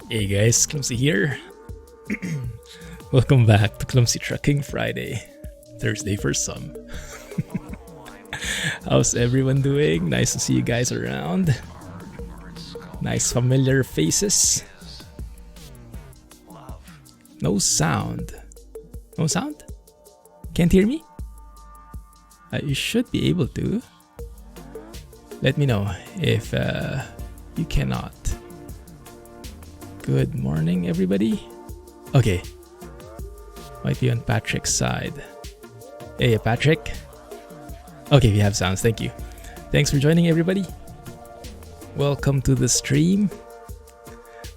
Hey guys, Clumsy here. Welcome back to Clumsy Trucking Friday. Thursday for some. How's everyone doing? Nice to see you guys around. Nice familiar faces. No sound. No sound? Can't hear me? You should be able to. Let me know if you cannot. Good morning, everybody. Okay. Might be on Patrick's side. Hey, Patrick. Okay, we have sounds. Thank you. Thanks for joining, everybody. Welcome to the stream.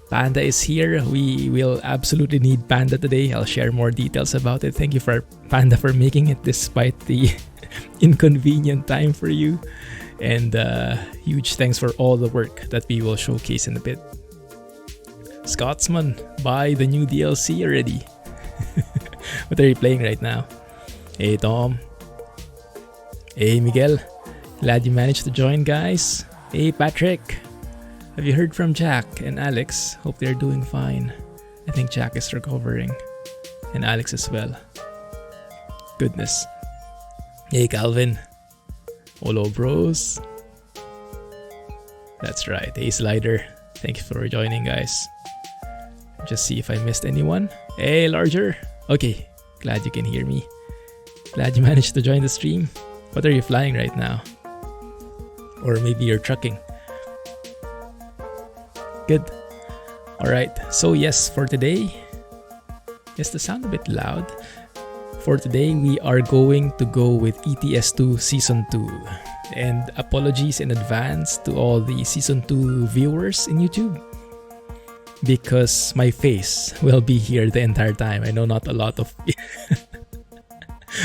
Panda is here. We will absolutely need Panda today. I'll share more details about it. Thank you for Panda for making it despite the inconvenient time for you. And huge thanks for all the work that we will showcase in a bit. Scotsman, buy the new DLC already. What are you playing right now? Hey Tom. Hey Miguel. Glad you managed to join, guys. Hey Patrick. Have you heard from Jack and Alex? Hope they're doing fine. I think Jack is recovering. And Alex as well. Goodness. Hey Calvin. Hello bros. That's right. Hey Slider. Thank you for joining, guys. Just see if I missed anyone. Hey, Larger. Okay, glad you can hear me. Glad you managed to join the stream. What are you flying right now? Or maybe you're trucking. Good. Alright, so yes, for today... Yes, the sound a bit loud. For today, we are going to go with ETS2 Season 2. And apologies in advance to all the Season 2 viewers in YouTube. Because my face will be here the entire time. I know not a lot of...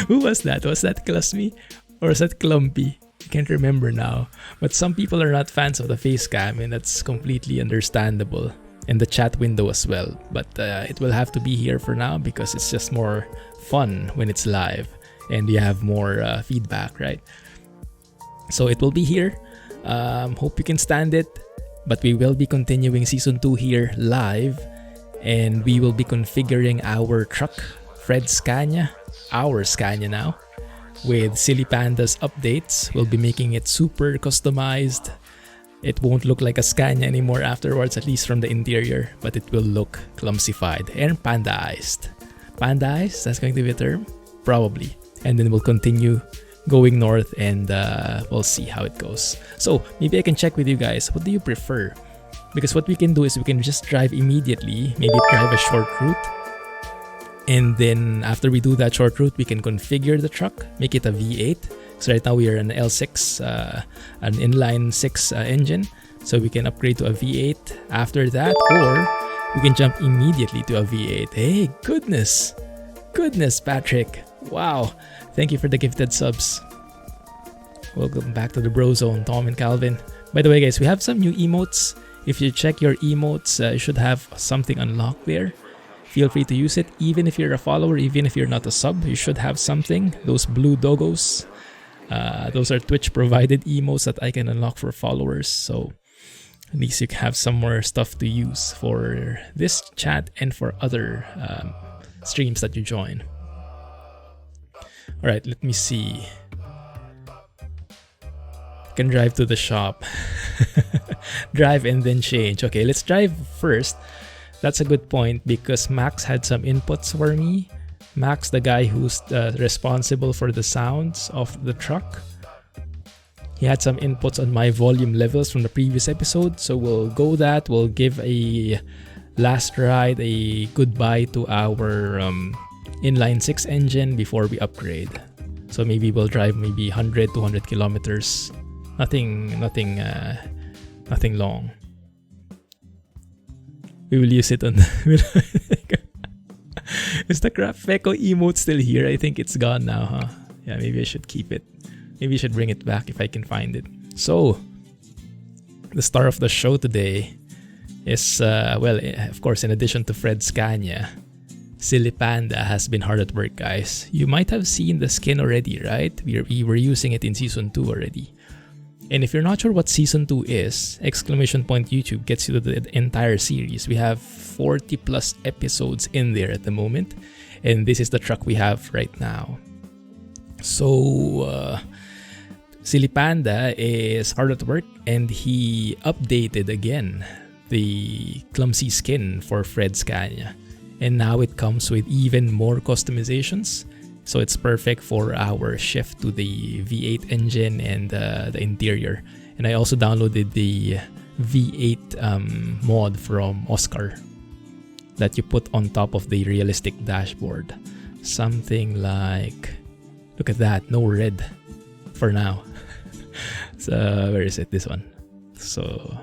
Who was that? Was that Clumsy? Or was that Clumpy? I can't remember now. But some people are not fans of the face cam, and that's completely understandable. And the chat window as well. But it will have to be here for now because it's just more fun when it's live. And you have more feedback, right? So it will be here. Hope you can stand it. But we will be continuing Season 2 here live. And we will be configuring our truck, Freds Scania, our Scania now, with Silly Panda's updates. We'll be making it super customized. It won't look like a Scania anymore afterwards, at least from the interior, but it will look clumsified and pandaized. Pandaized? That's going to be a term? Probably. And then we'll continue going north and we'll see how it goes. So maybe I can check with you guys. What do you prefer? Because what we can do is we can just drive immediately, maybe drive a short route. And then after we do that short route, we can configure the truck, make it a V8. So right now we are an L6, an inline 6 engine. So we can upgrade to a V8 after that, or we can jump immediately to a V8. Hey, goodness, Patrick. Wow. Thank you for the gifted subs. Welcome back to the bro zone, Tom and Calvin. By the way, guys, we have some new emotes. If you check your emotes, you should have something unlocked there. Feel free to use it. Even if you're a follower, even if you're not a sub, you should have something. Those blue doggos. Those are Twitch provided emotes that I can unlock for followers. So at least you have some more stuff to use for this chat and for other streams that you join. Alright, let me see. You can drive to the shop. Drive and then change. Okay, let's drive first. That's a good point because Max had some inputs for me. Max, the guy who's responsible for the sounds of the truck. He had some inputs on my volume levels from the previous episode. So we'll go that. We'll give a last ride, a goodbye to our inline 6 engine before we upgrade. So maybe we'll drive maybe 100, 200 kilometers. Nothing long. We will use it on... Is the Crapfeco emote still here? I think it's gone now, huh? Yeah, maybe I should keep it. Maybe I should bring it back if I can find it. So, the star of the show today, is, well, of course, in addition to Fred Scania, Silly Panda has been hard at work, guys. You might have seen the skin already, right? We were using it in Season 2 already. And if you're not sure what Season 2 is, YouTube gets you to the entire series. We have 40 plus episodes in there at the moment. And this is the truck we have right now. So, Silly Panda is hard at work, and he updated again the Clumsy skin for Fred Scania. And now it comes with even more customizations. So it's perfect for our shift to the V8 engine and the interior. And I also downloaded the V8 mod from Oscar that you put on top of the realistic dashboard. Something like, look at that, no red for now. So where is it? This one. So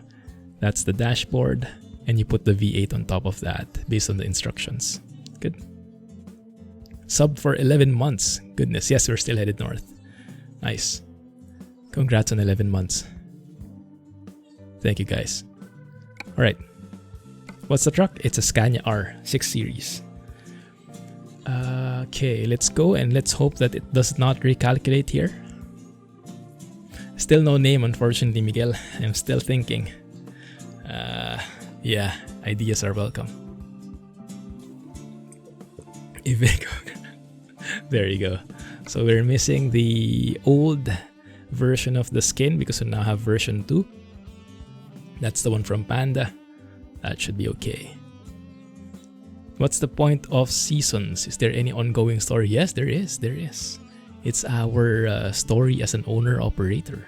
that's the dashboard, and you put the V8 on top of that based on the instructions. Good. Sub for 11 months. Goodness, yes, we're still headed north. Nice. Congrats on 11 months. Thank you, guys. All right. What's the truck? It's a Scania R 6 Series. Okay, let's go, and let's hope that it does not recalculate here. Still no name, unfortunately, Miguel. I'm still thinking. Yeah, ideas are welcome. There you go. So we're missing the old version of the skin because we now have version 2. That's the one from Panda. That should be okay. What's the point of seasons? Is there any ongoing story? Yes, there is. There is. It's our story as an owner-operator.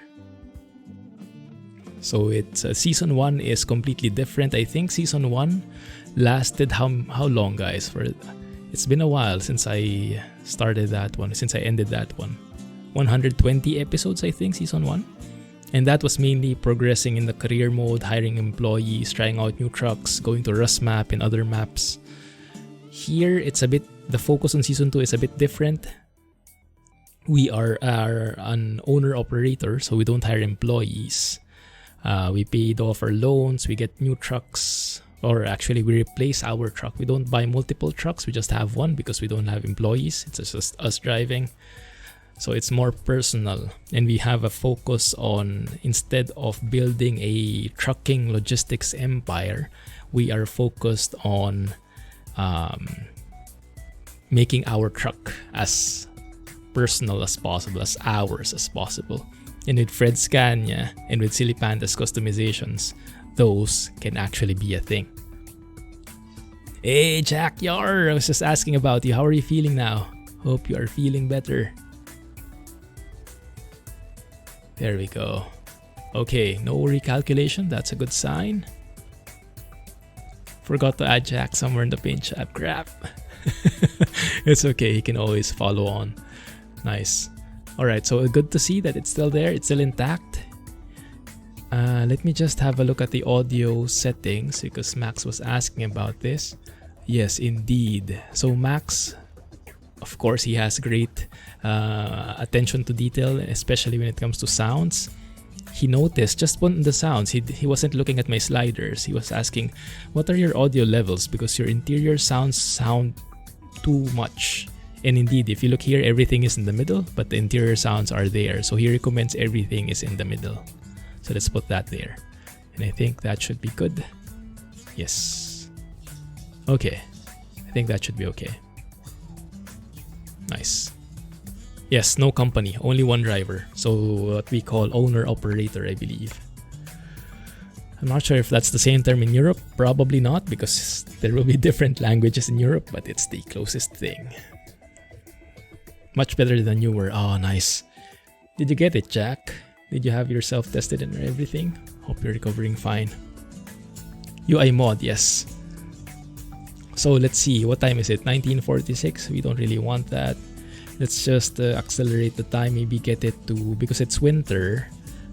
So it's season 1 is completely different. I think season 1 lasted how long, guys? It's been a while since I started that one, since I ended that one. 120 episodes, I think, season 1. And that was mainly progressing in the career mode, hiring employees, trying out new trucks, going to Rust map and other maps. Here, it's a bit, the focus on season 2 is a bit different. We are an owner-operator, so we don't hire employees. We paid off our loans, we get new trucks, or actually we replace our truck. We don't buy multiple trucks, we just have one because we don't have employees. It's just us driving. So it's more personal, and we have a focus on, instead of building a trucking logistics empire, we are focused on making our truck as personal as possible, as ours as possible. And with Fred Scania and with Silly Panda's customizations, those can actually be a thing. Hey Jack Yar, I was just asking about you. How are you feeling now? Hope you are feeling better. There we go. Okay, no recalculation. That's a good sign. Forgot to add Jack somewhere in the paint shop. Crap. It's okay. He can always follow on. Nice. Alright, so good to see that it's still there. It's still intact. Let me just have a look at the audio settings because Max was asking about this. Yes, indeed. So Max, of course, he has great attention to detail, especially when it comes to sounds. He noticed just on the sounds, he wasn't looking at my sliders. He was asking, what are your audio levels? Because your interior sounds sound too much. And indeed, if you look here, everything is in the middle, but the interior sounds are there. So he recommends everything is in the middle. So let's put that there. And I think that should be good. Yes. Okay. I think that should be okay. Nice. Yes, no company, only one driver. So what we call owner-operator, I believe. I'm not sure if that's the same term in Europe. Probably not, because there will be different languages in Europe, but it's the closest thing. Much better than you were. Oh, nice. Did you get it, Jack? Did you have yourself tested and everything? Hope you're recovering fine. UI mod, yes. So let's see, what time is it? 1946? We don't really want that. Let's just accelerate the time, maybe get it to, because it's winter.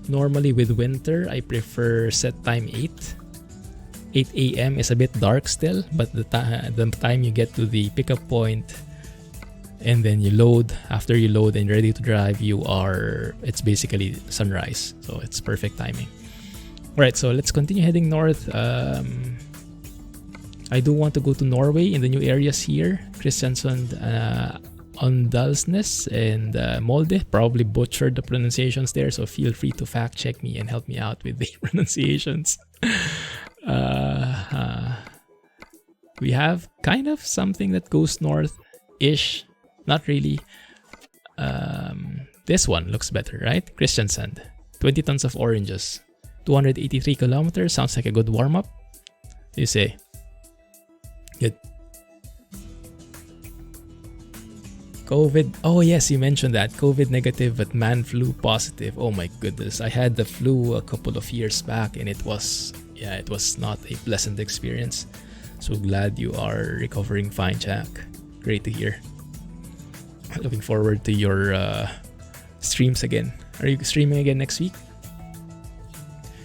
Normally with winter, I prefer set time 8. 8 a.m. is a bit dark still, but the time you get to the pickup point and then you load, after you load and ready to drive, it's basically sunrise. So it's perfect timing. Alright, so let's continue heading north. I do want to go to Norway in the new areas here. Kristiansund, Andalsnes, and Molde. Probably butchered the pronunciations there, so feel free to fact check me and help me out with the pronunciations. We have kind of something that goes north-ish. Not really. This one looks better, right? Kristiansand. 20 tons of oranges. 283 kilometers. Sounds like a good warm-up. You say? Good. COVID. Oh yes, you mentioned that. COVID negative but man flu positive. Oh my goodness. I had the flu a couple of years back and it was not a pleasant experience. So glad you are recovering fine, Jack. Great to hear. Looking forward to your streams again. Are you streaming again next week?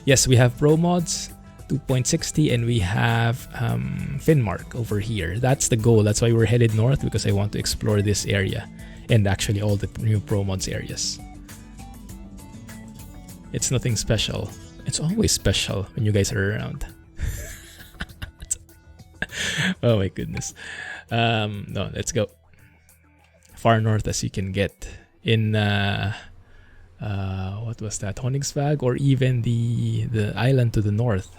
Yes, we have ProMods 2.60 and we have Finnmark over here. That's the goal. That's why we're headed north, because I want to explore this area and actually all the new ProMods areas. It's nothing special. It's always special when you guys are around. Oh my goodness. No, let's go. Far north as you can get in what was that, Honningsvåg, or even the island to the north.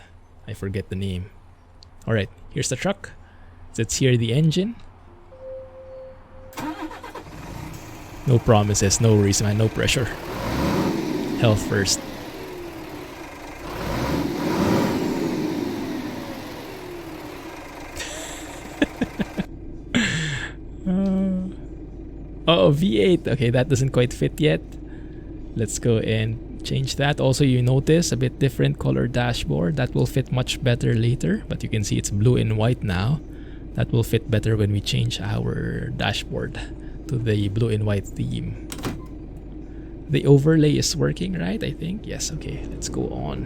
I forget the name. Alright, here's the truck. Let's hear the engine. No promises, no worries, man, no pressure. Health first. Oh, V8. Okay, that doesn't quite fit yet. Let's go and change that. Also, you notice a bit different color dashboard. That will fit much better later, but you can see it's blue and white now. That will fit better when we change our dashboard to the blue and white theme. The overlay is working, right? I think. Yes, okay. Let's go on.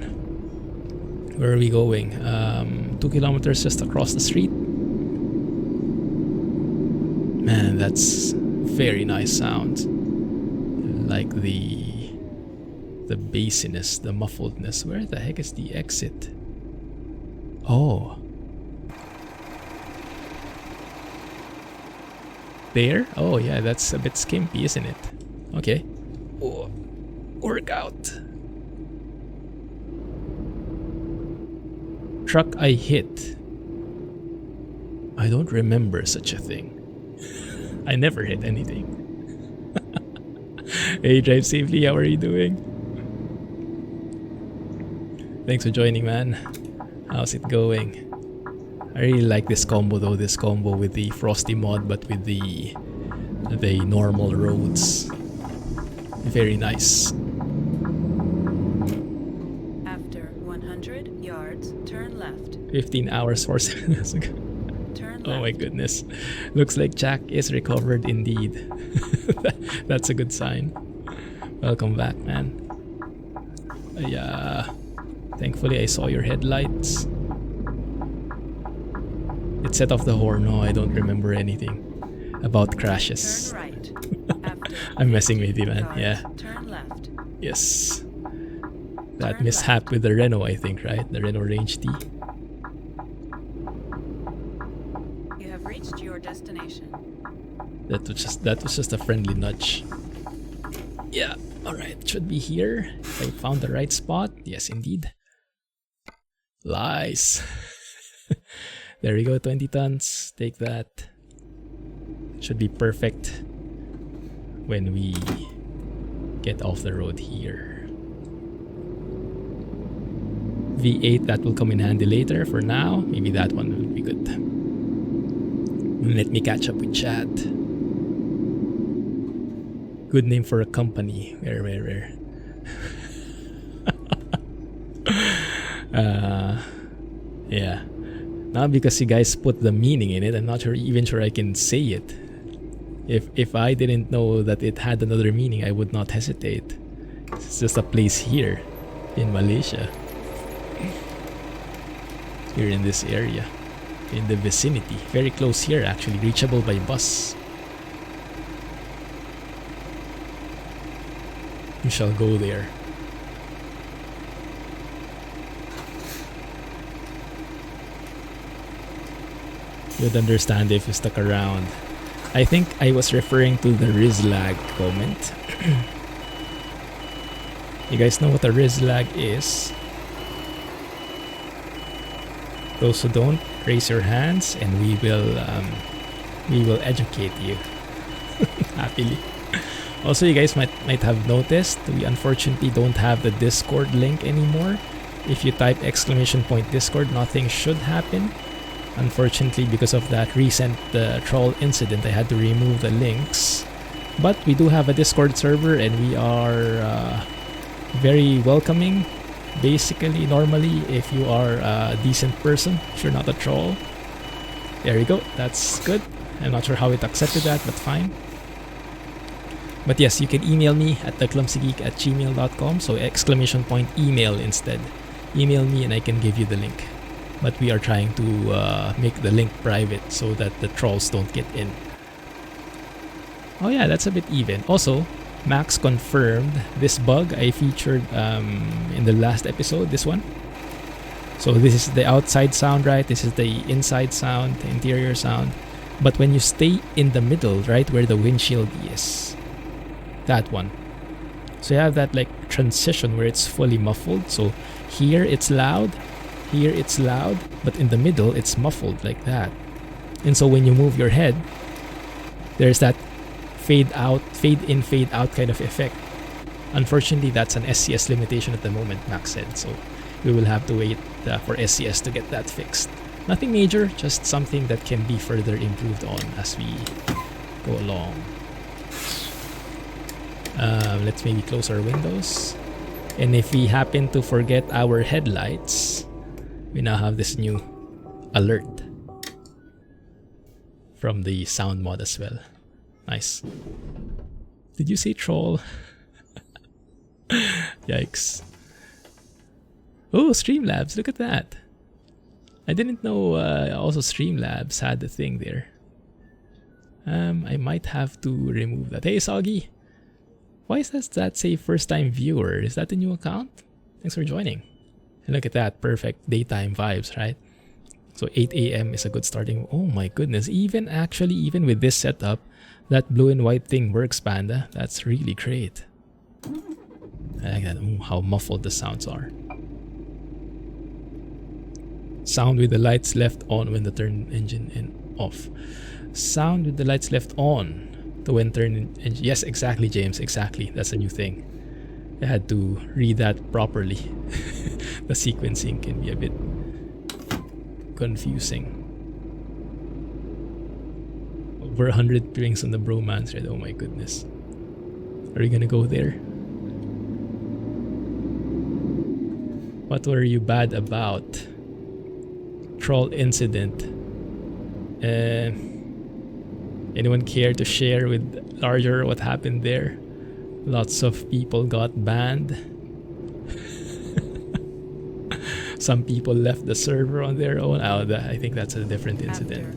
Where are we going? 2 kilometers just across the street. Man, that's very nice sound. Like the bassiness, the muffledness. Where the heck is the exit? Oh. There? Oh yeah, that's a bit skimpy, isn't it? Okay. Oh, workout. Truck I hit. I don't remember such a thing. I never hit anything. Hey, drive safely. How are you doing? Thanks for joining, man. How's it going? I really like this combo though. This combo with the Frosty mod, but with the normal roads. Very nice. After 100 yards, turn left. 15 hours for Oh my goodness. Looks like Jack is recovered indeed. That's a good sign. Welcome back, man. Yeah. Thankfully I saw your headlights. It set off the horn. No, I don't remember anything about crashes. Turn right. I'm messing with you, man. Yeah. Turn left. Yes. That mishap with the Renault, I think, right? The Renault Range T. You have reached your destination. That was just a friendly nudge. Yeah. Alright, should be here. If I found the right spot. Yes, indeed. Lies. There we go, 20 tons. Take that. Should be perfect when we get off the road here. V8, that will come in handy later. For now, maybe that one will be good. Let me catch up with chat. Good name for a company. Where? Yeah. Now because you guys put the meaning in it, I'm not even sure I can say it. If I didn't know that it had another meaning, I would not hesitate. It's just a place here in Malaysia. Here in this area. In the vicinity. Very close here actually. Reachable by bus. We shall go there. You'd understand if you stuck around. I think I was referring to the Rizlag comment. You guys know what a Rizlag is? Those who don't, raise your hands and we will educate you happily. Also, you guys might have noticed we unfortunately don't have the Discord link anymore. If you type !Discord, nothing should happen. Unfortunately, because of that recent troll incident, I had to remove the links. But we do have a Discord server and we are very welcoming. Basically, normally, if you are a decent person, if you're not a troll. There you go, that's good. I'm not sure how it accepted that, but fine. But yes, you can email me at theclumsygeek@gmail.com. So !email instead. Email me and I can give you the link. But we are trying to make the link private so that the trolls don't get in. Oh yeah, that's a bit even. Also, Max confirmed this bug I featured in the last episode, this one. So this is the outside sound, right? This is the inside sound, the interior sound. But when you stay in the middle, right, where the windshield is, that one. So you have that like transition where it's fully muffled. So here it's loud, here it's loud, but in the middle it's muffled like that. And so when you move your head, there's that fade out, fade in, fade out kind of effect. Unfortunately, that's an SCS limitation at the moment, Max said. So we will have to wait for SCS to get that fixed. Nothing major, just something that can be further improved on as we go along. Let's maybe close our windows. And if we happen to forget our headlights, we now have this new alert from the sound mod as well. Nice. Did you say troll? Yikes. Oh, Streamlabs, look at that. I didn't know also Streamlabs had the thing there. I might have to remove that. Hey, Soggy. Why does that say first time viewer? Is that the new account? Thanks for joining. And look at that, perfect daytime vibes, right? So 8 a.m. is a good starting. Oh my goodness, even with this setup, that blue and white thing works, Panda. That's really great. I like that. Ooh, how muffled the sounds are. Sound with the lights left on when the turn engine and off. Sound with the lights left on to when turn engine. Yes, exactly, James. Exactly. That's a new thing. I had to read that properly. The sequencing can be a bit confusing. Over 100 drinks on the bromance thread. Oh my goodness. Are you gonna go there? What were you bad about? Troll incident. Anyone care to share with larger what happened there? Lots of people got banned. Some people left the server on their own. Oh, I think that's a different incident.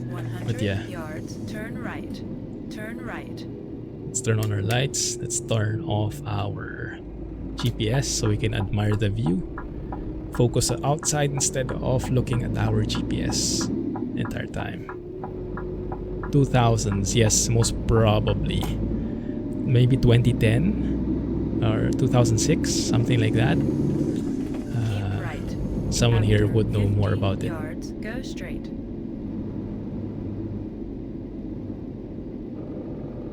But yeah. Yards, turn right. Turn right. Let's turn on our lights. Let's turn off our GPS so we can admire the view. Focus outside instead of looking at our GPS the entire time. 2000s, yes, most probably. Maybe 2010 or 2006, something like that. Someone here would know more about it. Yards, go straight.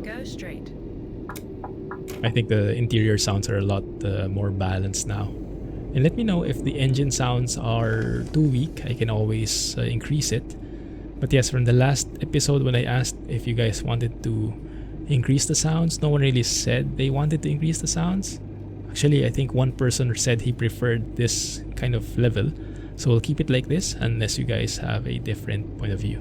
Go straight. I think the interior sounds are a lot more balanced now. And let me know if the engine sounds are too weak. I can always increase it. But yes, from the last episode when I asked if you guys wanted to increase the sounds, no one really said they wanted to increase the sounds. Actually, I think one person said he preferred this kind of level. So we'll keep it like this unless you guys have a different point of view.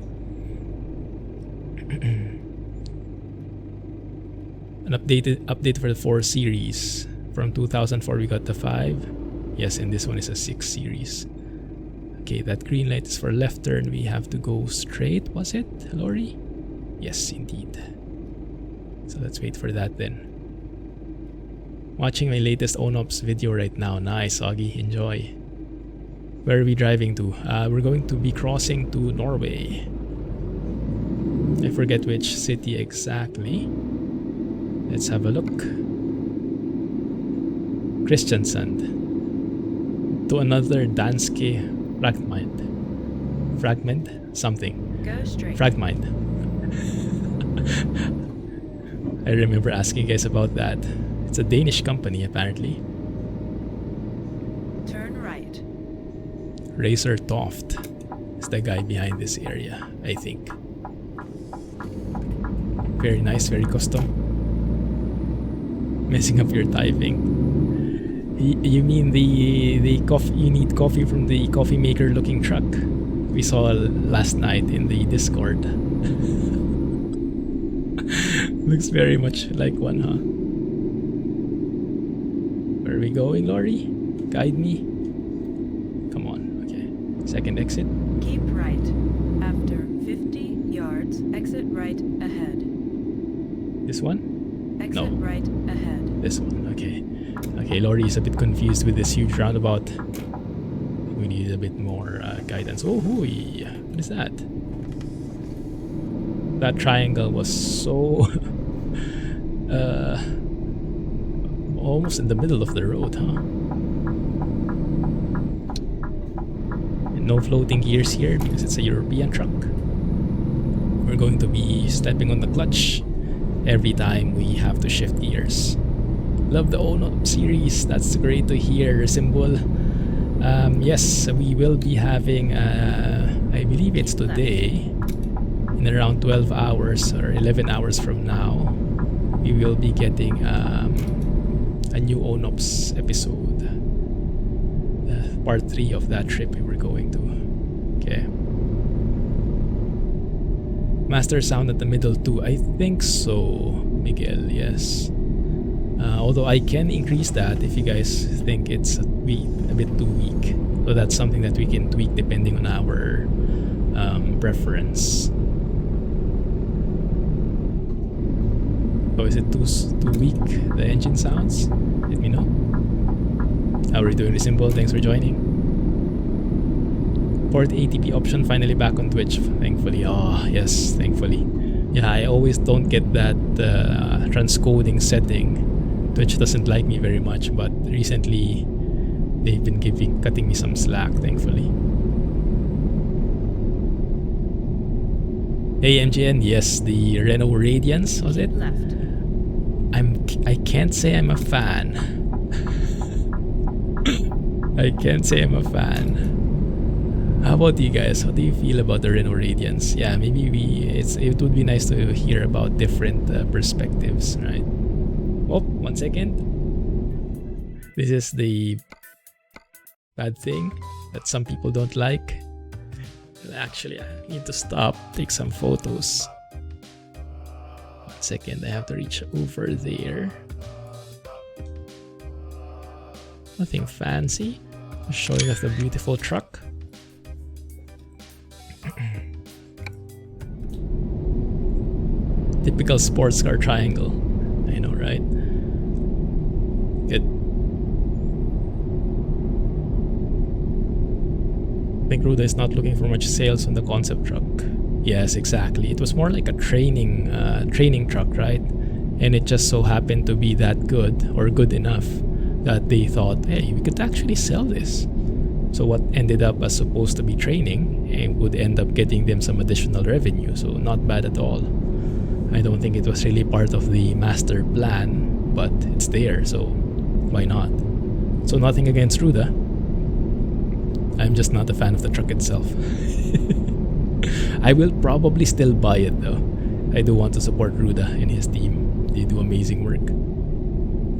An update for the 4 series. From 2004 we got the 5. Yes, and this one is a 6 series. Okay, that green light is for left turn. We have to go straight, was it, Lori? Yes, indeed. So let's wait for that then. Watching my latest ONOPS video right now. Nice, Augie. Enjoy. Where are we driving to? We're going to be crossing to Norway. I forget which city exactly. Let's have a look. Kristiansand. To another Danske fragment something. Go straight. Fragment. I remember asking you guys about that. It's a Danish company apparently. Turn right. Razor Toft is the guy behind this area, I think. Very nice, very custom. Messing up your typing. You mean the coffee? You need coffee from the coffee maker looking truck we saw last night in the Discord. Looks very much like one, huh? Where are we going, Lori? Guide me. Come on. Okay. Second exit. Keep right. After 50 yards, exit right ahead. This one? Exit right ahead. This one. Okay. Okay, Lori is a bit confused with this huge roundabout. We need a bit more guidance. Oh, hooey. What is that? That triangle was so almost in the middle of the road, huh? And no floating gears here because it's a European truck. We're going to be stepping on the clutch every time we have to shift gears. Love the ONOP series. That's great to hear, Symbol. Yes, we will be having, I believe it's today, in around 12 hours or 11 hours from now, we will be getting a new ONOPS episode. Part 3 of that trip we were going to. Okay. Master sound at the middle too. I think so, Miguel, yes. Although I can increase that if you guys think it's a bit too weak. So that's something that we can tweak depending on our preference. So is it too weak, the engine sounds? Let me know. How are we doing, Symbol? Thanks for joining. Port ATP option finally back on Twitch, thankfully. Oh, yes, thankfully. Yeah, I always don't get that transcoding setting. Twitch doesn't like me very much, but recently they've been cutting me some slack, thankfully. Hey MGN, yes, the Renault Radiance, was it? Left. I can't say I'm a fan. I can't say I'm a fan. How about you guys? How do you feel about the Renault Radiance? Yeah, maybe it would be nice to hear about different perspectives, right? Oh, 1 second. This is the bad thing that some people don't like. Actually, I need to stop, take some photos. 1 second, I have to reach over there. Nothing fancy. Just showing us the beautiful truck. Typical sports car triangle. I know, right? Good. I think Ruda is not looking for much sales on the concept truck. Yes, exactly. It was more like a training truck, right? And it just so happened to be that good or good enough that they thought, hey, we could actually sell this. So what ended up as supposed to be training would end up getting them some additional revenue. So not bad at all. I don't think it was really part of the master plan, but it's there, so why not? So nothing against Ruda. I'm just not a fan of the truck itself. I will probably still buy it though. I do want to support Ruda and his team. They do amazing work.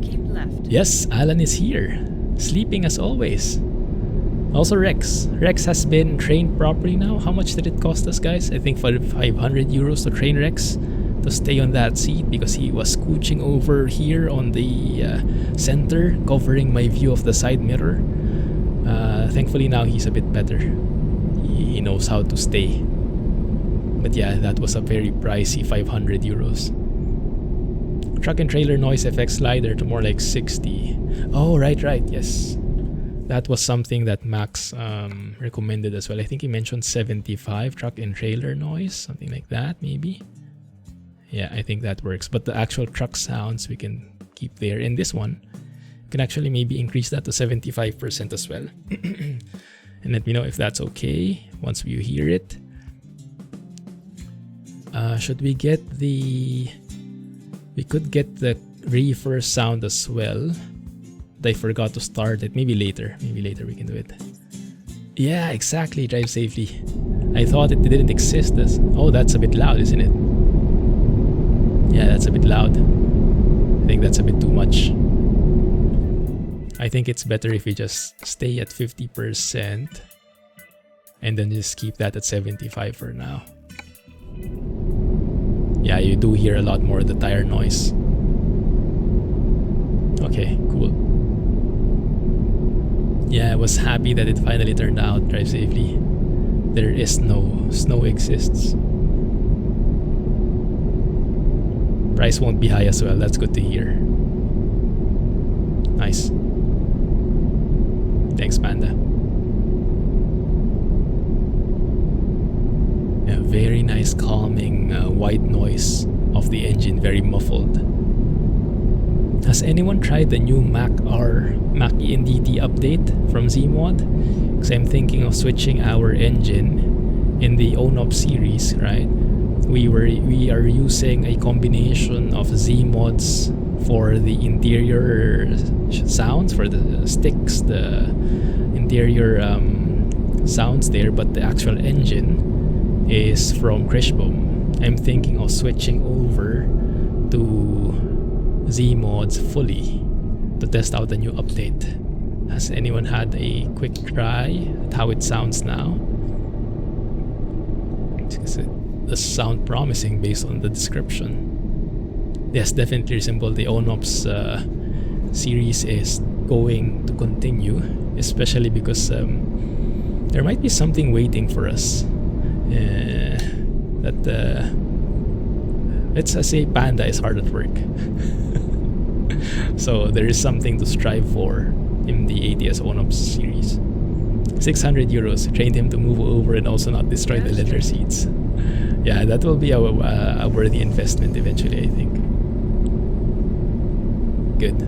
Keep left. Yes, Alan is here. Sleeping as always. Also Rex. Rex has been trained properly now. How much did it cost us, guys? I think for 500 euros to train Rex to stay on that seat because he was scooching over here on the center, covering my view of the side mirror. Thankfully now he's a bit better. He knows how to stay. But yeah, that was a very pricey 500 euros. Truck and trailer noise effect slider to more like 60. Oh, right, yes. That was something that Max recommended as well. I think he mentioned 75 truck and trailer noise, something like that, maybe. Yeah, I think that works. But the actual truck sounds we can keep there. And this one, you can actually maybe increase that to 75% as well. And let me know if that's okay once you hear it. Should we get the... We could get the reefer sound as well. I forgot to start it. Maybe later we can do it. Yeah, exactly. Drive safely. I thought it didn't exist as... Oh, that's a bit loud, isn't it? Yeah, that's a bit loud. I think that's a bit too much. I think it's better if we just stay at 50% and then just keep that at 75 for now. Yeah, you do hear a lot more of the tire noise. Okay, cool. Yeah, I was happy that it finally turned out. Drive safely. There is no snow exists. Price won't be high as well. That's good to hear. Nice. Thanks, Panda. Yeah, very nice calming white noise of the engine, very muffled. Has anyone tried the new Mac-R Mac-E&DT update from Z-Mod? Because I'm thinking of switching our engine in the ONOP series, right? We are using a combination of Z-Mods for the interior sounds, for the sticks, the interior sounds there, but the actual engine is from Krishbom. I'm thinking of switching over to Z-Mods fully to test out the new update. Has anyone had a quick try at how it sounds now? It does sound promising based on the description. Yes, definitely resemble the ONOPS series is going to continue, especially because there might be something waiting for us. Let's say Panda is hard at work. So there is something to strive for in the ATS ONOPS series. 600 euros, trained him to move over and also not destroy the leather seats. Yeah, that will be a worthy investment eventually, I think. Good.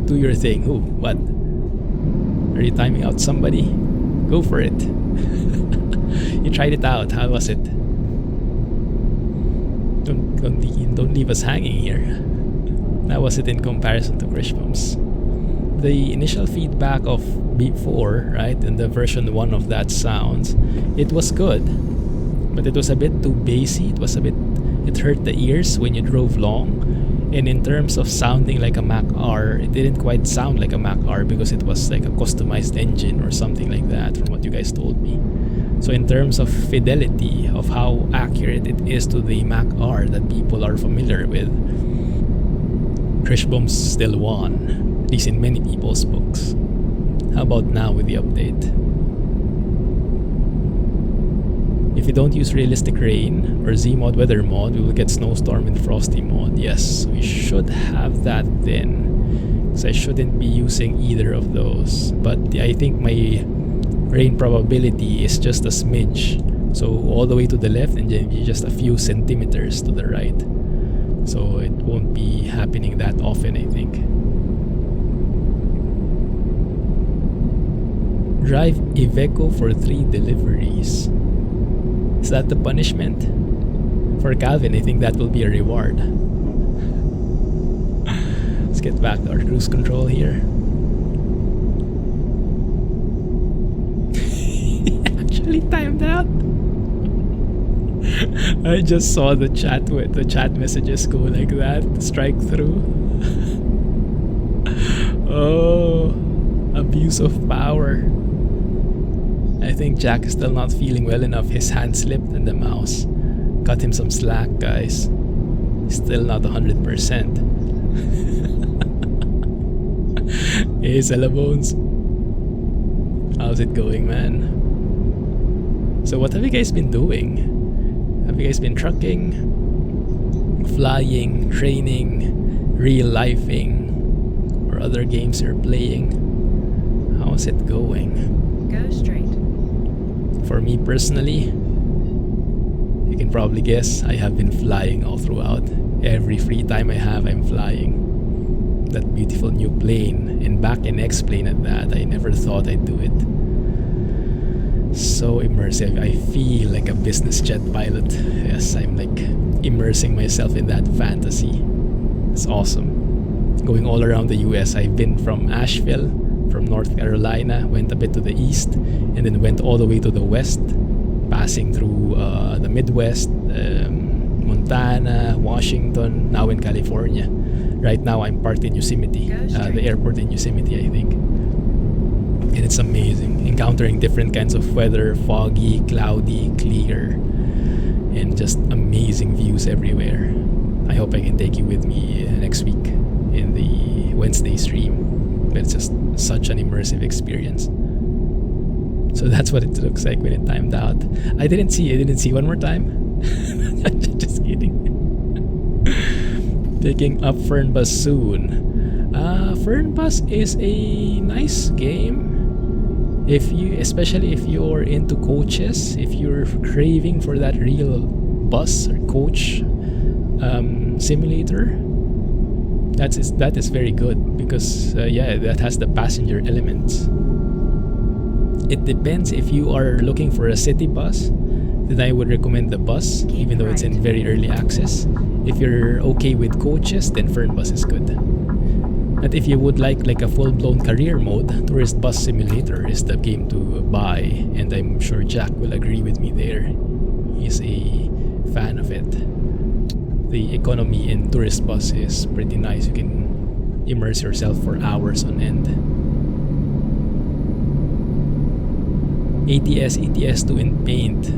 Do your thing. Ooh, what? Are you timing out somebody? Go for it. You tried it out. How was it? Don't leave us hanging here. How was it in comparison to Krishbom's? The initial feedback of before, right, and the version 1 of that sounds, it was good, but it was a bit too bassy. It hurt the ears when you drove long. And in terms of sounding like a Mac-R, it didn't quite sound like a Mac-R because it was like a customized engine or something like that from what you guys told me. So in terms of fidelity, of how accurate it is to the Mac-R that people are familiar with, Krishbom's still won, at least in many people's books. How about now with the update? If we don't use realistic rain or Z-Mod weather mod, we will get snowstorm and frosty mod. Yes, we should have that then, because I shouldn't be using either of those. But I think my rain probability is just a smidge, so all the way to the left and then just a few centimeters to the right. So it won't be happening that often, I think. Drive Iveco for 3 deliveries. Is that the punishment? For Calvin, I think that will be a reward. Let's get back to our cruise control here. Actually timed out. I just saw the chat messages go like that. Strike through. Oh, abuse of power. I think Jack is still not feeling well enough. His hand slipped and the mouse. Cut him some slack, guys. He's still not 100%. Hey, Cellabones. How's it going, man? So what have you guys been doing? Have you guys been trucking, flying, training, real-lifing, or other games you're playing. How's it going? Go straight. For me personally, you can probably guess I have been flying all throughout. Every free time I have, I'm flying. That beautiful new plane, and back in X-Plane at that, I never thought I'd do it. So immersive. I feel like a business jet pilot. Yes, I'm like immersing myself in that fantasy. It's awesome. Going all around the US. I've been from Asheville, from North Carolina, went a bit to the east, and then went all the way to the west, passing through the Midwest, Montana, Washington, now in California. Right now I'm parked in Yosemite, the airport in Yosemite, I think. And it's amazing, encountering different kinds of weather, foggy, cloudy, clear, and just amazing views everywhere. I hope I can take you with me next week in the Wednesday stream. It's just such an immersive experience. So that's what it looks like when it timed out. I didn't see one more time. Just kidding. Picking up Fernbus soon. Fernbus is a nice game. Especially if you're into coaches, if you're craving for that real bus or coach simulator, that is very good because that has the passenger elements. It depends. If you are looking for a city bus, then I would recommend the bus, even though it's in very early access. If you're okay with coaches, then Fernbus is good. But if you would like a full-blown career mode, Tourist Bus Simulator is the game to buy, and I'm sure Jack will agree with me there. He's a fan of it. The economy in Tourist Bus is pretty nice. You can immerse yourself for hours on end. ATS, ETS2 in paint.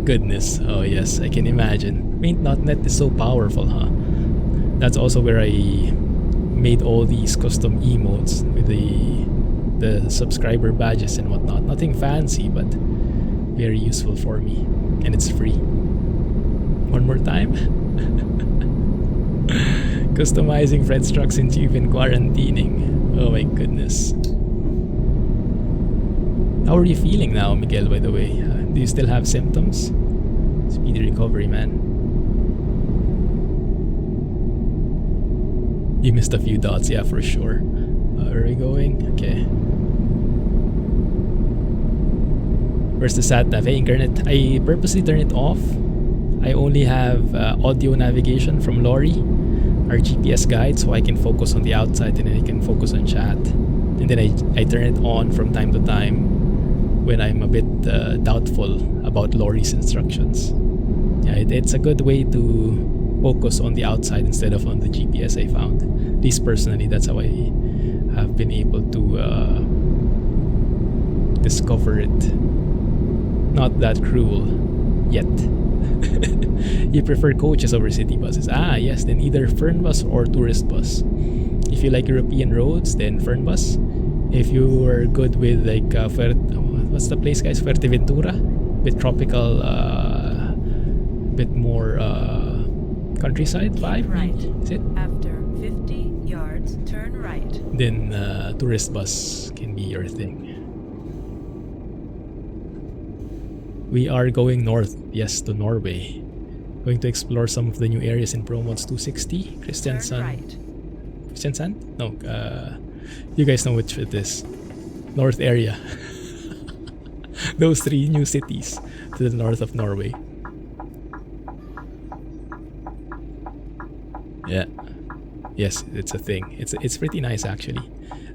Goodness, oh yes, I can imagine. Paint.net is so powerful, huh? That's also where I made all these custom emotes with the subscriber badges and whatnot. Nothing fancy, but very useful for me. And it's free. One more time. Customizing Fred's trucks since you've been quarantining. Oh my goodness. How are you feeling now, Miguel, by the way? Do you still have symptoms? Speedy recovery, man. You missed a few dots, yeah, for sure. Where are we going? Okay. Where's the sat nav? Hey, Incarnate. I purposely turn it off. I only have audio navigation from Lori, our GPS guide, so I can focus on the outside and then I can focus on chat. And then I turn it on from time to time when I'm a bit doubtful about Lori's instructions. Yeah, it's a good way to focus on the outside instead of on the GPS, I found. At least personally, that's how I have been able to discover it. Not that cruel yet. You prefer coaches over city buses? Ah, yes, then either Fernbus or tourist bus. If you like European roads, then Fernbus. If you are good with like what's the place, guys? Fuerteventura, with tropical, bit more countryside vibe. Right. Is it? After 50 yards, turn right. Then tourist bus can be your thing. We are going north, yes, to Norway. Going to explore some of the new areas in ProMods 260. Turn right. Kristiansand? No, you guys know which it is. North area. Those three new cities to the north of Norway. Yeah. Yes, it's a thing. It's pretty nice actually.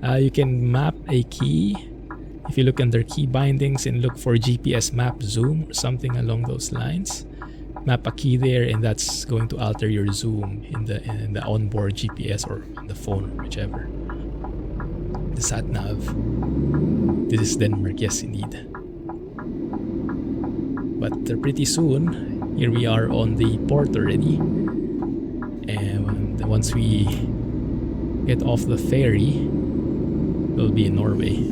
You can map a key. If you look under key bindings and look for GPS map zoom or something along those lines, map a key there and that's going to alter your zoom in the onboard GPS or on the phone, whichever. The sat nav. This is Denmark, yes indeed. But pretty soon, here we are on the port already. And once we get off the ferry, we'll be in Norway.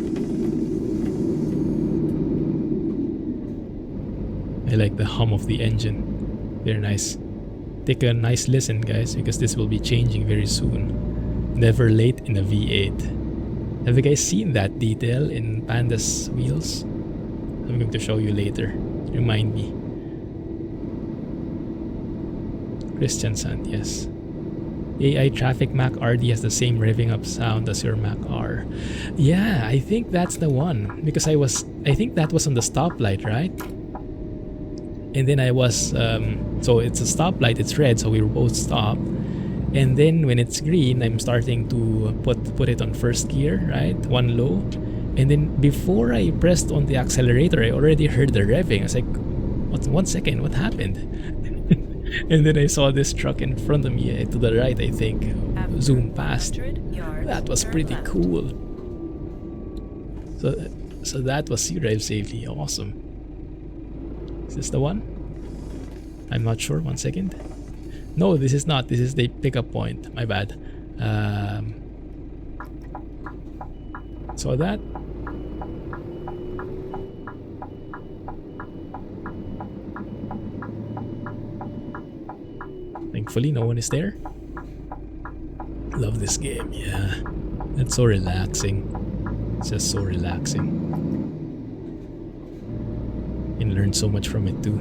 I like the hum of the engine. Very nice. Take a nice listen, guys, because this will be changing very soon. Never late in a V8. Have you guys seen that detail in Panda's wheels? I'm going to show you later. Remind me. Christian Sant, yes. AI Traffic Mac RD has the same revving up sound as your Mac R. Yeah, I think that's the one. Because I think that was on the stoplight, right? And then I was, so it's a stoplight, it's red, so we were both stopped. And then when it's green, I'm starting to put it on first gear, right? One low. And then before I pressed on the accelerator, I already heard the revving. I was like, what? 1 second, what happened? And then I saw this truck in front of me, to the right, I think, zoom past. That was pretty cool. So that was C-Drive safely. Awesome. Is this the one? I'm not sure. 1 second. No, this is not. This is the pickup point. My bad. Saw that? Thankfully, no one is there. Love this game, yeah. It's so relaxing. It's just so relaxing. You can learn so much from it too.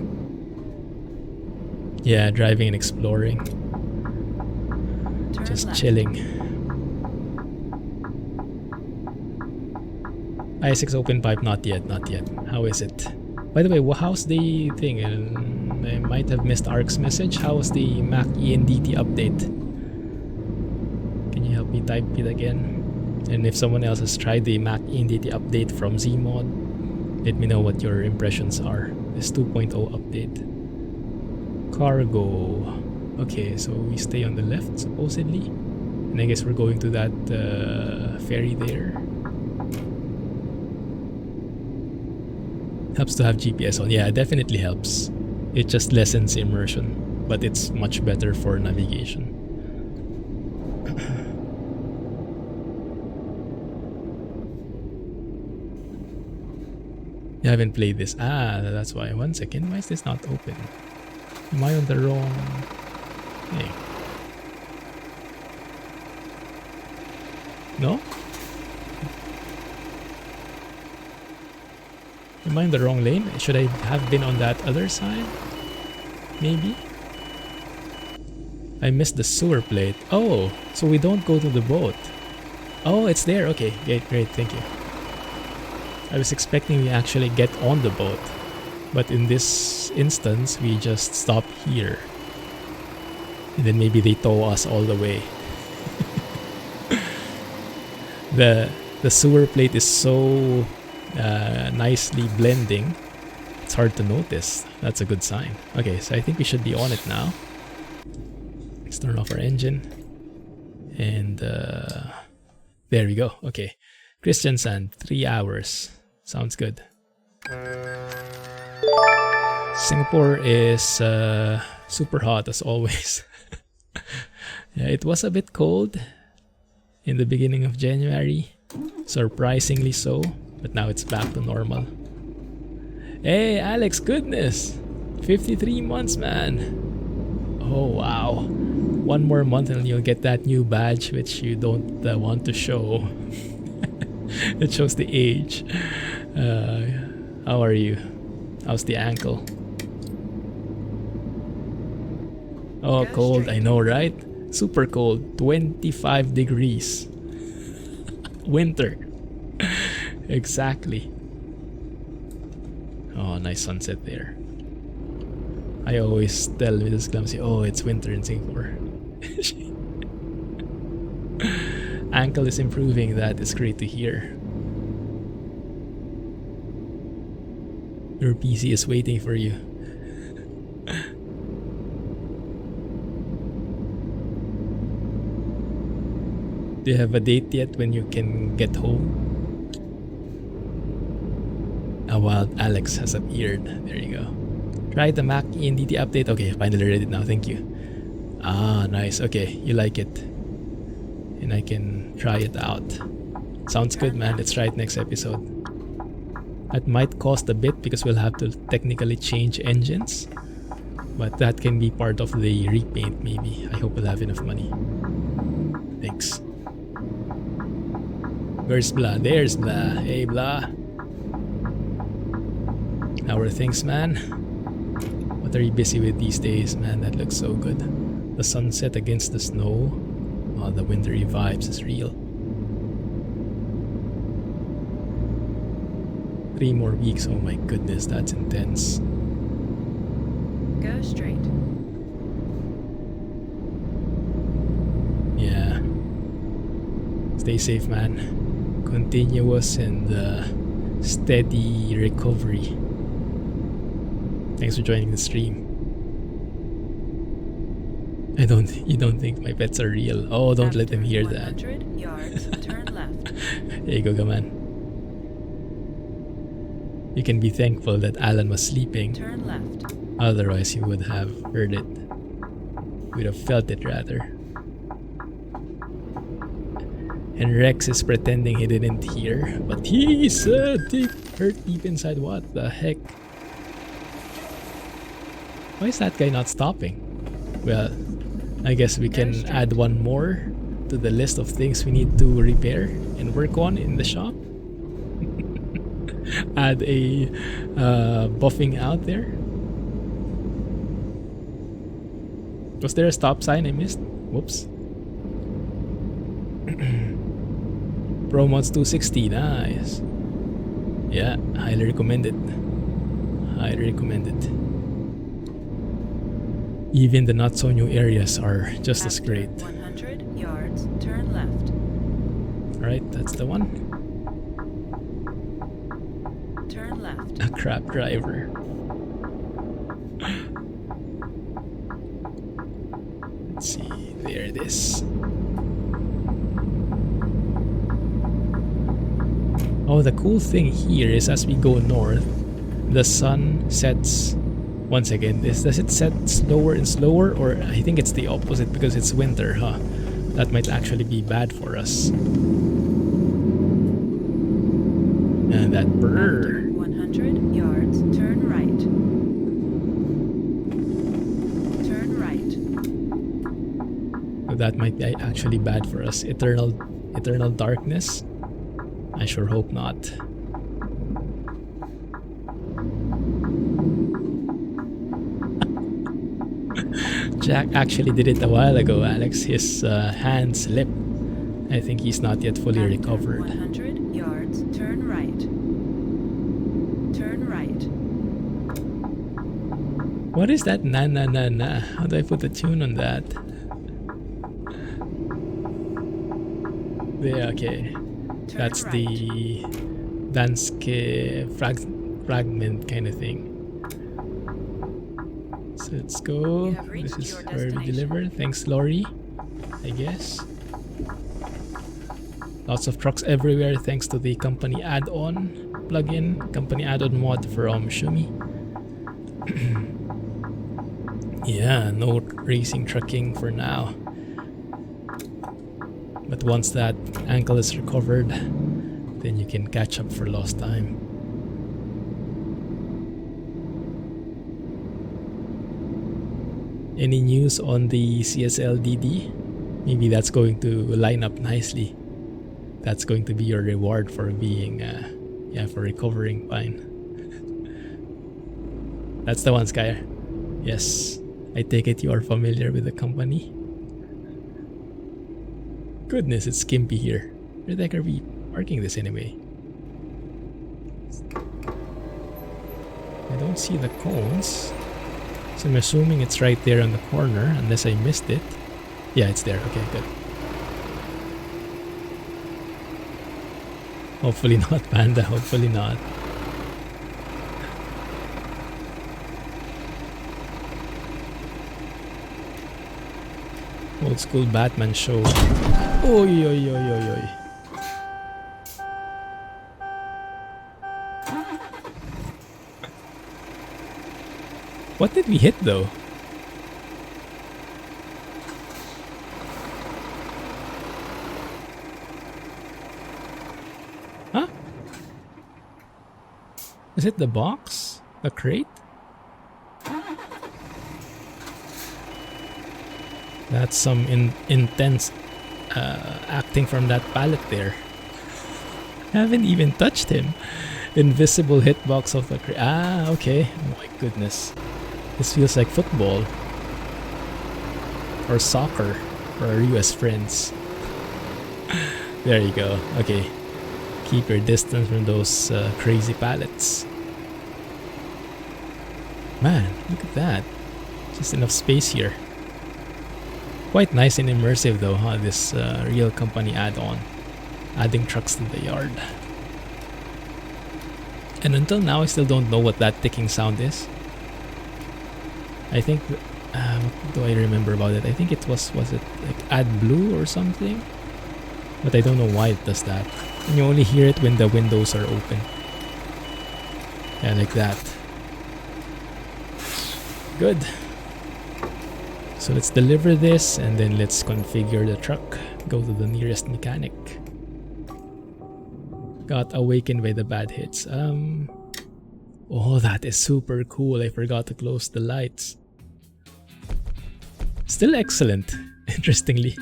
Yeah, driving and exploring. Just chilling. i6 open pipe, not yet, not yet. How is it? By the way, how's the thing? I might have missed Ark's message. How's the Mac ENDT update? Can you help me type it again? And if someone else has tried the Mac ENDT update from Zmod, let me know what your impressions are. This 2.0 update. Cargo. Okay, so we stay on the left supposedly. And I guess we're going to that ferry there. Helps to have GPS on. Yeah, it definitely helps. It just lessens immersion, but it's much better for navigation. You haven't played this. Ah, that's why. 1 second. Why is this not open? Am I on the wrong thing? No? Am I in the wrong lane? Should I have been on that other side? Maybe? I missed the sewer plate. Oh, so we don't go to the boat. Oh, it's there. Okay, great, thank you. I was expecting we actually get on the boat. But in this instance, we just stop here. And then maybe they tow us all the way. The sewer plate is so nicely blending. It's hard to notice. That's a good sign. Okay, so I think we should be on it now. Let's turn off our engine. And there we go. Okay. Christian Sand, 3 hours. Sounds good. Singapore is super hot as always. Yeah, it was a bit cold in the beginning of January. Surprisingly so. But now it's back to normal. Hey, Alex, goodness! 53 months, man! Oh, wow. 1 more month and you'll get that new badge which you don't want to show. It shows the age. How are you? How's the ankle? Oh, cold. I know, right? Super cold. 25 degrees. Winter. Exactly. Oh, nice sunset there. I always tell Mrs. Clumsy, oh, it's winter in Singapore. Ankle is improving. That is great to hear. Your PC is waiting for you. Do you have a date yet when you can get home? A wild Alex has appeared. There you go. Try the Mac ENDT update. Okay, finally read it now. Thank you. Ah, nice. Okay, you like it. And I can try it out. Sounds good, man. Let's try it next episode. That might cost a bit because we'll have to technically change engines. But that can be part of the repaint maybe. I hope we'll have enough money. Thanks. Where's Blah? There's Blah. Hey, Blah. How are things, man? What are you busy with these days, man? That looks so good. The sunset against the snow. Oh, the wintry vibes is real. 3 more weeks. Oh my goodness, that's intense. Go straight. Yeah. Stay safe, man. Continuous and steady recovery. Thanks for joining the stream. You don't think my pets are real? Oh, don't let them hear that. 100 yards, turn left. There you go, come on. You can be thankful that Alan was sleeping. Turn left. Otherwise, he would have heard it. He would have felt it, rather. And Rex is pretending he didn't hear, but he said he hurt deep inside. What the heck? Why is that guy not stopping? Well, I guess we can add one more to the list of things we need to repair and work on in the shop. Add a buffing out there. Was there a stop sign I missed? Whoops. ProMods 260, nice. Yeah, highly recommended. Highly recommended. Even the not so new areas are just as great. 100 yards, turn left. Alright, that's the one. Turn left. A crap driver. Let's see, there it is. Oh, the cool thing here is as we go north, the sun sets once again. Does it set slower and slower, or I think it's the opposite because it's winter, huh? That might actually be bad for us. And that brrr. 100 yards, turn right. Turn right. That might be actually bad for us. Eternal darkness? I sure hope not. Jack actually did it a while ago, Alex. His hand slipped. I think he's not yet fully recovered. 100 yards, turn right. Turn right. What is that na na na na? How do I put a tune on that? Yeah, okay. That's right. the Danske fragment kind of thing. So let's go. You have reached This is your where we destination. deliver. Thanks, Lori. I guess. Lots of trucks everywhere thanks to the company add-on plugin, company add-on mod from Shumi. Yeah, no racing trucking for now. But once that ankle is recovered, then you can catch up for lost time. Any news on the CSL DD? Maybe that's going to line up nicely. That's going to be your reward for being, for recovering fine. That's the one, Skyer. Yes, I take it you are familiar with the company. Goodness, it's skimpy here. Where the heck are we parking this anyway? I don't see the cones. So I'm assuming it's right there on the corner, unless I missed it. Yeah, it's there. Okay, good. Hopefully not, Panda. Hopefully not. Old school Batman show. Oy, oy, oy, oy, oy. What did we hit though? Huh? Is it the box? The crate? That's some intense acting from that pallet there. Haven't even touched him. Invisible hitbox of the okay. Oh my goodness. This feels like football. Or soccer. For our US friends. There you go. Okay. Keep your distance from those crazy pallets. Man, look at that. Just enough space here. Quite nice and immersive though, huh? This real company add-on. Adding trucks to the yard. And until now, I still don't know what that ticking sound is. I think... what do I remember about it? I think it was it like AdBlue or something? But I don't know why it does that. And you only hear it when the windows are open. Yeah, like that. Good. So let's deliver this and then let's configure the truck. Go to the nearest mechanic. Got awakened by the bad hits. Oh, that is super cool. I forgot to close the lights. Still excellent, interestingly.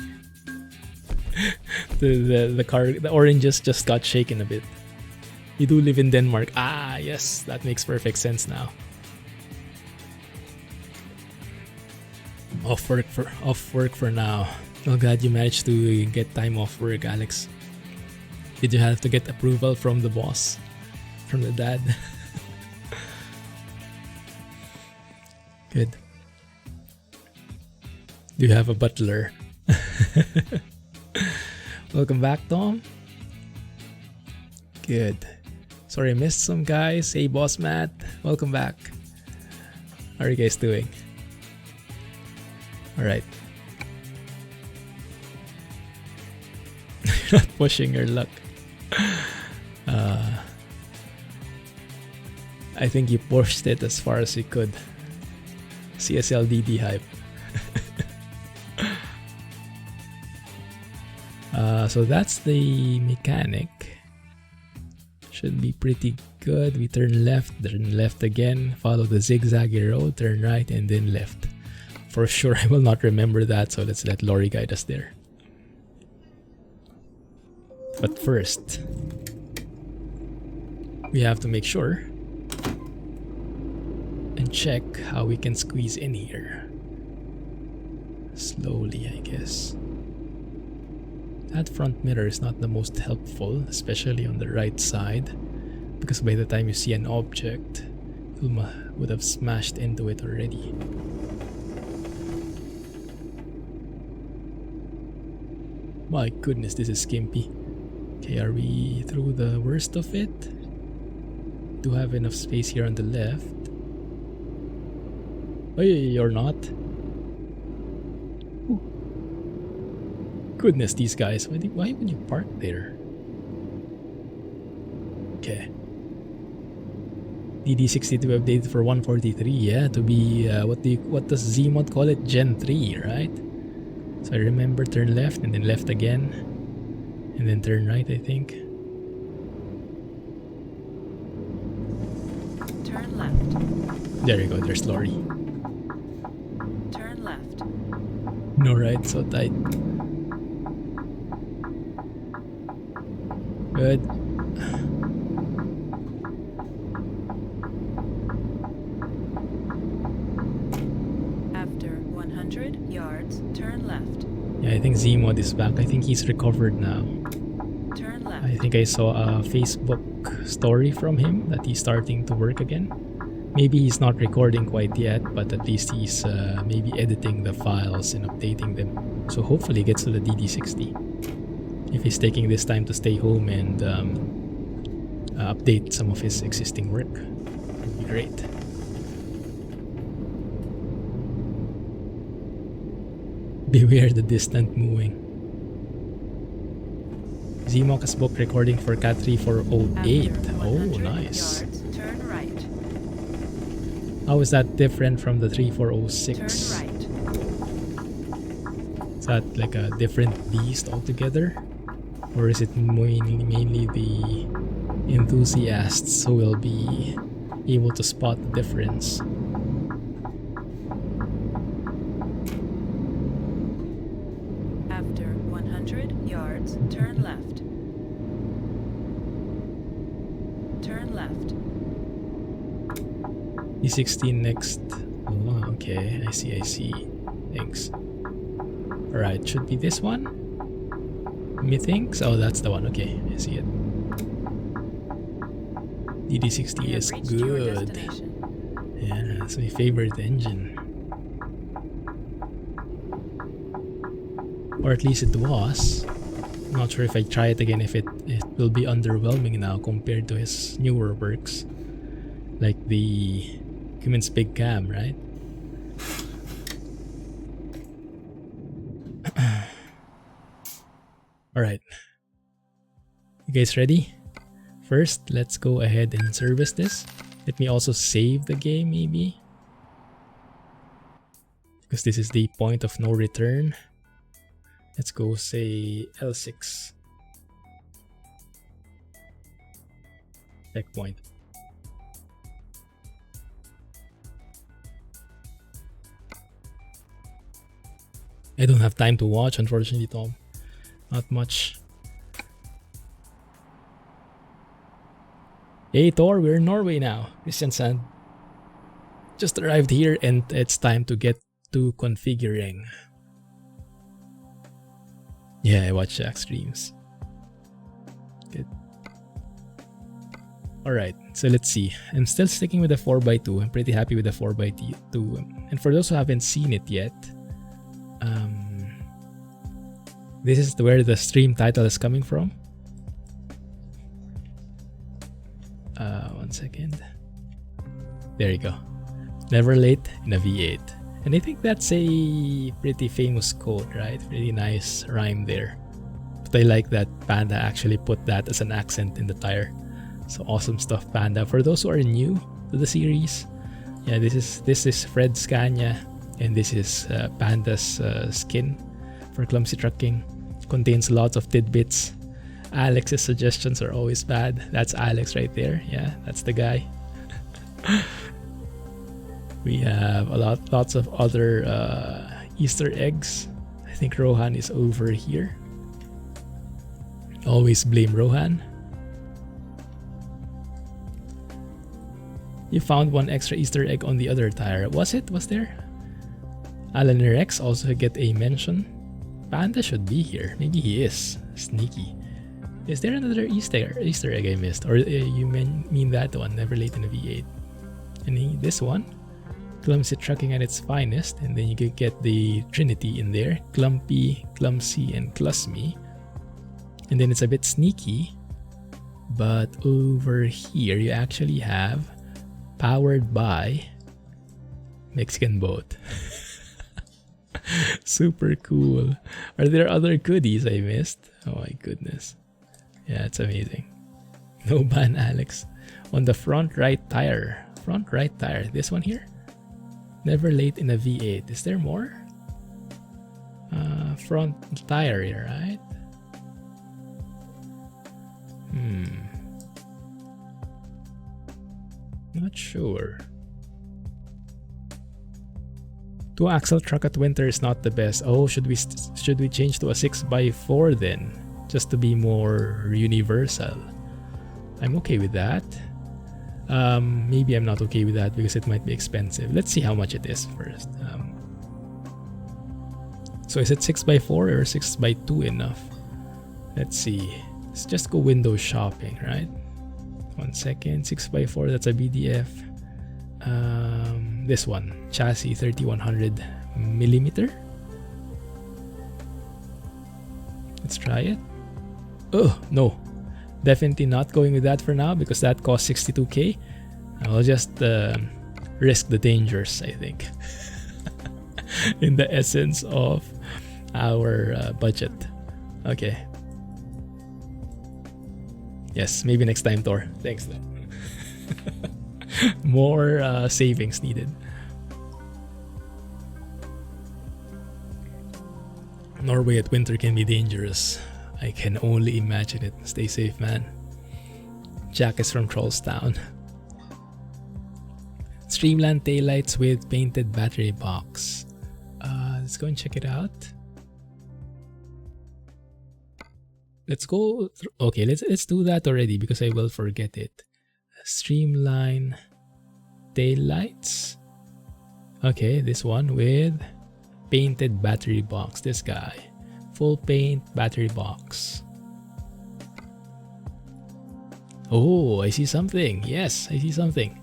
The oranges just got shaken a bit. You do live in Denmark. Ah, yes, that makes perfect sense now. Off work for now. Oh, glad you managed to get time off work, Alex. Did you have to get approval from the boss? From the dad? Good. Do you have a butler? Welcome back, Tom. Good. Sorry I missed some guys. Hey, Boss Matt. Welcome back. How are you guys doing? Alright. You're not pushing your luck. I think you pushed it as far as you could. CSLDD hype. So that's the mechanic. Should be pretty good. We turn left again, follow the zigzaggy road, turn right, and then left. For sure, I will not remember that, so let's let Lori guide us there. But first, we have to make sure and check how we can squeeze in here. Slowly, I guess. That front mirror is not the most helpful, especially on the right side, because by the time you see an object, you would have smashed into it already. My goodness, this is skimpy. Okay, are we through the worst of it? Do have enough space here on the left. Hey, or not. Ooh. Goodness, these guys. Why would you park there? Okay. DD62 updated for 143, yeah, to be what does Zmod call it? Gen 3, right? So I remember turn left and then left again. And then turn right, I think. Turn left. There you go, there's Lori. Turn left. No right, so tight. Good. After 100 yards, turn left. Yeah, I think Zmod is back. I think he's recovered now. Turn left. I think I saw a Facebook story from him that he's starting to work again. Maybe he's not recording quite yet, but at least he's maybe editing the files and updating them. So hopefully he gets to the DD60. If he's taking this time to stay home and update some of his existing work, it would be great. Beware the distant mooing. Zmok has booked recording for Cat 3408. Oh, nice. Yards, turn right. How is that different from the 3406? Turn right. Is that like a different beast altogether? Or is it mainly the enthusiasts who will be able to spot the difference? After 100 yards, turn left. turn left. D16 next. Oh, okay. I see, I see. Thanks. Alright, should be this one? Methinks? Oh, that's the one. Okay, I see it. DD60 You is have reached your good. destination. Yeah, that's my favorite engine. Or at least it was. Not sure if I try it again if it will be underwhelming now compared to his newer works. Like the Cummins Big Cam, right? Alright. You guys ready? First, let's go ahead and service this. Let me also save the game maybe. Because this is the point of no return. Let's go say L6. Checkpoint. I don't have time to watch, unfortunately, Tom. Not much. Hey Thor, we're in Norway now. Christian Sand just arrived here and it's time to get to configuring. Yeah, I watch Jack streams. Good. Alright, so let's see. I'm still sticking with the 4x2. I'm pretty happy with the 4x2. And for those who haven't seen it yet, this is where the stream title is coming from. One second. There you go. Never late in a V8. And I think that's a pretty famous quote, right? Really nice rhyme there. But I like that Panda actually put that as an accent in the tire. So awesome stuff, Panda. For those who are new to the series, yeah, this is Fred Scania, and this is Panda's skin for Clumsy trucking. Contains lots of tidbits. Alex's suggestions are always bad. That's Alex right there. Yeah, that's the guy. We have lots of other Easter eggs. I think Rohan is over here. Always blame Rohan. You found one extra Easter egg on the other tire. Was it? Was there? Alan and Rex also get a mention. Panda should be here. Maybe he is. Sneaky. Is there another Easter egg I missed? Or you mean that one? Never late in a V8. And this one? Clumsy trucking at its finest. And then you could get the Trinity in there. Clumpy, Clumsy, and Clusmy. And then it's a bit sneaky. But over here you actually have powered by Mexican boat. Super cool. Are there other goodies I missed? Oh my goodness. Yeah, it's amazing. No ban, Alex. On the front right tire. Front right tire. This one here? Never late in a V8. Is there more? Front tire here, right? Not sure. Two axle truck at winter is not the best. Oh, should we change to a 6x4 then? Just to be more universal. I'm okay with that. Maybe I'm not okay with that because it might be expensive. Let's see how much it is first. So is it 6x4 or 6x2 enough? Let's see. Let's just go window shopping, right? 1 second. 6x4, that's a BDF. This one, chassis 3100 millimeter. Let's try it. Oh no, definitely not going with that for now because that costs 62k. I'll just risk the dangers, I think. In the essence of our budget. Okay. Yes, maybe next time, Thor. Thanks though. More savings needed. Norway at winter can be dangerous. I can only imagine it. Stay safe, man. Jack is from Trollstown. Streamline taillights with painted battery box. Let's go and check it out. Let's go. Okay, let's do that already because I will forget it. Streamline tail lights. Okay, this one with painted battery box. This guy. Full paint battery box. Oh, I see something. Yes, I see something.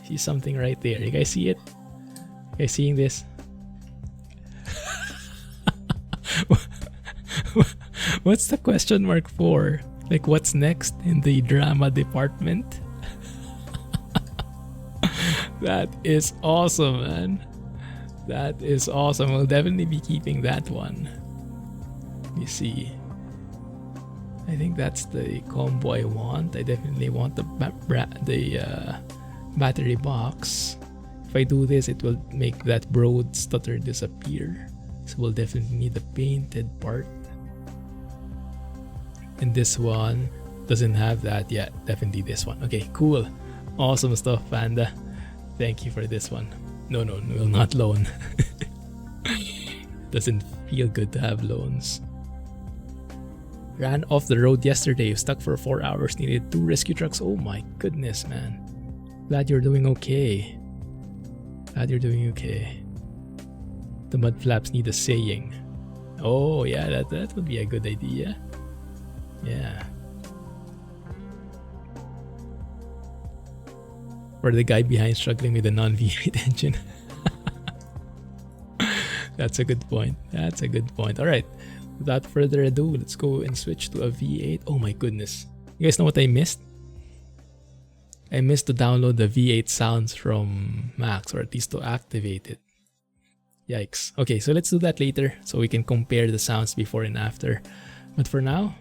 I see something right there. You guys see it? You guys seeing this? What's the question mark for? Like, what's next in the drama department? That is awesome, man. That is awesome. We'll definitely be keeping that one. Let me see. I think that's the combo I want. I definitely want the battery box. If I do this, it will make that broad stutter disappear. So we'll definitely need the painted part. And this one doesn't have that yet. Definitely this one. Okay, cool. Awesome stuff, Panda. Thank you for this one. No, will not loan. Doesn't feel good to have loans. Ran off the road yesterday, stuck for 4 hours, needed 2 rescue trucks. Oh my goodness, man. Glad you're doing okay. Glad you're doing okay. The mud flaps need a saying. Oh yeah, that would be a good idea. Yeah. Or the guy behind struggling with a non-V8 engine. That's a good point. That's a good point. Alright. Without further ado, let's go and switch to a V8. Oh my goodness. You guys know what I missed? I missed to download the V8 sounds from Max, or at least to activate it. Yikes. Okay, so let's do that later so we can compare the sounds before and after. But for now,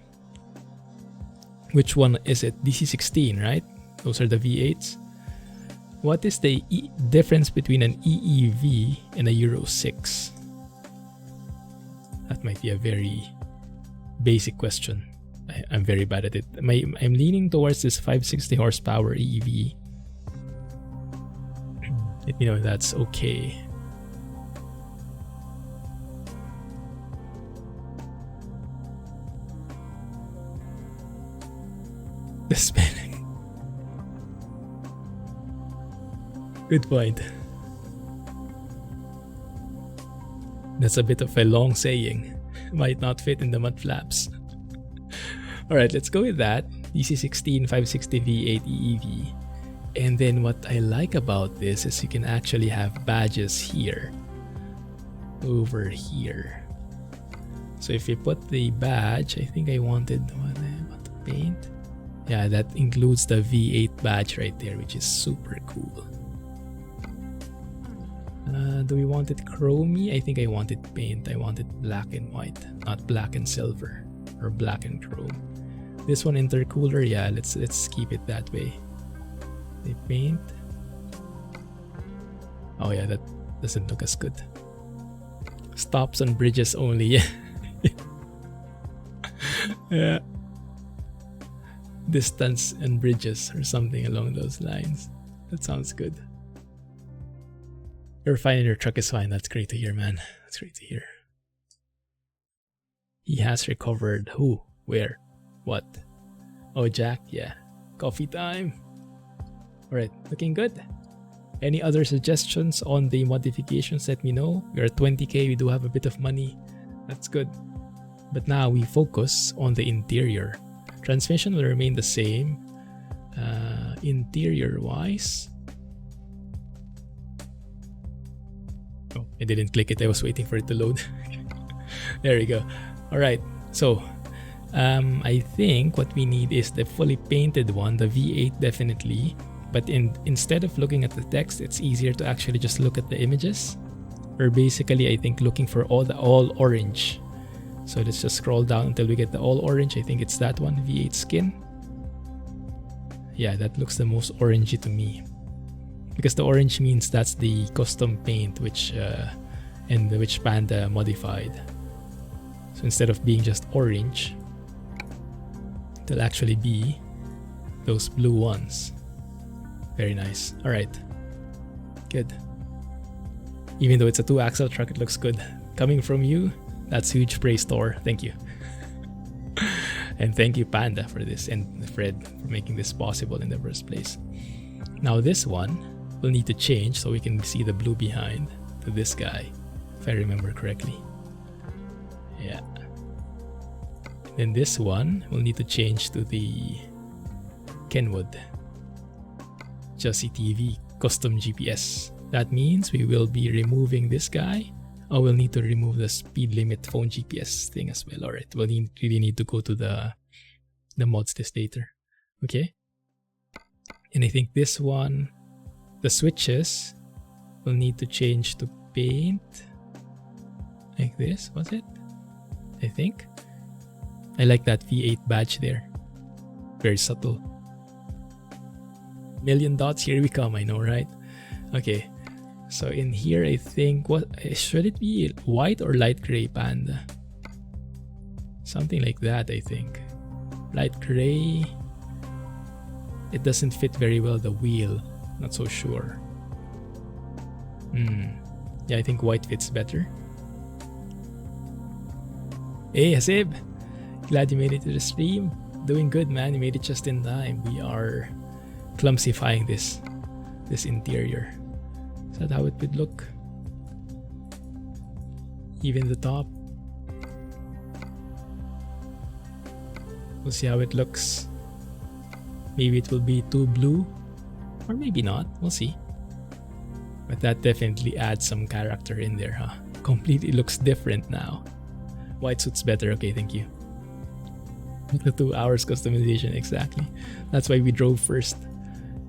which one is it? DC16, right? Those are the V8s. What is the difference between an EEV and a Euro 6? That might be a very basic question. I'm very bad at it. I'm leaning towards this 560 horsepower EEV. Let me know if that's okay. The spelling. Good point. That's a bit of a long saying. Might not fit in the mud flaps. Alright, let's go with that. DC16 560 V8 EEV. And then what I like about this is you can actually have badges here. Over here. So if you put the badge, I think I wanted what paint? Yeah, that includes the V8 badge right there, which is super cool. Do we want it chromey? I think I want it paint. I want it black and white, not black and silver or black and chrome. This one intercooler, yeah, let's keep it that way. The paint. Oh yeah, that doesn't look as good. Stops on bridges only. Yeah. Distance and bridges or something along those lines. That sounds good. You're fine and your truck is fine. That's great to hear, man. That's great to hear. He has recovered. Who? Where? What? Oh, Jack? Yeah. Coffee time. Alright, looking good. Any other suggestions on the modifications? Let me know. We're at 20k. We do have a bit of money. That's good. But now we focus on the interior. Transmission will remain the same. Interior wise. Oh, I didn't click it. I was waiting for it to load. There we go. Alright, so I think what we need is the fully painted one, the V8 definitely. But instead of looking at the text, it's easier to actually just look at the images. Or basically, I think looking for all orange. So let's just scroll down until we get the all orange. I think it's that one, V8 skin. Yeah, that looks the most orangey to me. Because the orange means that's the custom paint which Panda modified. So instead of being just orange, it'll actually be those blue ones. Very nice. Alright. Good. Even though it's a 2-axle truck, it looks good. Coming from you, that's huge praise, Thor. Thank you. And thank you, Panda, for this, and Fred for making this possible in the first place. Now this one will need to change so we can see the blue behind to this guy, if I remember correctly. Yeah. Then this one will need to change to the Kenwood Just TV custom GPS. That means we will be removing this guy. Oh, we'll need to remove the speed limit phone GPS thing as well. Alright, we'll really need to go to the mods list later. Okay. And I think this one, the switches, will need to change to paint. Like this, was it? I think. I like that V8 badge there. Very subtle. Million dots, here we come, I know, right? Okay. So in here, I think, what should it be? White or light gray, Panda? Something like that, I think. Light gray. It doesn't fit very well, the wheel. Not so sure. Yeah, I think white fits better. Hey, Hasib! Glad you made it to the stream. Doing good, man. You made it just in time. We are clumsifying this interior. Is that how it would look? Even the top. We'll see how it looks. Maybe it will be too blue, or maybe not. We'll see. But that definitely adds some character in there, huh? Completely looks different now. White suits better. Okay, thank you. The 2 hours customization, exactly. That's why we drove first,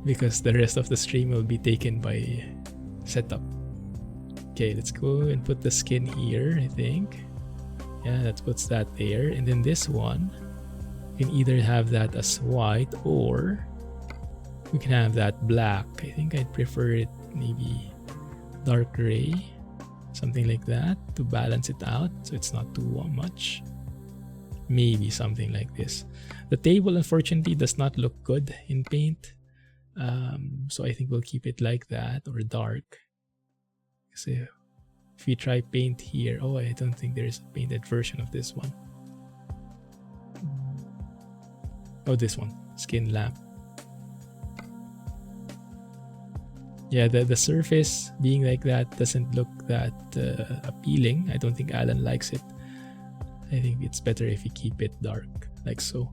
because the rest of the stream will be taken by setup. Okay, let's go and put the skin here, I think. Yeah, that puts that there. And then this one, we can either have that as white or we can have that black. I think I'd prefer it maybe dark gray, something like that, to balance it out so it's not too much. Maybe something like this. The table, unfortunately, does not look good in paint. So I think we'll keep it like that, or dark. So if we try paint here, oh, I don't think there is a painted version of this one. Oh, this one, skin lamp. Yeah, the surface being like that doesn't look that appealing. I don't think Alan likes it. I think it's better if you keep it dark, like so.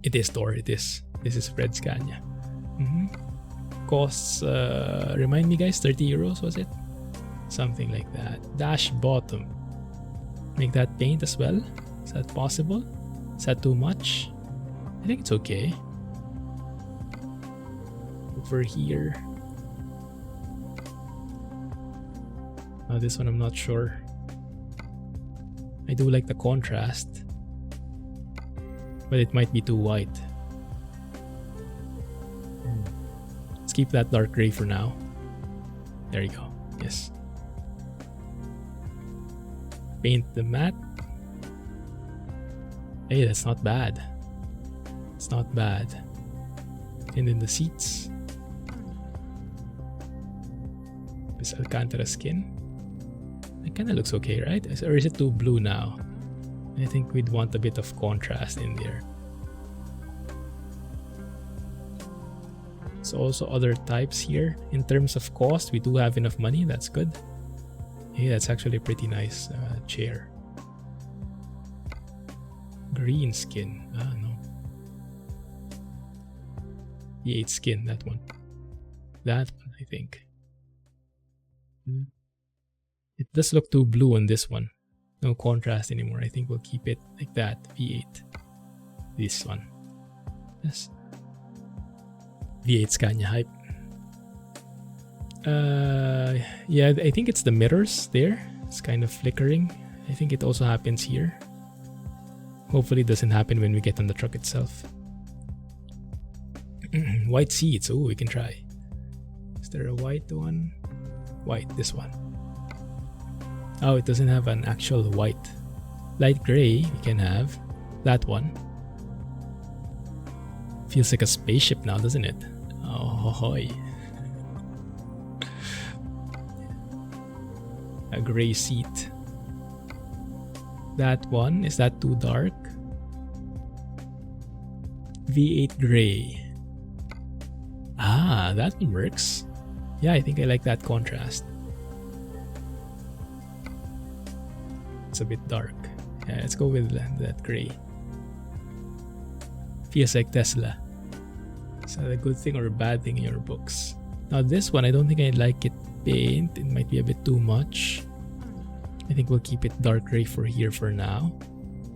It is Thor, it is. This is Fred Scania. Costs, remind me guys, 30 euros was it? Something like that. Dash bottom. Make that paint as well? Is that possible? Is that too much? I think it's okay. Over here. Oh, this one I'm not sure. I do like the contrast, but it might be too white. Let's keep that dark gray for now. There you go. Yes. Paint the matte. Hey, that's not bad. It's not bad. And then the seats. This Alcantara skin. It kind of looks okay, right? Or is it too blue now? I think we'd want a bit of contrast in there. So also other types here. In terms of cost, we do have enough money. That's good. Hey, that's actually a pretty nice chair. Green skin. Ah, no. V8 skin, that one. That one, I think. It does look too blue on this one. No contrast anymore. I think we'll keep it like that. V8. This one. Yes. V8 Scania hype. Yeah, I think it's the mirrors there. It's kind of flickering. I think it also happens here. Hopefully it doesn't happen when we get on the truck itself. White seats. Oh, we can try. Is there a white one? White, this one. Oh, it doesn't have an actual white. Light gray, we can have. That one. Feels like a spaceship now, doesn't it? Oh, hoy. A gray seat. that one. Is that too dark? V8 gray. Ah, that one works. Yeah, I think I like that contrast. It's a bit dark. Yeah, let's go with that gray. Feels like Tesla. Is that a good thing or a bad thing in your books? Now this one, I don't think I like it paint. It might be a bit too much. I think we'll keep it dark gray for here for now.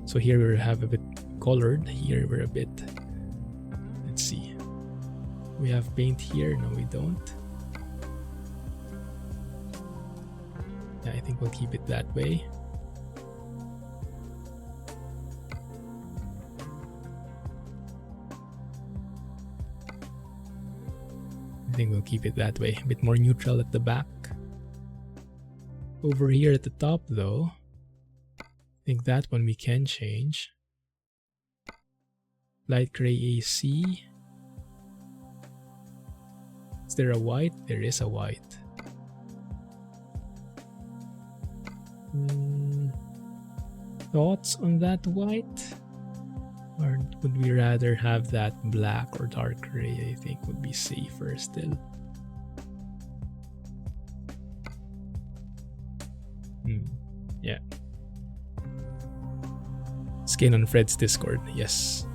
So here we have a bit colored. Here we're a bit... Let's see. We have paint here. No, we don't. Yeah, I think we'll keep it that way. I think we'll keep it that way. A bit more neutral at the back. Over here at the top though, I think that one we can change. Light gray AC. Is there a white? There is a white. Thoughts on that white? Or would we rather have that black or dark gray? I think would be safer still. Yeah. Skin on Fred's Discord, yes.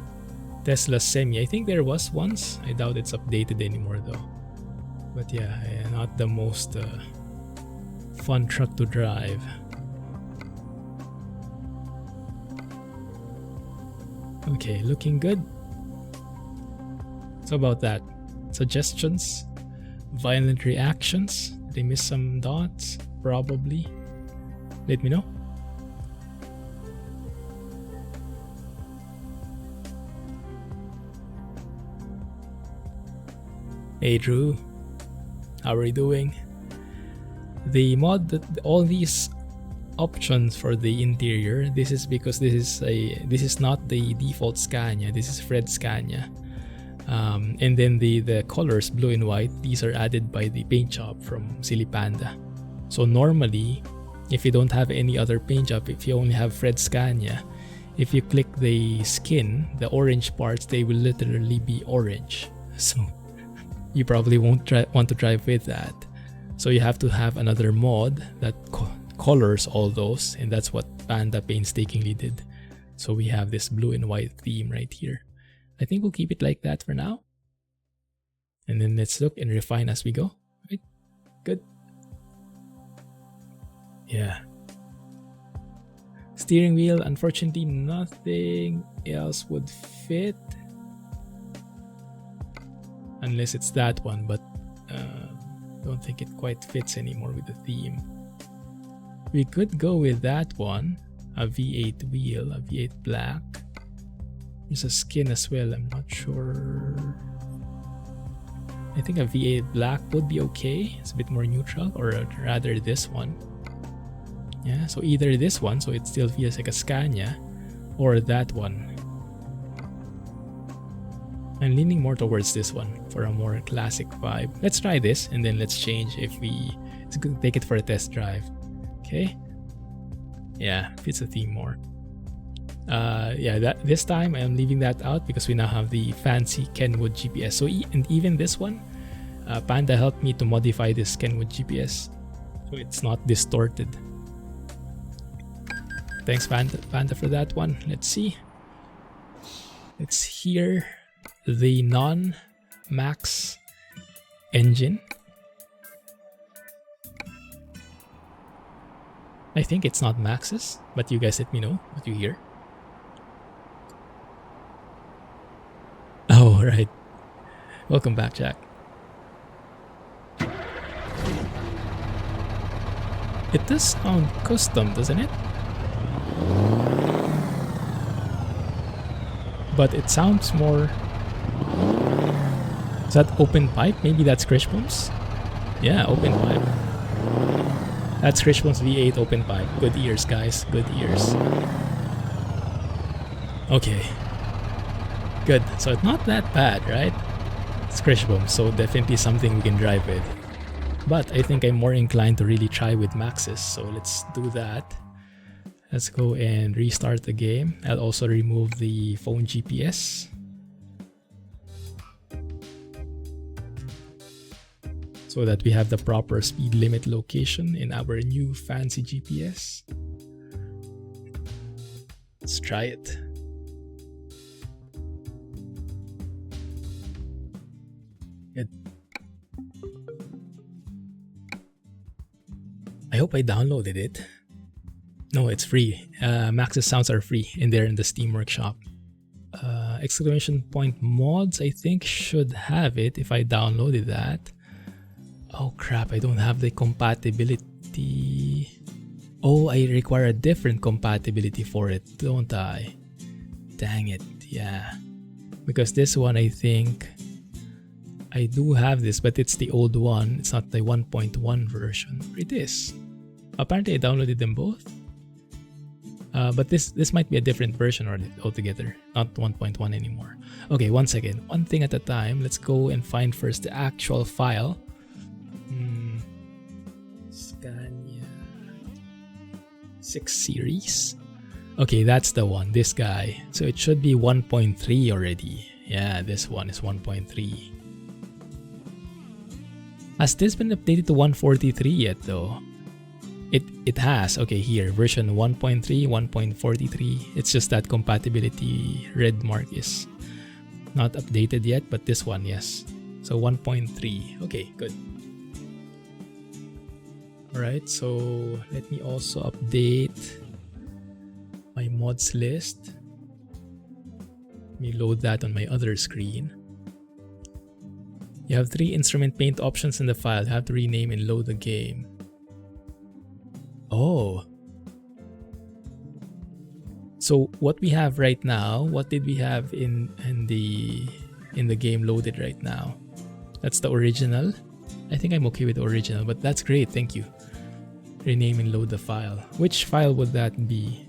Tesla Semi, I think there was once. I doubt it's updated anymore though. But yeah, not the most fun truck to drive. Okay, looking good. So about that, suggestions, violent reactions. Did I miss some dots? Probably. Let me know. Hey Drew, how are you doing? The mod, all these options for the interior, this is because this is not the default Scania. This is Fred Scania, and then the colors blue and white, these are added by the paint job from Silly Panda. So normally, if you don't have any other paint job, if you only have Fred Scania, if you click the skin, the orange parts, they will literally be orange. So you probably won't want to drive with that. So you have to have another mod that colors all those, and that's what Panda painstakingly did. So we have this blue and white theme right here. I think we'll keep it like that for now. And then let's look and refine as we go. Right? Good. Yeah. Steering wheel, unfortunately nothing else would fit. Unless it's that one, but don't think it quite fits anymore with the theme. We could go with that one, a V8 wheel, a V8 black. There's a skin as well, I'm not sure. I think a V8 black would be okay. It's a bit more neutral, or rather this one. Yeah, so either this one, so it still feels like a Scania, or that one. I'm leaning more towards this one for a more classic vibe. Let's try this and then let's change if we take it for a test drive. Okay. Yeah, fits the theme more. Yeah, this time I'm leaving that out because we now have the fancy Kenwood GPS. So and even this one, Panda helped me to modify this Kenwood GPS so it's not distorted. Thanks Panda for that one. Let's see. Let's hear the non-max engine. I think it's not maxes, but you guys let me know what you hear. Oh, right. Welcome back, Jack. It does sound custom, doesn't it? But it sounds more... Is that open pipe? Maybe that's Grishbom's? Yeah, open pipe. That's Grishbom's V8 open pipe. Good ears, guys. Good ears. Okay. Good. So it's not that bad, right? It's Grishbom, so definitely something we can drive with. But I think I'm more inclined to really try with maxes, so let's do that. Let's go and restart the game. I'll also remove the phone GPS. So that we have the proper speed limit location in our new fancy GPS. Let's try it. Good. I hope I downloaded it. No, it's free. Max's sounds are free in there in the Steam Workshop. Exclamation point mods, I think, should have it if I downloaded that. Oh crap, I don't have the compatibility. Oh, I require a different compatibility for it, don't I? Dang it, yeah. Because this one, I think I do have this, but it's the old one. It's not the 1.1 version. It is. Apparently I downloaded them both. But this might be a different version altogether, not 1.1 anymore. Okay, one second. One thing at a time. Let's go and find first the actual file. Scania 6 series. Okay, that's the one. This guy. So it should be 1.3 already. Yeah, this one is 1.3. Has this been updated to 143 yet though? It has. Okay, here version 1.3, 1.43. It's just that compatibility red mark is not updated yet, but this one, yes. So 1.3. Okay, good. Alright, so let me also update my mods list. Let me load that on my other screen. You have 3 instrument paint options in the file. You have to rename and load the game. Oh. So what we have right now, what did we have in the game loaded right now? That's the original. I think I'm okay with the original, but that's great, thank you. Rename and load the file. Which file would that be?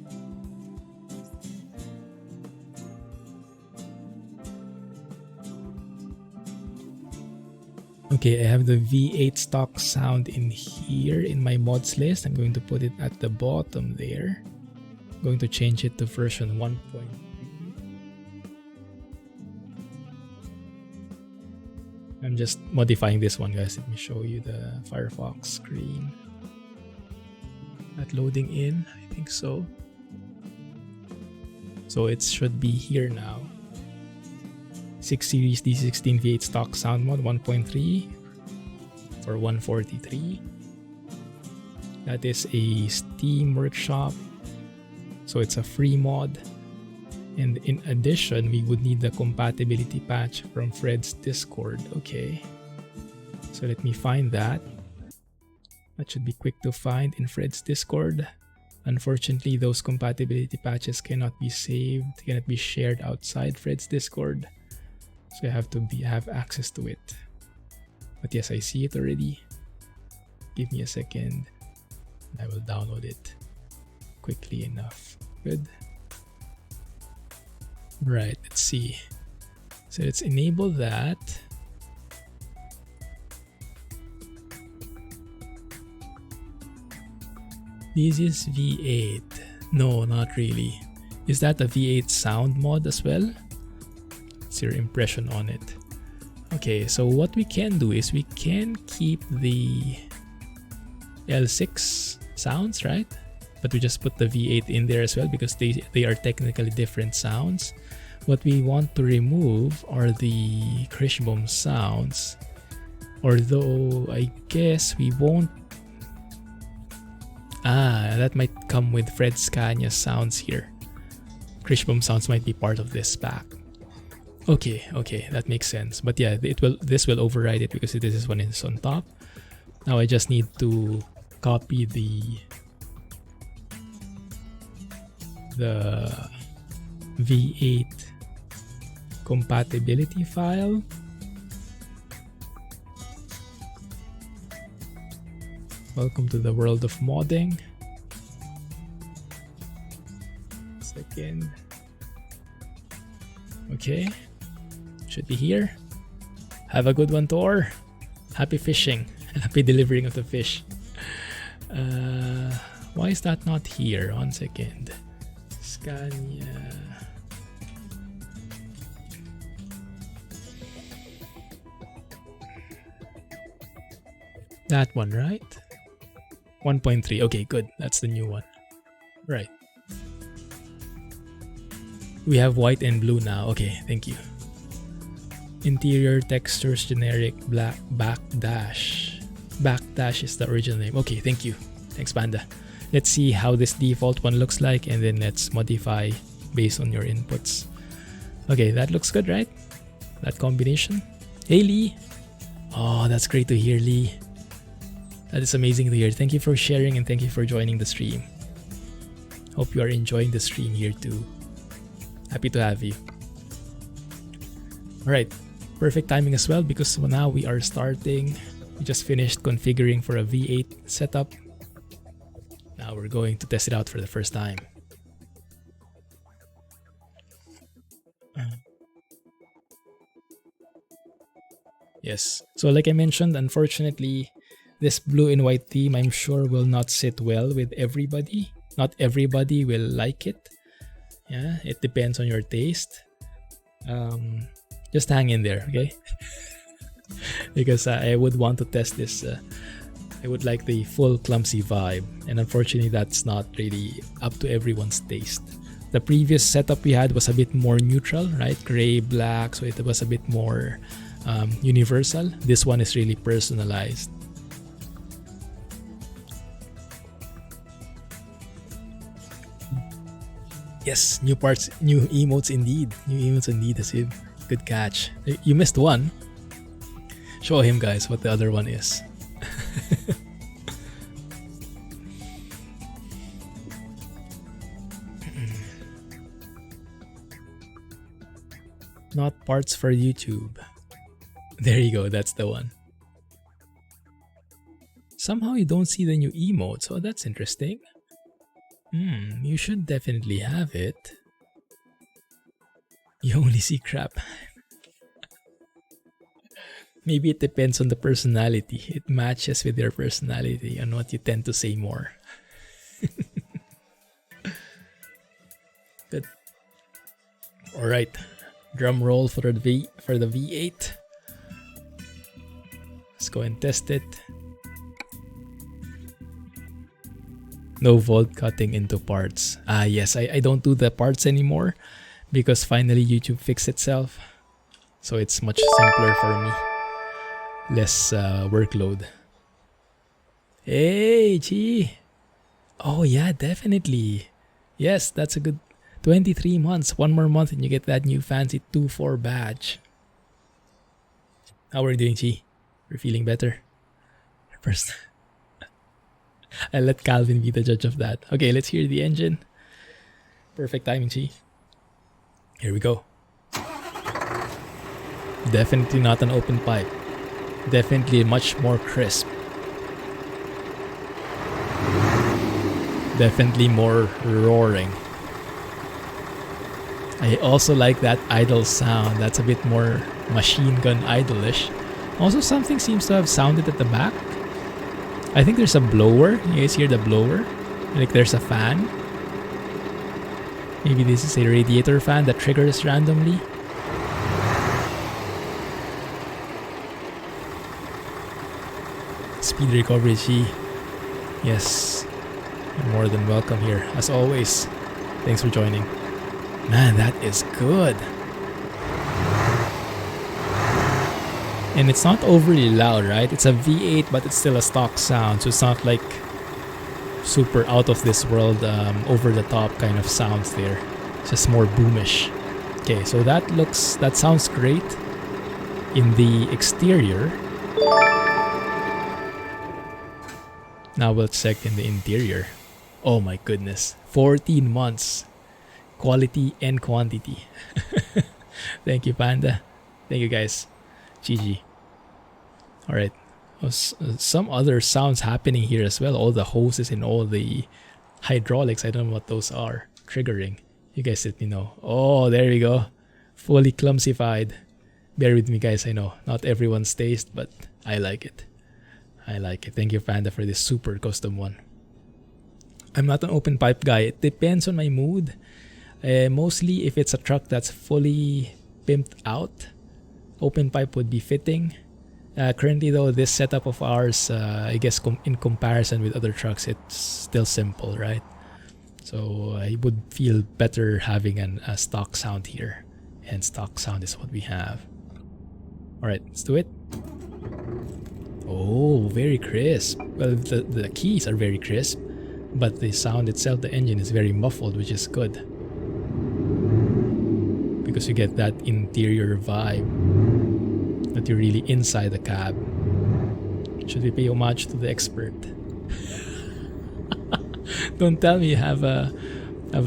Okay, I have the V8 stock sound in here in my mods list. I'm going to put it at the bottom there. I'm going to change it to version 1.3. I'm just modifying this one, guys. Let me show you the Firefox screen. Not loading in, I think so. So it should be here now. 6 series DC16 V8 stock sound mod 1.3 for 143. That is a Steam Workshop, so it's a free mod. And in addition, we would need the compatibility patch from Fred's Discord. Okay, so let me find that. That should be quick to find in Fred's Discord. Unfortunately, those compatibility patches cannot be saved, cannot be shared outside Fred's Discord. So I have to have access to it. But yes, I see it already. Give me a second. I will download it quickly enough. Good. Right, let's see. So let's enable that. This is V8. No, not really. Is that a V8 sound mod as well? What's your impression on it? Okay, so what we can do is we can keep the L6 sounds, right? But we just put the V8 in there as well because they are technically different sounds. What we want to remove are the Krishbom sounds. Although I guess we won't. That might come with Fred Scania sounds here. Krishbom sounds might be part of this pack. Okay, that makes sense. But yeah, this will override it because this one is on top. Now I just need to copy the V8 compatibility file. Welcome to the world of modding. Second. Okay. Should be here. Have a good one, Thor. Happy fishing. Happy delivering of the fish. Why is that not here? 1 second. Scania. That one, right? 1.3. Okay, good. That's the new one. Right. We have white and blue now. Okay, thank you. Interior textures generic black backdash. Backdash is the original name. Okay, thank you. Thanks, Panda. Let's see how this default one looks like, and then let's modify based on your inputs. Okay, that looks good, right? That combination. Hey, Lee. Oh, that's great to hear, Lee. That is amazing to hear. Thank you for sharing and thank you for joining the stream. Hope you are enjoying the stream here too. Happy to have you. Alright, perfect timing as well because now we are starting. We just finished configuring for a V8 setup. Now we're going to test it out for the first time. Yes, so like I mentioned, unfortunately, this blue and white theme I'm sure will not sit well with everybody. Not everybody will like it. Yeah, it depends on your taste. Just hang in there, okay? Because I would want to test this. I would like the full Clumsy vibe, and unfortunately that's not really up to everyone's taste. The previous setup we had was a bit more neutral, right? Gray, black, so it was a bit more universal. This one is really personalized. Yes, new parts, new emotes indeed. New emotes indeed, Hasib. Good catch. You missed one. Show him, guys, what the other one is. Not parts for YouTube. There you go, that's the one. Somehow you don't see the new emote, so that's interesting. You should definitely have it. You only see crap. Maybe it depends on the personality. It matches with your personality and what you tend to say more. Good. Alright. Drum roll for the V8. Let's go and test it. No VOD cutting into parts. Yes, I don't do the parts anymore because finally YouTube fixed itself. So it's much simpler for me. Less workload. Hey, Chi! Oh yeah, definitely. Yes, that's a good 23 months. One more month and you get that new fancy 2-4 badge. How are you doing, Chi? You're feeling better? First. I'll let Calvin be the judge of that. Okay, let's hear the engine. Perfect timing, Chi. Here we go. Definitely not an open pipe. Definitely much more crisp. Definitely more roaring. I also like that idle sound. That's a bit more machine gun idle-ish. Also, something seems to have sounded at the back. I think there's a blower. You guys hear the blower? Like there's a fan. Maybe this is a radiator fan that triggers randomly. Speed recovery G. Yes. You're more than welcome here, as always. Thanks for joining. Man, that is good. And it's not overly loud, right? It's a V8, but it's still a stock sound, so it's not like super out of this world, over the top kind of sounds there. It's just more boomish. Okay, so that sounds great in the exterior. Now we'll check in the interior. Oh my goodness, 14 months. Quality and quantity. Thank you, Panda. Thank you, guys. GG. Alright. Some other sounds happening here as well. All the hoses and all the hydraulics. I don't know what those are. Triggering. You guys let me know. Oh, there we go. Fully clumsified. Bear with me, guys. I know. Not everyone's taste, but I like it. I like it. Thank you, Panda, for this super custom one. I'm not an open pipe guy. It depends on my mood. Mostly if it's a truck that's fully pimped out, open pipe would be fitting. Currently though, this setup of ours, I guess in comparison with other trucks, it's still simple, right? So I would feel better having a stock sound here. And stock sound is what we have. Alright, let's do it. Oh, very crisp. Well, the keys are very crisp, but the sound itself, the engine is very muffled, which is good. Because you get that interior vibe that you're really inside the cab. Should we pay homage to the expert? Don't tell me you have a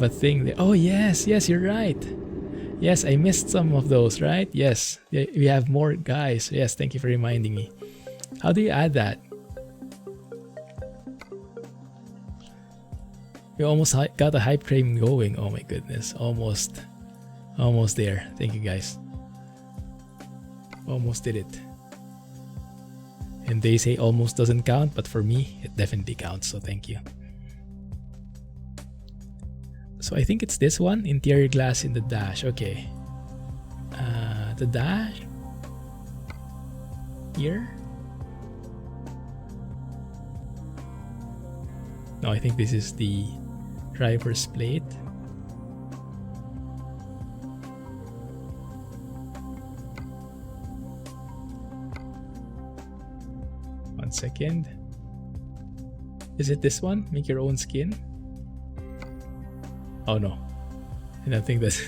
thing there. Oh yes, you're right. Yes, I missed some of those, right? Yes, we have more guys. Yes, thank you for reminding me. How do you add that? We almost got a hype train going. Oh my goodness, almost there. Thank you guys. Almost did it. And they say almost doesn't count, but for me, it definitely counts, so thank you. So I think it's this one, interior glass in the dash. Okay. The dash? Here? No, I think this is the driver's plate. One second. Is it this one? Make your own skin? Oh no. I don't think that's...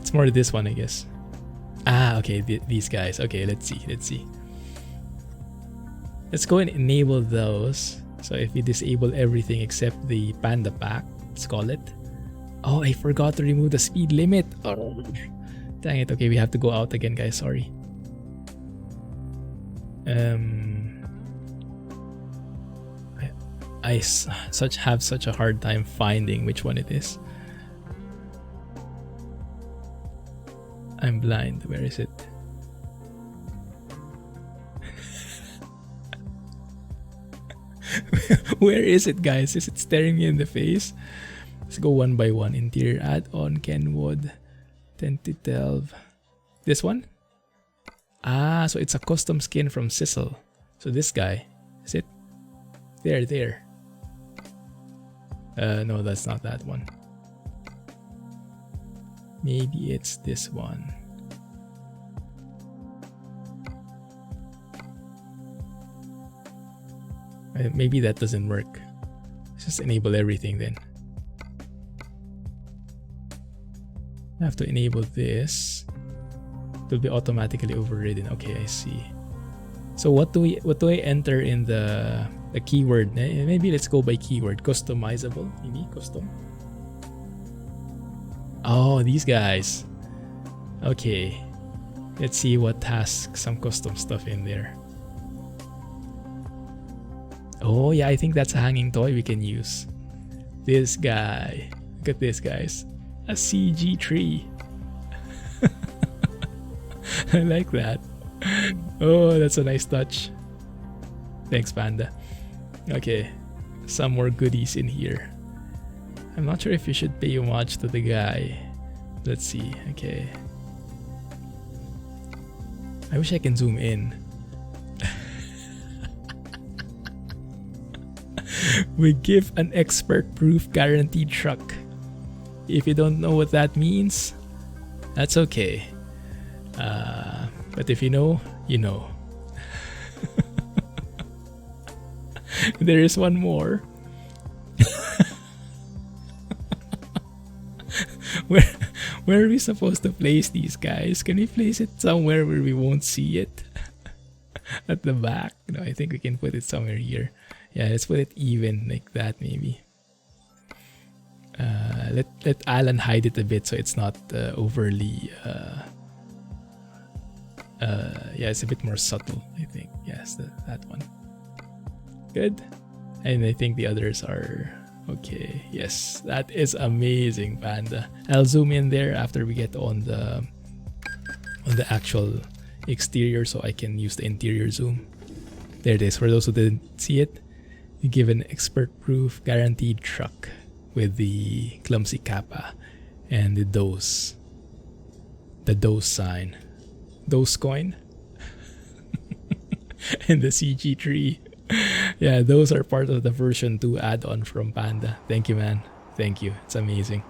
It's more this one, I guess. Ah, okay, these guys. Okay, let's see. Let's go and enable those. So if we disable everything except the Panda pack, let's call it. Oh, I forgot to remove the speed limit. Oh, dang it. Okay, we have to go out again, guys. Sorry. I have such a hard time finding which one it is. I'm blind. Where is it? Where is it, guys? Is it staring me in the face? Let's go one by one. Interior add-on, Kenwood, 10 to 12. This one? Ah, so it's a custom skin from Sizzle. So this guy, is it? There. No, that's not that one. Maybe it's this one. Maybe that doesn't work. Let's just enable everything then. I have to enable this. It will be automatically overridden. Okay, I see. So what do I enter in the keyword? Maybe let's go by keyword. Customizable. Maybe custom. Oh, these guys. Okay. Let's see what has some custom stuff in there. Oh yeah, I think that's a hanging toy we can use. This guy. Look at this, guys. A CG tree. I like that. Oh, that's a nice touch. Thanks, Panda. Okay, some more goodies in here. I'm not sure if you should pay homage to the guy. Let's see. Okay. I wish I can zoom in. We give an expert-proof guaranteed truck. If you don't know what that means, that's okay. But if you know, you know. There is one more. Where are we supposed to place these guys? Can we place it somewhere where we won't see it? At the back? No, I think we can put it somewhere here. Yeah, let's put it even like that maybe. Let Alan hide it a bit so it's not overly yeah, it's a bit more subtle, I think. Yes, that one. Good. And I think the others are okay. Yes, that is amazing, Panda. I'll zoom in there after we get on the actual exterior so I can use the interior zoom. There it is. For those who didn't see it, You give an expert-proof guaranteed truck with the Clumsy Kappa and the dose. The dose sign. Dose coin. And the CG3. Yeah, those are part of the version 2 add-on from Panda. Thank you, man. Thank you. It's amazing.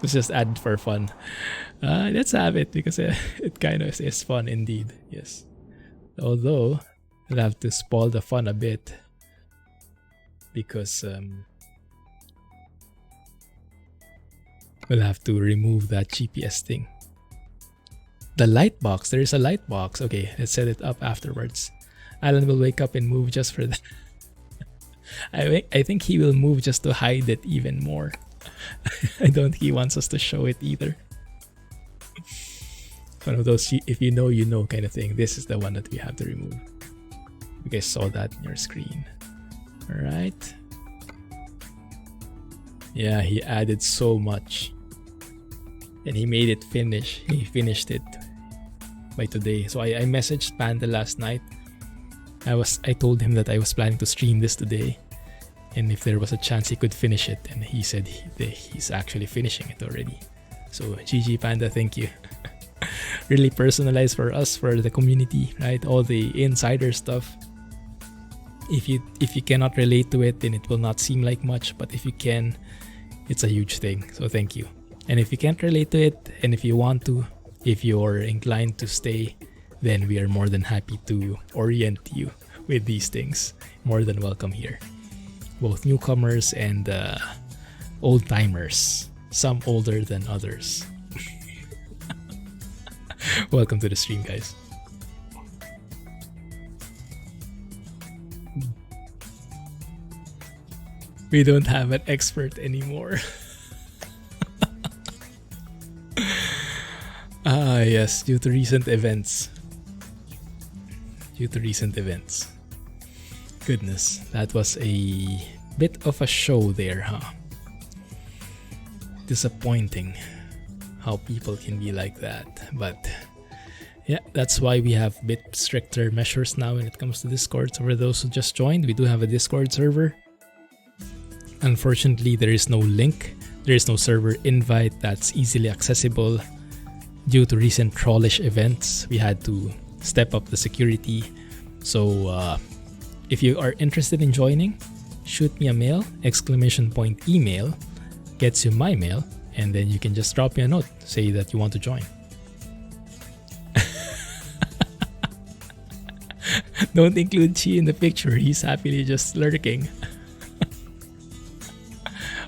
It's just added for fun. Let's have it because it kind of is fun indeed. Yes. Although, I'll have to spoil the fun a bit. Because we'll have to remove that GPS thing. The light box. There is a light box. Okay, let's set it up afterwards. Alan will wake up and move just for that. I think he will move just to hide it even more. I don't think he wants us to show it either. One of those, if you know kind of thing. This is the one that we have to remove. You guys saw that in your screen. Alright. Yeah, he added so much. And he made it finish. He finished it by today. So I messaged Panda last night. I told him that I was planning to stream this today. And if there was a chance he could finish it. And he said he's actually finishing it already. So GG Panda, thank you. Really personalized for us, for the community, right? All the insider stuff. If you cannot relate to it, then it will not seem like much. But if you can, it's a huge thing. So thank you. And if you can't relate to it, and if you want to, if you're inclined to stay, then we are more than happy to orient you with these things. More than welcome here. Both newcomers and old timers. Some older than others. Welcome to the stream, guys. We don't have an expert anymore. Yes, due to recent events. Goodness, that was a bit of a show there, huh? Disappointing how people can be like that. But yeah, that's why we have a bit stricter measures now when it comes to Discord. So for those who just joined, we do have a Discord server. Unfortunately, there is no link. There is no server invite that's easily accessible. Due to recent trollish events, we had to step up the security. So if you are interested in joining, shoot me a mail, ! Email, gets you my mail, and then you can just drop me a note, say that you want to join. Don't include Chi in the picture, he's happily just lurking.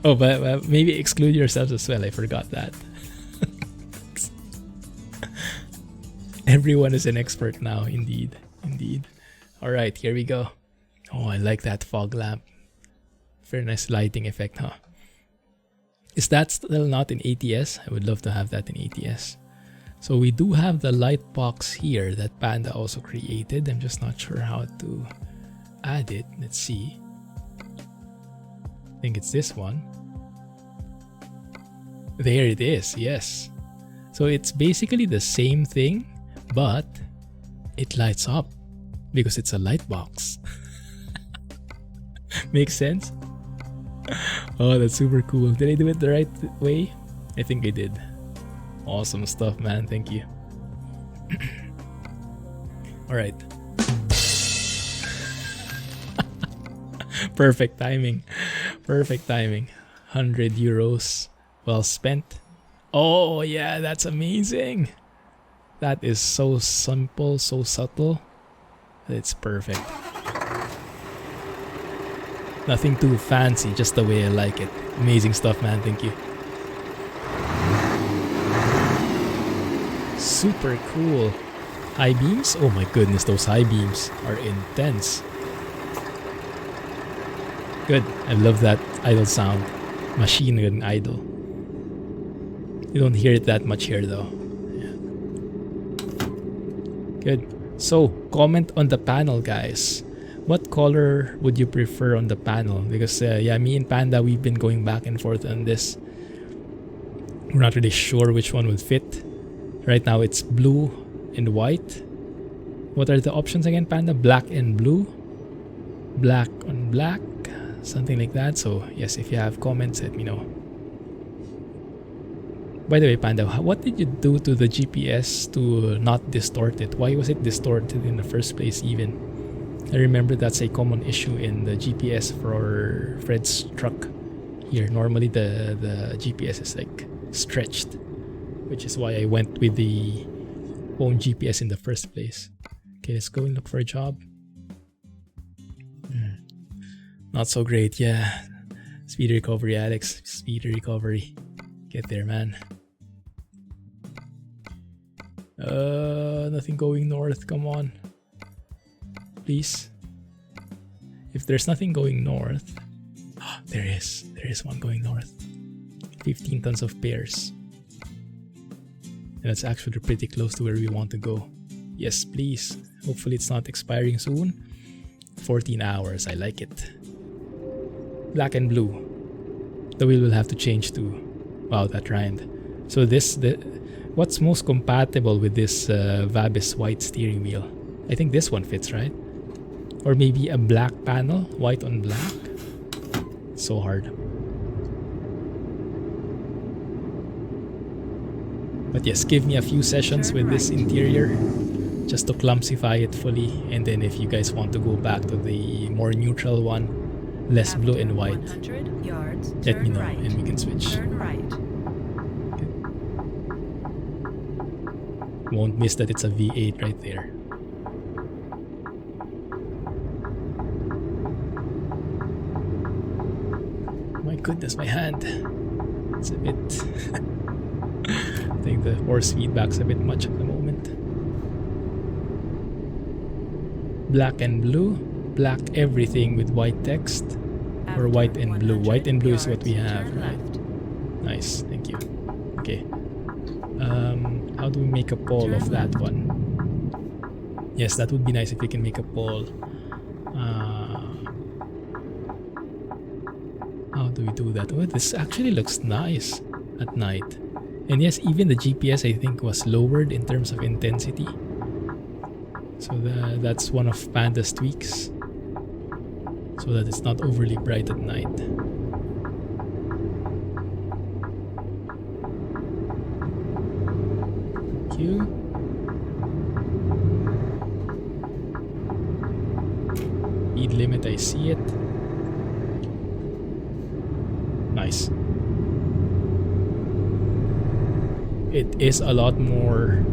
Oh, but maybe exclude yourselves as well, I forgot that. Everyone is an expert now, indeed. Alright, here we go. Oh, I like that fog lamp. Very nice lighting effect, huh? Is that still not in ATS? I would love to have that in ATS. So we do have the light box here that Panda also created. I'm just not sure how to add it. Let's see. I think it's this one. There it is, yes. So it's basically the same thing, but it lights up because it's a light box. Makes sense? Oh, that's super cool. Did I do it the right way? I think I did. Awesome stuff, man. Thank you. Alright. Perfect timing. 100 euros. Well spent. Oh, yeah, that's amazing. That is so simple, so subtle. It's perfect. Nothing too fancy, just the way I like it. Amazing stuff, man. Thank you. Super cool. High beams? Oh my goodness, those high beams are intense. Good. I love that idle sound. Machine gun idle. You don't hear it that much here though. Yeah. Good. So, comment on the panel, guys. What color would you prefer on the panel? Because yeah, me and Panda, we've been going back and forth on this. We're not really sure which one would fit. Right now it's blue and white. What are the options again, Panda? Black and blue? black on black, something like that. So yes, if you have comments, let me know. By the way, Panda, what did you do to the GPS to not distort it? Why was it distorted in the first place even? I remember that's a common issue in the GPS for Fred's truck here. Normally the GPS is like stretched, which is why I went with the own GPS in the first place. Okay, let's go and look for a job. Not so great, yeah. Speedy recovery, Alex. Speedy recovery. Get there, man. Nothing going north. Come on. Please. If there's nothing going north... Oh, there is. There is one going north. 15 tons of pears. And that's actually pretty close to where we want to go. Yes, please. Hopefully it's not expiring soon. 14 hours. I like it. Black and blue. The wheel will have to change too. Wow, that rhymed. So what's most compatible with this Vabis white steering wheel? I think this one fits, right? Or maybe a black panel, white on black. So hard. But yes, give me a few sessions with this interior just to clumsify it fully, and then if you guys want to go back to the more neutral one, less blue and white, let me know and we can switch. Turn right. Won't miss that it's a V8 right there. My goodness, my hand. It's a bit... I think the force feedback's a bit much at the moment. Black and blue. Black everything with white text. Or white and blue. White and blue is what we have, right? Nice, thank you. Okay. How do we make a poll of that one? Yes, that would be nice if we can make a poll. How do we do that? Oh, this actually looks nice at night. And yes, even the GPS I think was lowered in terms of intensity. So that's one of Panda's tweaks. So that it's not overly bright at night. Thank you. Speed limit, I see it. Nice. It is a lot more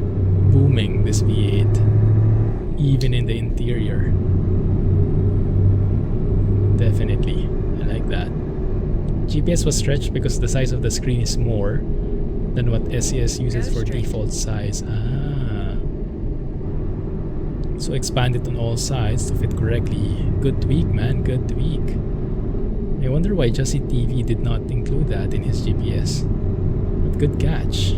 booming, this V8, even in the interior. Definitely, I like that. GPS was stretched because the size of the screen is more than what SES uses for default size. So expand it on all sides to fit correctly. Good tweak, man, good tweak. I wonder why Jussie TV did not include that in his GPS. But good catch.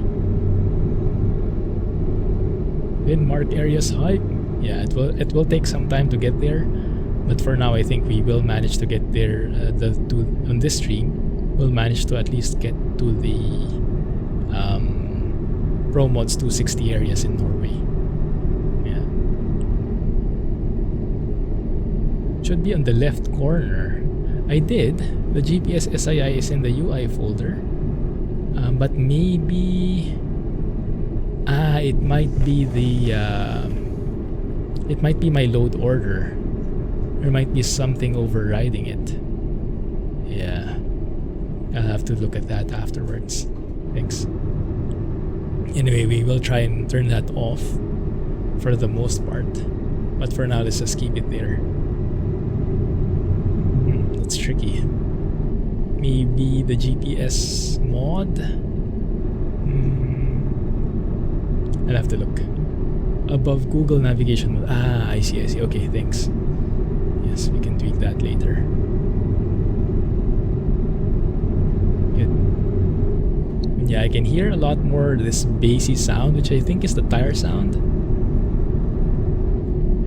Pin mark areas hype. Yeah, it will take some time to get there, but for now I think we will manage to get there. On this stream, we'll manage to at least get to the ProMods 260 areas in Norway. Yeah, should be on the left corner. I did. The GPS SII is in the UI folder, but maybe it might be it might be my load order. There might be something overriding it. Yeah, I'll have to look at that afterwards. Thanks. Anyway, we will try and turn that off for the most part, but for now let's just keep it there. That's tricky. Maybe the GPS mod? I'll have to look. Above Google navigation mode. I see. Okay, thanks. Yes, we can tweak that later. Good. Yeah, I can hear a lot more this bassy sound, which I think is the tire sound.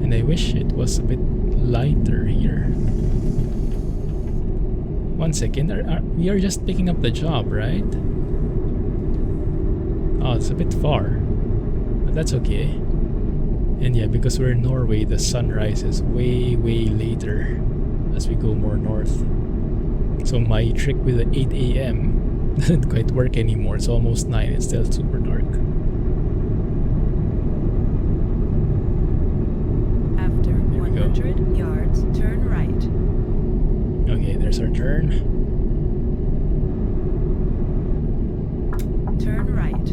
And I wish it was a bit lighter here. 1 second. We are just picking up the job, right? Oh, it's a bit far. But that's okay. And yeah, because we're in Norway, the sun rises way later. as we go more north. So my trick with the 8 a.m. doesn't quite work anymore. It's almost 9. It's still super dark. After 100 yards, turn right. Okay, there's our turn. Turn right.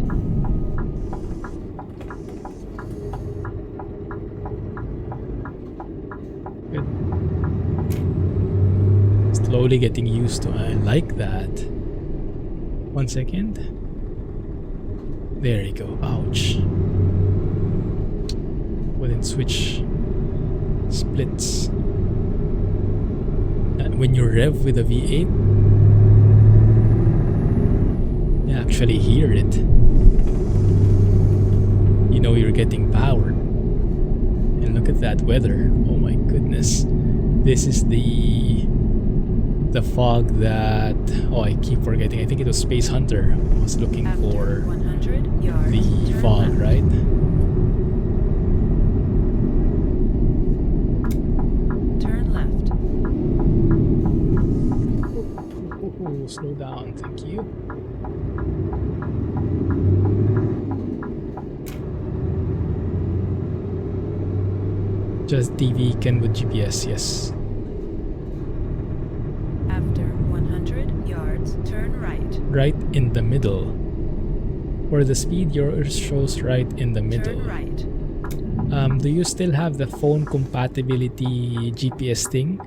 Good. Slowly getting used to it. I like that. 1 second. There you go. Ouch. Wouldn't switch splits. When you rev with a V8, you actually hear it. You know you're getting powered. And look at that weather. Oh my goodness. This is the fog that... Oh, I keep forgetting. I think it was Space Hunter. I was looking for 100 yards, the fog, left. right? Turn left. Oh, slow down. Thank you. Just DV can with GPS, yes. After 100 yards, turn right. Right in the middle. For the speed, yours shows right in the middle. Turn right. Do you still have the phone compatibility GPS thing?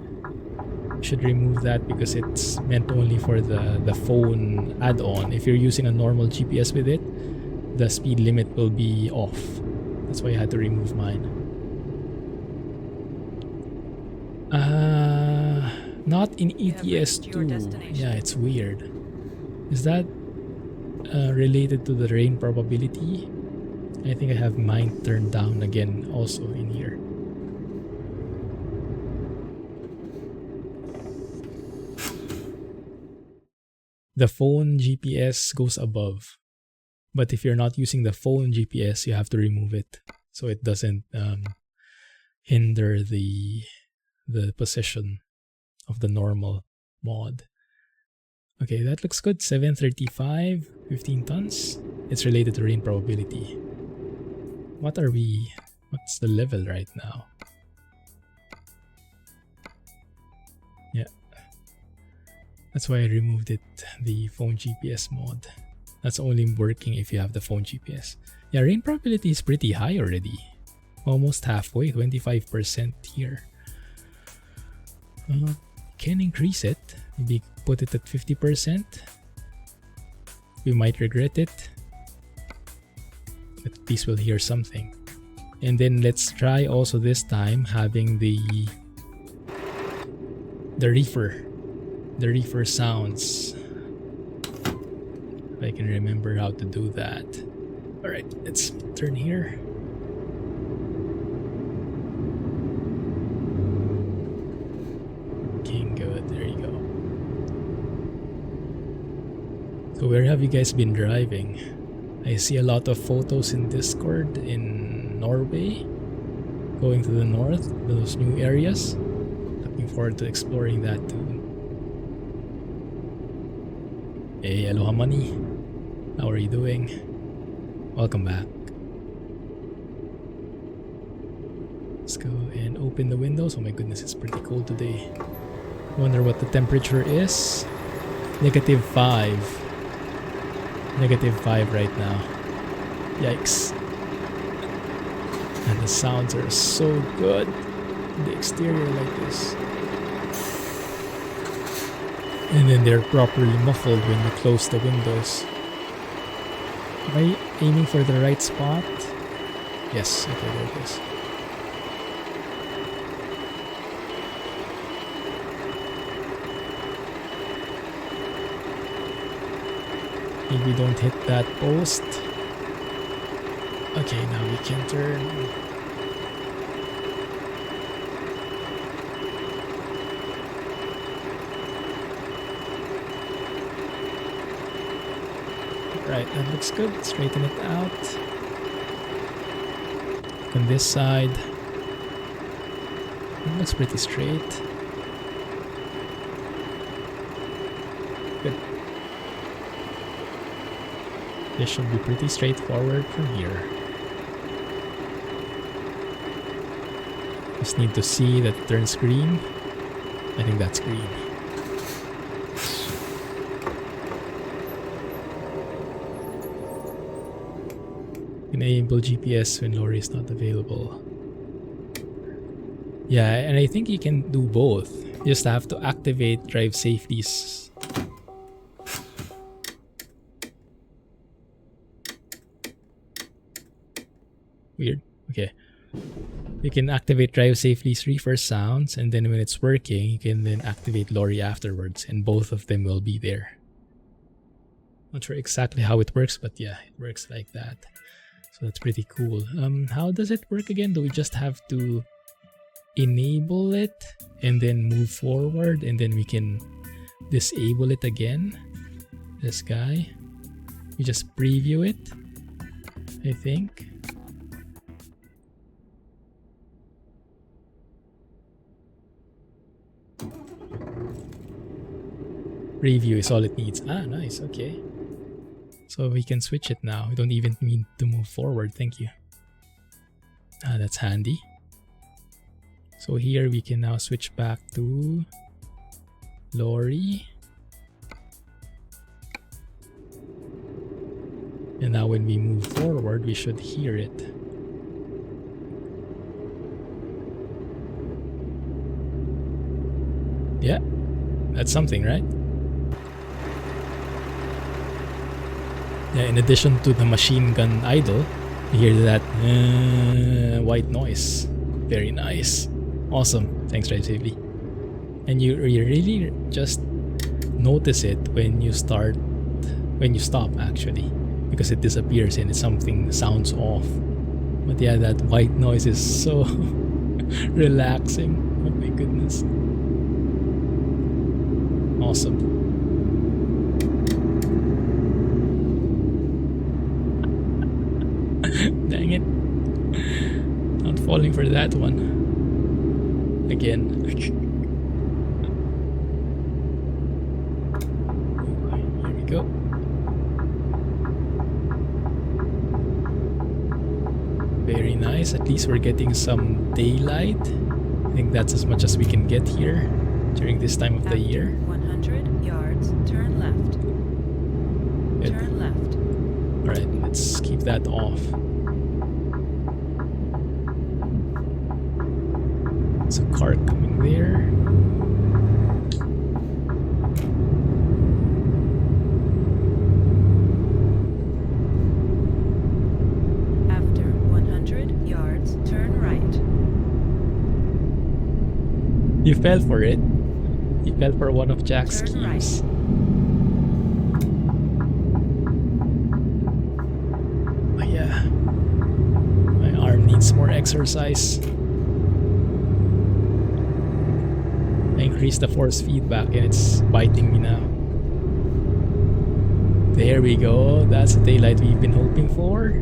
Should remove that because it's meant only for the phone add-on. If you're using a normal GPS with it, the speed limit will be off. That's why I had to remove mine. Not in ETS2. Yeah, it's weird. Is that related to the rain probability? I think I have mine turned down again also in here. The phone GPS goes above, but if you're not using the phone GPS, you have to remove it so it doesn't hinder the position of the normal mod. Okay, that looks good. 735, 15 tons. It's related to rain probability. What are we? What's the level right now? Yeah. That's why I removed it, the phone GPS mod. That's only working if you have the phone GPS. Yeah, rain probability is pretty high already. Almost halfway, 25% here. Can increase it. Maybe put it at 50%. We might regret it. But at least we'll hear something. And then let's try also this time having the reefer sounds. If I can remember how to do that. Alright, let's turn here. Good, there you go. So where have you guys been driving? I see a lot of photos in Discord in Norway, going to the north, those new areas. Looking forward to exploring that too. Hey, aloha money. How are you doing? Welcome back. Let's go and open the windows. Oh my goodness, it's pretty cold today. Wonder what the temperature is. -5. -5 right now. Yikes. And the sounds are so good. The exterior like this. And then they're properly muffled when you close the windows. Am I aiming for the right spot? Yes, okay, there it is. Maybe don't hit that post. Okay, now we can turn. Right, that looks good. Straighten it out. On this side, it looks pretty straight. This should be pretty straightforward from here. Just need to see that it turns green. I think that's green. Enable GPS when lorry is not available. Yeah, and I think you can do both. You just have to activate drive safeties. Weird. Okay. You can activate drive safeties reverse sounds, and then when it's working, you can then activate lorry afterwards, and both of them will be there. Not sure exactly how it works, but yeah, it works like that. So that's pretty cool. How does it work again? Do we just have to enable it and then move forward, and then we can disable it again? This guy. We just preview it, I think. Preview is all it needs. Ah, nice. Okay. So we can switch it now. We don't even need to move forward. Thank you. Ah, that's handy. So here we can now switch back to lorry. And now when we move forward, we should hear it. Yeah, that's something, right? Yeah, in addition to the machine gun idle, you hear that white noise. Very nice. Awesome. Thanks, Drive Safely. And you really just notice it when you stop actually, because it disappears and something sounds off. But yeah, that white noise is so relaxing. Oh my goodness. Awesome. Dang it. Not falling for that one. Again. Here we go. Very nice. At least we're getting some daylight. I think that's as much as we can get here during this time of the year. 100 yards, turn left. Good. Turn left. Alright, let's keep that off. There's a car coming there. After 100 yards, turn right. You fell for it. You fell for one of Jack's Turn schemes. Oh yeah. My arm needs more exercise. I increased the force feedback and it's biting me now. There we go. That's the daylight we've been hoping for.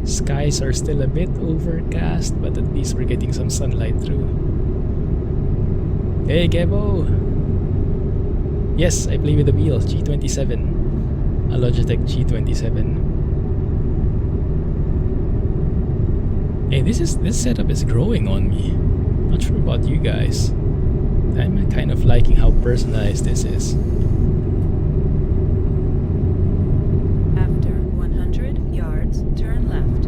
Skies are still a bit overcast, but at least we're getting some sunlight through. Hey, Kevo! Yes, I play with the wheel. G27. A Logitech G27. Hey, this setup is growing on me. Not sure about you guys. I'm kind of liking how personalized this is. After 100 yards, turn left.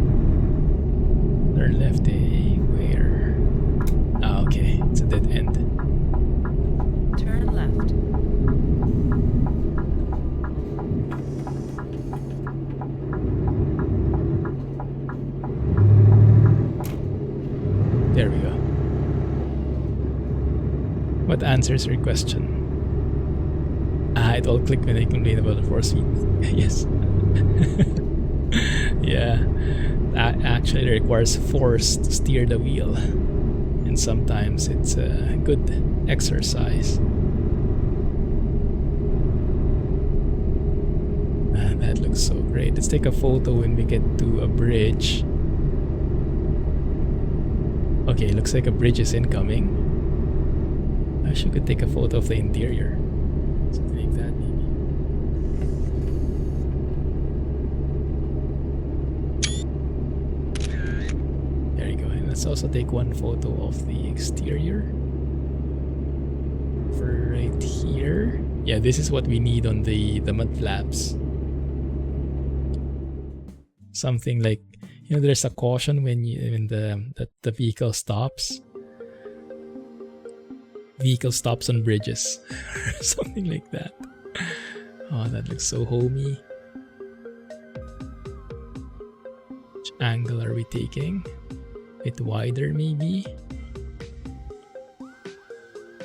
Turn left, eh? Where? Ah, okay. It's a dead end. Turn left. There we go. What answers your question? Ah, it all clicked when I complained about the force feed. Yes. Yeah. That actually requires force to steer the wheel. And sometimes it's a good exercise. Ah, that looks so great. Let's take a photo when we get to a bridge. Okay, looks like a bridge is incoming. I should could take a photo of the interior. Something like that, maybe. Let's also take one photo of the exterior. For right here. Yeah, this is what we need on the mud flaps. Something like, you know, there's a caution when the vehicle stops. Vehicle stops on bridges. Something like that. Oh, that looks so homey. Which angle are we taking? A bit wider maybe.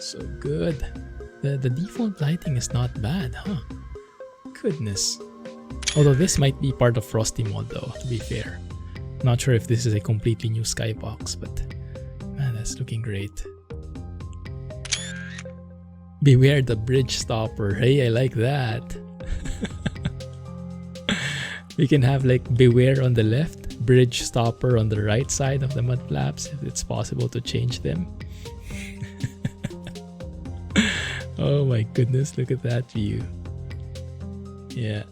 So good. The default lighting is not bad, huh? Goodness. Although this might be part of Frosty mod though, to be fair. Not sure if this is a completely new skybox, but man, that's looking great. Beware the bridge stopper. Hey, I like that. We can have like beware on the left, bridge stopper on the right side of the mud flaps if it's possible to change them. Oh my goodness, look at that view. Yeah,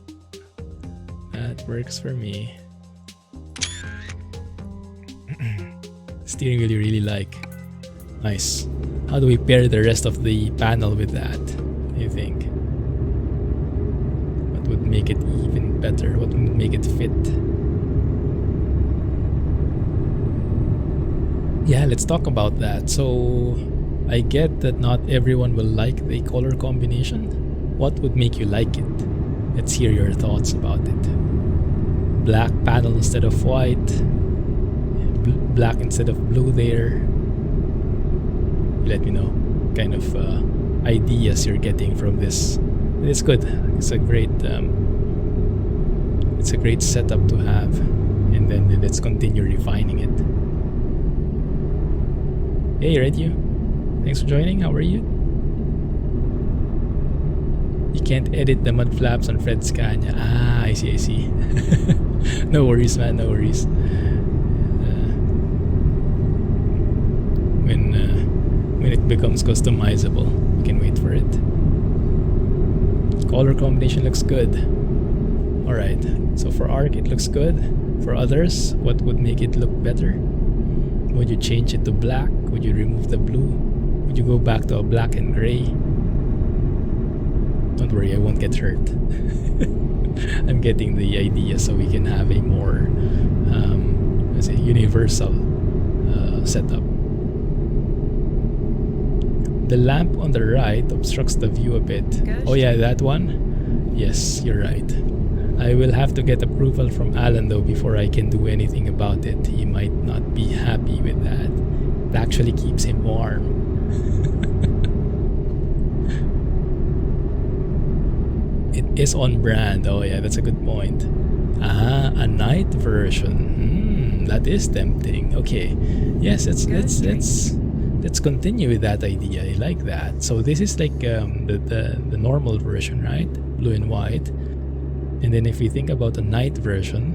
that works for me. Steering wheel you really like. Nice. How do we pair the rest of the panel with that, do you think? What would make it even better? What would make it fit? Yeah, let's talk about that. So, I get that not everyone will like the color combination. What would make you like it? Let's hear your thoughts about it. Black panel instead of white. Black instead of blue there. Let me know kind of ideas you're getting from this. It's good. It's a great setup to have, and then let's continue refining it. Hey, right you. Thanks for joining. How are you? You can't edit the mud flaps on Fred Scania. Ah, I see. No worries, man. No worries. When it becomes customizable, we can wait for it. Color combination looks good. Alright, so for ARC it looks good. For others, what would make it look better? Would you change it to black? Would you remove the blue? Would you go back to a black and gray? Don't worry, I won't get hurt. I'm getting the idea so we can have a more universal setup. The lamp on the right obstructs the view a bit. Oh yeah, that one? Yes, you're right. I will have to get approval from Alan though before I can do anything about it. He might not be happy with that. It actually keeps him warm. It is on brand. Oh yeah, that's a good point. Ah, a night version. That is tempting. Okay. Yes, let's continue with that idea. I like that. So this is like the normal version, right? Blue and white. And then if we think about the night version,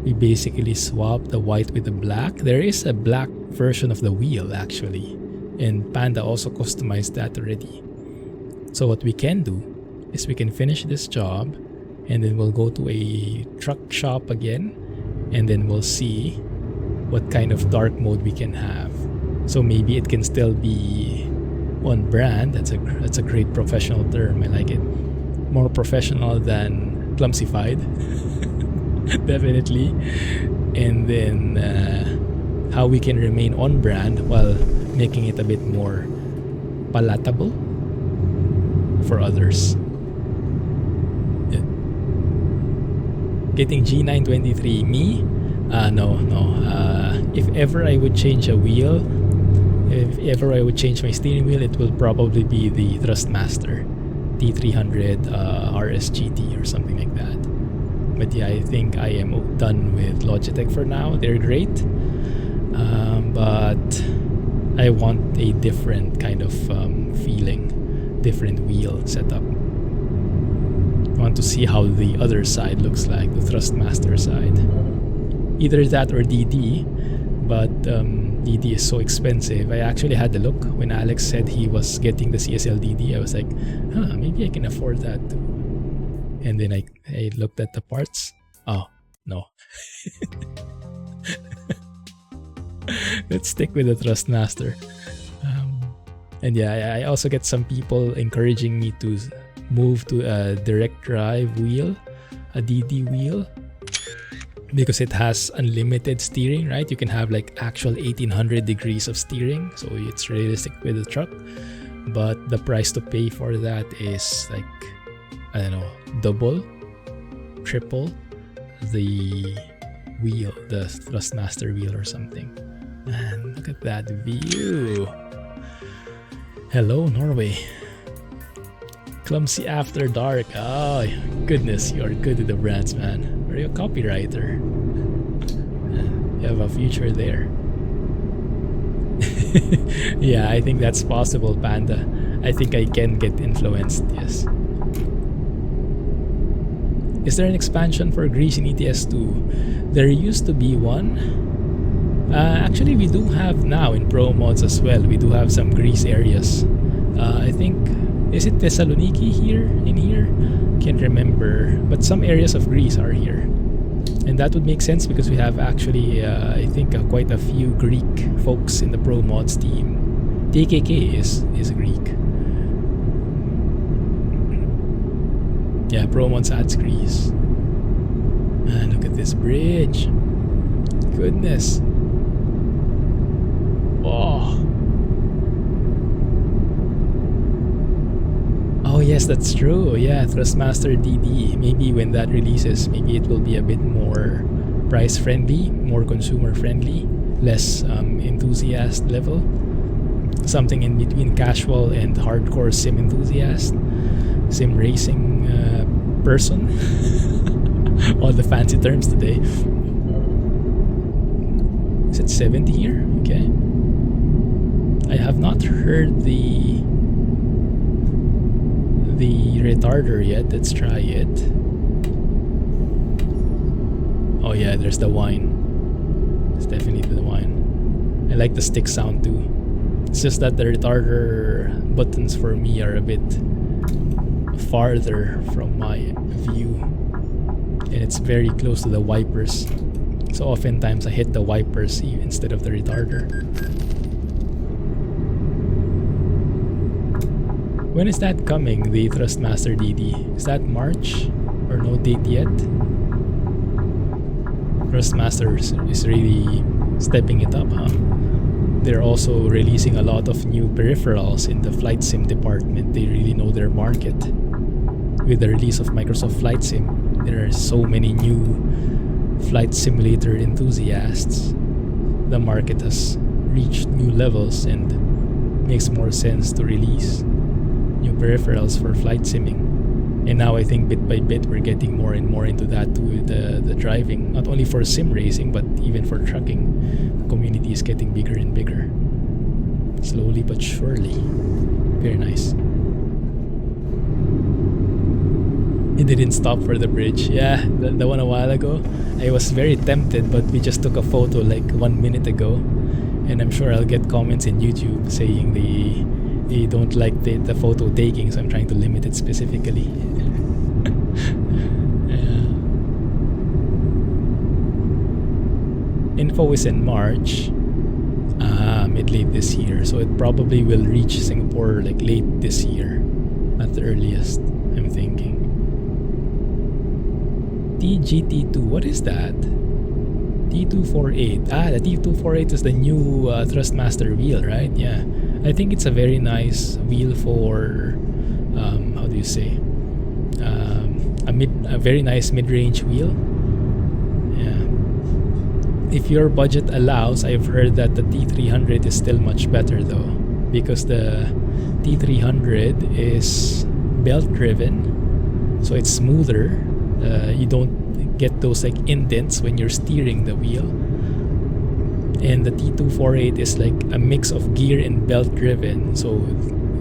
we basically swap the white with the black. There is a black version of the wheel actually. And Panda also customized that already. So what we can do is we can finish this job and then we'll go to a truck shop again and then we'll see what kind of dark mode we can have. So maybe it can still be on brand. That's a great professional term. I like it. More professional than Clumsified. Definitely. And then how we can remain on brand while making it a bit more palatable for others. Yeah. Getting G923 me? No. If ever I would change a wheel, if ever I would change my steering wheel, it will probably be the Thrustmaster T300 RSGT or something like that. But yeah, I think I am done with Logitech for now. They're great, but I want a different kind of feeling, different wheel setup. I want to see how the other side looks like, the Thrustmaster side. Either that or DD, but DD is so expensive. I actually had a look when Alex said he was getting the CSL DD. I was like, maybe I can afford that too. And then I looked at the parts. Oh, no. Let's stick with the Thrustmaster. And yeah, I also get some people encouraging me to move to a direct drive wheel, a DD wheel, because it has unlimited steering, right? You can have like actual 1800 degrees of steering, so it's realistic with the truck. But the price to pay for that is like, I don't know, double, triple the wheel, the Thrustmaster wheel or something. Man, look at that view. Hello, Norway. Clumsy After Dark. Oh, goodness, you are good with the brands, man. Are you a copywriter? You have a future there. Yeah, I think that's possible, Panda. I think I can get influenced, yes. Is there an expansion for Greece in ETS2? There used to be one. Actually, we do have now in ProMods as well. We do have some Greece areas. I think, is it Thessaloniki here? In here? Can't remember. But some areas of Greece are here. And that would make sense because we have actually, I think, quite a few Greek folks in the ProMods team. The a.k.a. is Greek. Yeah, ProMods adds Greece. Man, look at this bridge. Goodness. Oh. Oh yes, that's true. Yeah, Thrustmaster DD. Maybe when that releases, maybe it will be a bit more price friendly, more consumer friendly, less enthusiast level. Something in between casual and hardcore sim enthusiast, sim racing person. All the fancy terms today. Is it 70 here? Okay. I have not heard the retarder yet. Let's try it. Oh yeah, there's the whine. It's definitely the whine. I like the stick sound too. It's just that the retarder buttons for me are a bit farther from my view, and it's very close to the wipers. So oftentimes I hit the wipers instead of the retarder. When is that coming, the Thrustmaster DD? Is that March? Or no date yet? Thrustmaster is really stepping it up, huh? They're also releasing a lot of new peripherals in the flight sim department. They really know their market. With the release of Microsoft Flight Sim, there are so many new flight simulator enthusiasts. The market has reached new levels and makes more sense to release new peripherals for flight simming. And now I think bit by bit we're getting more and more into that with the driving, not only for sim racing but even for trucking. The community is getting bigger and bigger, slowly but surely. Very nice. It didn't stop for the bridge. Yeah, the one a while ago. I was very tempted, but we just took a photo like 1 minute ago, and I'm sure I'll get comments in YouTube saying they don't like the photo taking, so I'm trying to limit it specifically. Yeah. Info is in March, mid-late this year, so it probably will reach Singapore like late this year at the earliest, I'm thinking. TGT2, what is that? T248. The T248 is the new Thrustmaster wheel, right? Yeah, I think it's a very nice wheel for how do you say, a very nice mid-range wheel. Yeah, if your budget allows. I've heard that the T300 is still much better though, because the T300 is belt driven, so it's smoother. You don't get those like indents when you're steering the wheel. And the T248 is like a mix of gear and belt driven, so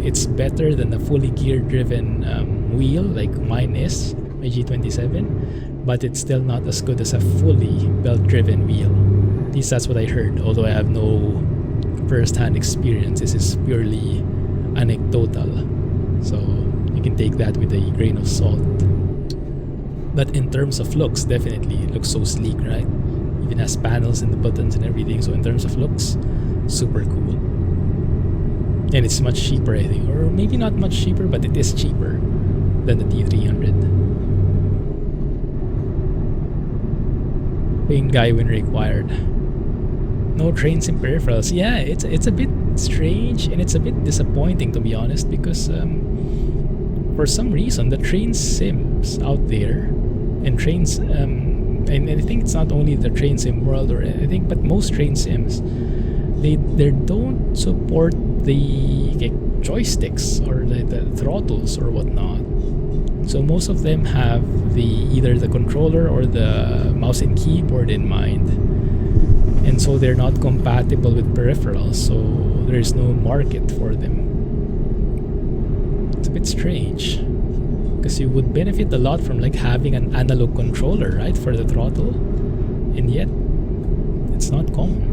it's better than a fully gear driven wheel like mine is, my G27, but it's still not as good as a fully belt driven wheel. At least that's what I heard, although I have no first hand experience. This is purely anecdotal, so you can take that with a grain of salt. But in terms of looks, definitely it looks so sleek, right? Even has panels and the buttons and everything. So in terms of looks, super cool. And it's much cheaper, I think. Or maybe not much cheaper, but it is cheaper than the T300. Paint guy when required. No train sim peripherals. Yeah, it's a bit strange and it's a bit disappointing, to be honest, because for some reason the train sims out there and trains and I think it's not only the train sim world, or I think, but most train sims, they don't support the joysticks or the throttles or whatnot. So most of them have either the controller or the mouse and keyboard in mind, and so they're not compatible with peripherals, so there is no market for them. It's a bit strange, because you would benefit a lot from like having an analog controller, right, for the throttle, and yet it's not common.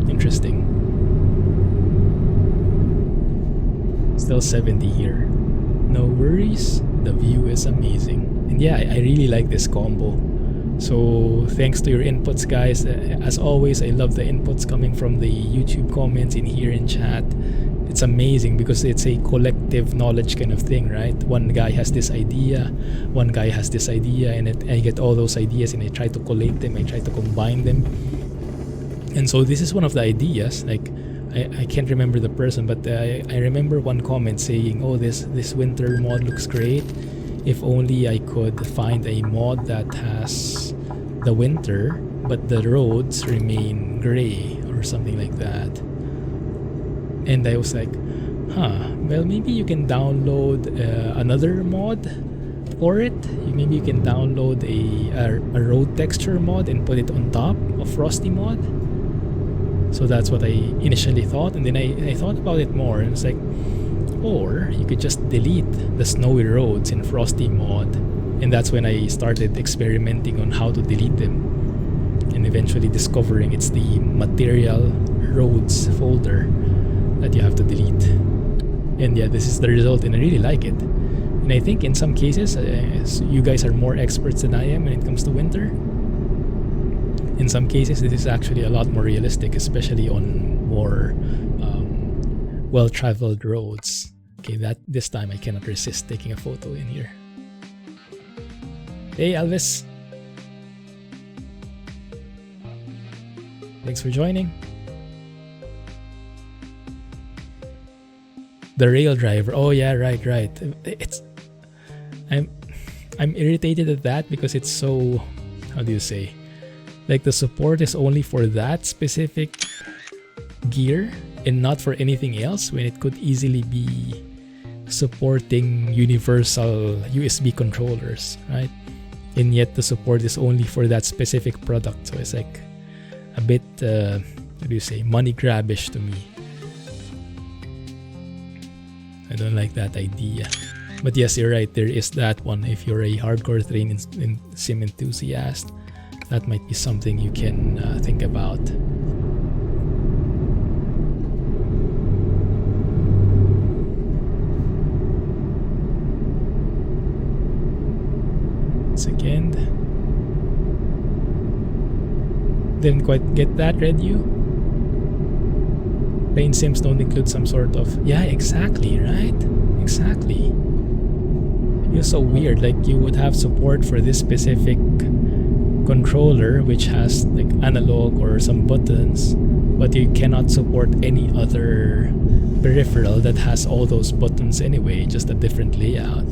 Interesting. Still 70 here. No worries, the view is amazing. And yeah, I really like this combo. So thanks to your inputs, guys. As always, I love the inputs coming from the YouTube comments in here in chat. It's amazing because it's a collective knowledge kind of thing, right? One guy has this idea, one guy has this idea, and I get all those ideas and I try to collate them, I try to combine them. And so this is one of the ideas. Like, I can't remember the person, but I remember one comment saying, oh, this winter mod looks great. If only I could find a mod that has the winter, but the roads remain gray or something like that. And I was like, well, maybe you can download another mod for it. Maybe you can download a road texture mod and put it on top of Frosty mod. So that's what I initially thought, and then I thought about it more, and it's like, or you could just delete the snowy roads in Frosty mod, and that's when I started experimenting on how to delete them, and eventually discovering it's the material roads folder that you have to delete. And yeah, this is the result, and I really like it. And I think in some cases, you guys are more experts than I am when it comes to winter. In some cases, this is actually a lot more realistic, especially on more well-traveled roads. Okay, this time I cannot resist taking a photo in here. Hey, Elvis. Thanks for joining. The rail driver. Oh yeah, right. I'm irritated at that because it's so, how do you say? Like the support is only for that specific gear and not for anything else, when it could easily be supporting universal USB controllers, right? And yet the support is only for that specific product. So it's like a bit, how do you say, money grabbish to me. I don't like that idea. But yes, you're right, there is that one. If you're a hardcore train sim enthusiast, that might be something you can think about. Second. Didn't quite get that, read you? Train sims don't include some sort of... Yeah, exactly, right? Exactly. It feels so weird, like you would have support for this specific controller which has like analog or some buttons, but you cannot support any other peripheral that has all those buttons anyway, just a different layout.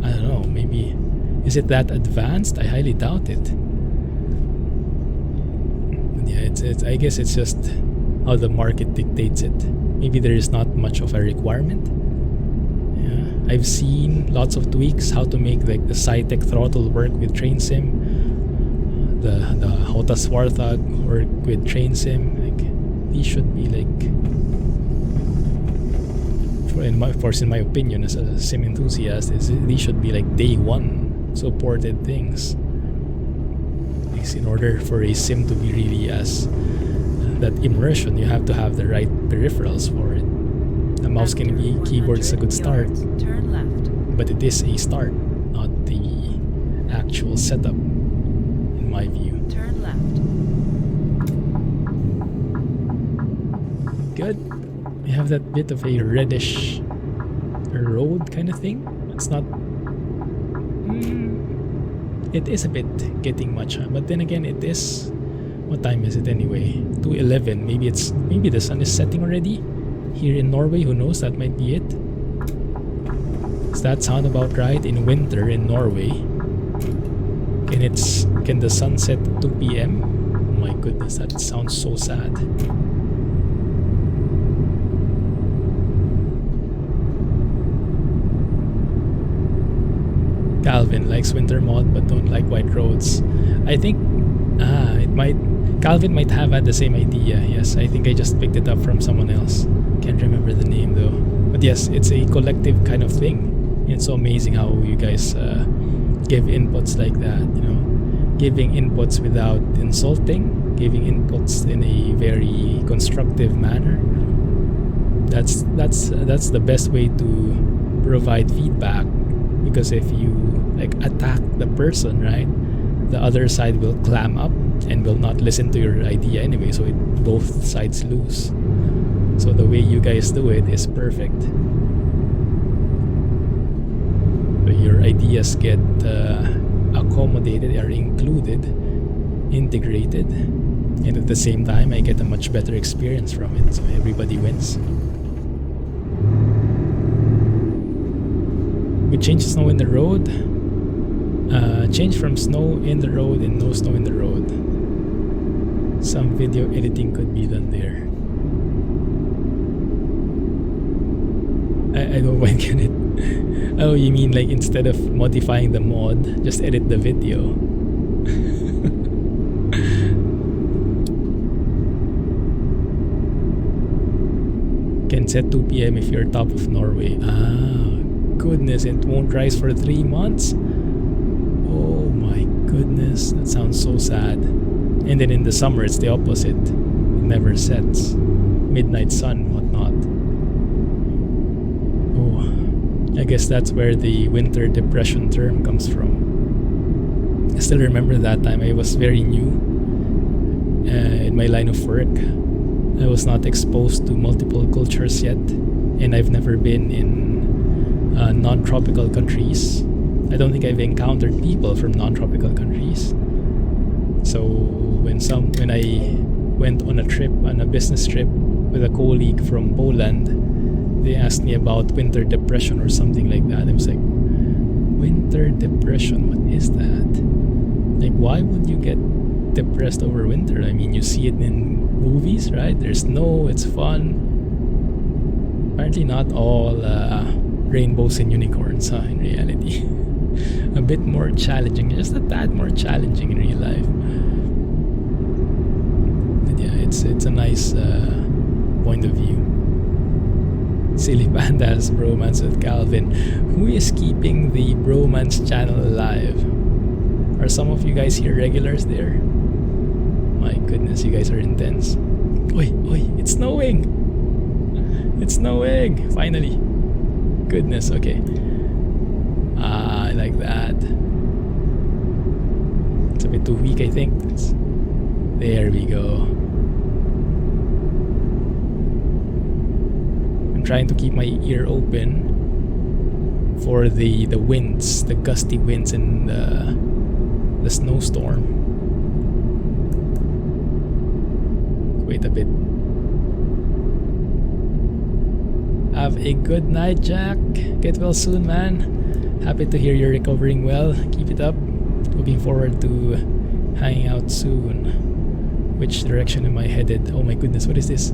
I don't know, maybe... Is it that advanced? I highly doubt it. Yeah, I guess it's just how the market dictates it. Maybe there is not much of a requirement. Yeah, I've seen lots of tweaks how to make like the Cytec throttle work with train sim, the Hota Swarthog work with train sim. Like these should be like, in my opinion as a sim enthusiast, these should be like day one supported things. Because in order for a sim to be really as that immersion, you have to have the right peripherals for it. The mouse and keyboard is a good start, turn left. but it is a start, not the actual setup. And in my view. Turn left. Good. We have that bit of a reddish road kind of thing. It's not... it is a bit getting much, but then again, it is... What time is it anyway? 2:11. Maybe the sun is setting already here in Norway. Who knows? That might be it. Does that sound about right? In winter in Norway, can the sun set at 2 p.m.? Oh my goodness, that sounds so sad. Calvin likes winter mod but don't like white roads. I think Calvin might have had the same idea. Yes, I think I just picked it up from someone else. Can't remember the name though. But yes, it's a collective kind of thing. It's so amazing how you guys give inputs like that, you know, giving inputs without insulting, giving inputs in a very constructive manner. That's the best way to provide feedback, because if you like attack the person, right, the other side will clam up and will not listen to your idea anyway, so both sides lose. So the way you guys do it is perfect. So your ideas get accommodated, are included, integrated, and at the same time I get a much better experience from it, so everybody wins. We change snow in the road. Change from snow in the road and no snow in the road. Some video editing could be done there. I don't quite get it. Oh, you mean like instead of modifying the mod, just edit the video? Can set 2 p.m. if you're top of Norway. Ah, goodness, it won't rise for 3 months? Oh my goodness, that sounds so sad. And then in the summer, it's the opposite. It never sets. Midnight sun, whatnot. Oh, I guess that's where the winter depression term comes from. I still remember that time. I was very new in my line of work. I was not exposed to multiple cultures yet, and I've never been in non-tropical countries. I don't think I've encountered people from non-tropical countries. So when I went on a trip, on a business trip with a colleague from Poland, they asked me about winter depression or something like that. I was like, winter depression, what is that? Like, why would you get depressed over winter? I mean, you see it in movies, right? There's snow, it's fun. Apparently not all rainbows and unicorns, in reality. A bit more challenging, just a tad more challenging in real life. But yeah, it's a nice point of view. Silly Pandas bromance with Calvin. Who is keeping the bromance channel alive? Are some of you guys here regulars there? My goodness, you guys are intense. Oi, it's snowing! It's snowing! Finally. Goodness, okay. I like that. It's a bit too weak, I think. There we go. I'm trying to keep my ear open for the winds, the gusty winds and the snowstorm. Wait a bit. Have a good night, Jack. Get well soon, man. Happy to hear you're recovering well. Keep it up. Looking forward to hanging out soon. Which direction am I headed? Oh my goodness, what is this?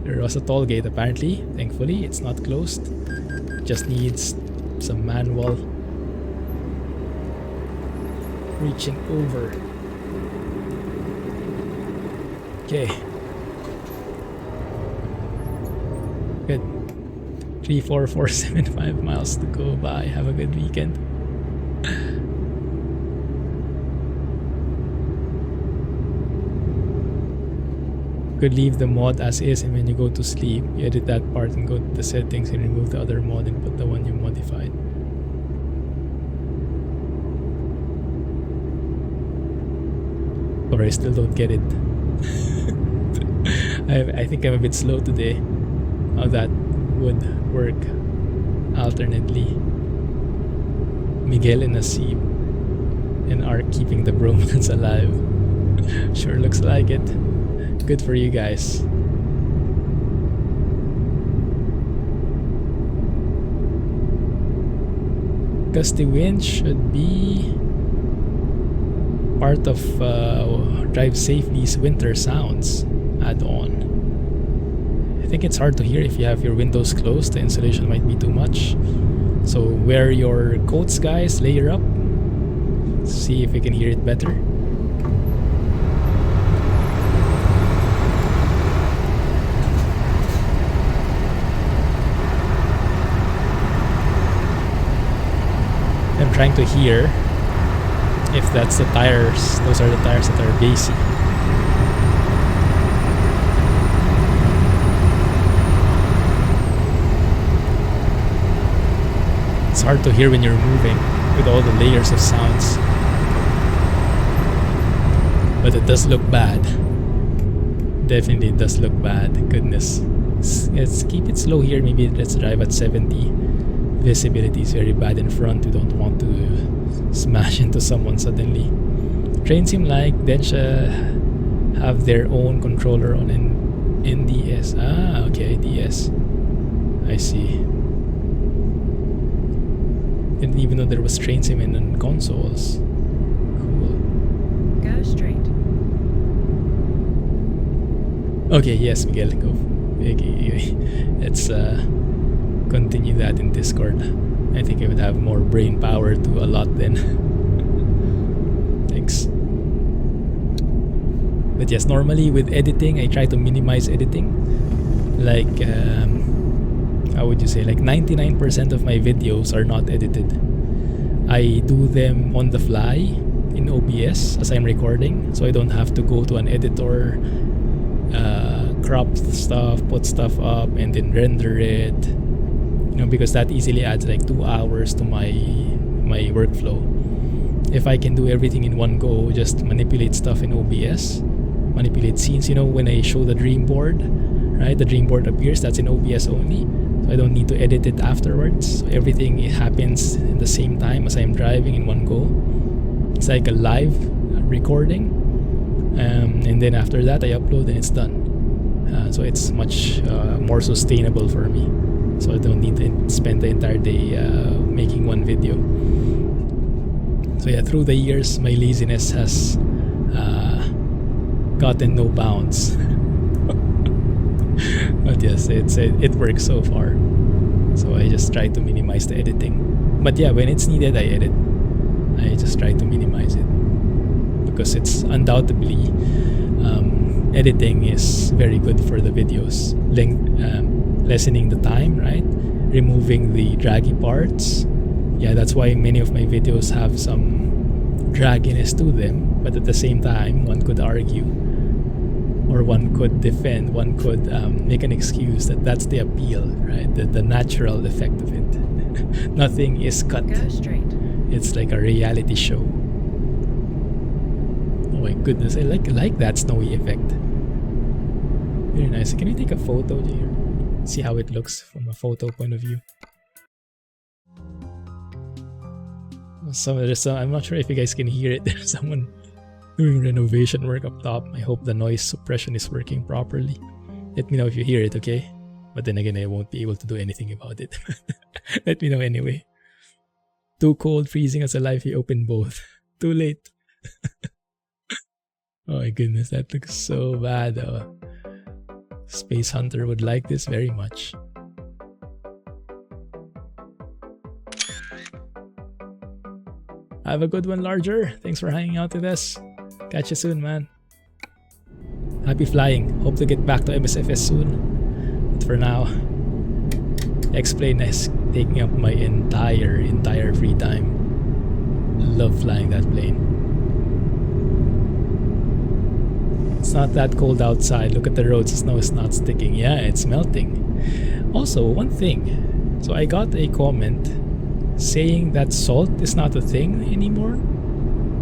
There was a toll gate apparently. Thankfully, it's not closed. Just needs some manual reaching over. Okay. Good. 34475 miles to go by. Have a good weekend. Could leave the mod as is, and when you go to sleep, you edit that part and go to the settings and remove the other mod and put the one you modified. or I still don't get it. I think I'm a bit slow today. How that would work alternately. Miguel and Nasib and Ark keeping the bromance alive. Sure looks like it. Good for you guys. Gusty wind should be part of Drive Safely's winter sounds add-on. I think it's hard to hear if you have your windows closed. The insulation might be too much. So wear your coats, guys. Layer up. See if you can hear it better. I'm trying to hear if that's the tires. Those are the tires that are bassy. It's hard to hear when you're moving with all the layers of sounds. But it does look bad. Definitely it does look bad. Goodness. Let's keep it slow here. Maybe let's drive at 70. Visibility is very bad in front. We don't want to smash into someone suddenly. Trains seem like Densha have their own controller on NDS. Ah, okay, DS. I see. Didn't even know there was train sim in consoles. Cool. Go straight. Okay, yes, Miguel, go. Okay, let's continue that in Discord. I think I would have more brain power to allot then. Thanks. But yes, normally with editing, I try to minimize editing. Like, how would you say, like 99% of my videos are not edited. I do them on the fly in OBS as I'm recording, so I don't have to go to an editor, crop stuff, put stuff up, and then render it. You know, because that easily adds like 2 hours to my workflow. If I can do everything in one go, just manipulate stuff in OBS, manipulate scenes. You know, when I show the dream board, right? The dream board appears. That's in OBS only. So I don't need to edit it afterwards. So everything happens in the same time as I'm driving in one go. It's like a live recording, and then after that I upload and it's done. So it's much more sustainable for me. So I don't need to spend the entire day making one video. So yeah, through the years, my laziness has gotten no bounds. But yes, it works so far. So I just try to minimize the editing. But yeah, when it's needed, I edit. I just try to minimize it. Because it's undoubtedly, editing is very good for the videos. Lessening the time, right? Removing the draggy parts. Yeah, that's why many of my videos have some dragginess to them. But at the same time, one could argue, or one could defend, one could make an excuse that that's the appeal, right? The natural effect of it. Nothing is cut. Go straight. It's like a reality show. Oh my goodness, I like that snowy effect. Very nice. Can we take a photo here? See how it looks from a photo point of view. I'm not sure if you guys can hear it. There's someone doing renovation work up top. I hope the noise suppression is working properly. Let me know if you hear it, okay? But then again, I won't be able to do anything about it. Let me know anyway. Too cold, freezing as a live, he opened both. Too late. Oh my goodness, that looks so bad. Space Hunter would like this very much. Have a good one, Larger. Thanks for hanging out with us. Catch you soon, man. Happy flying. Hope to get back to MSFS soon. But for now, X-Plane is taking up my entire free time. Love flying that plane. It's not that cold outside. Look at the roads. The snow is not sticking. Yeah, it's melting. Also, one thing. So I got a comment saying that salt is not a thing anymore.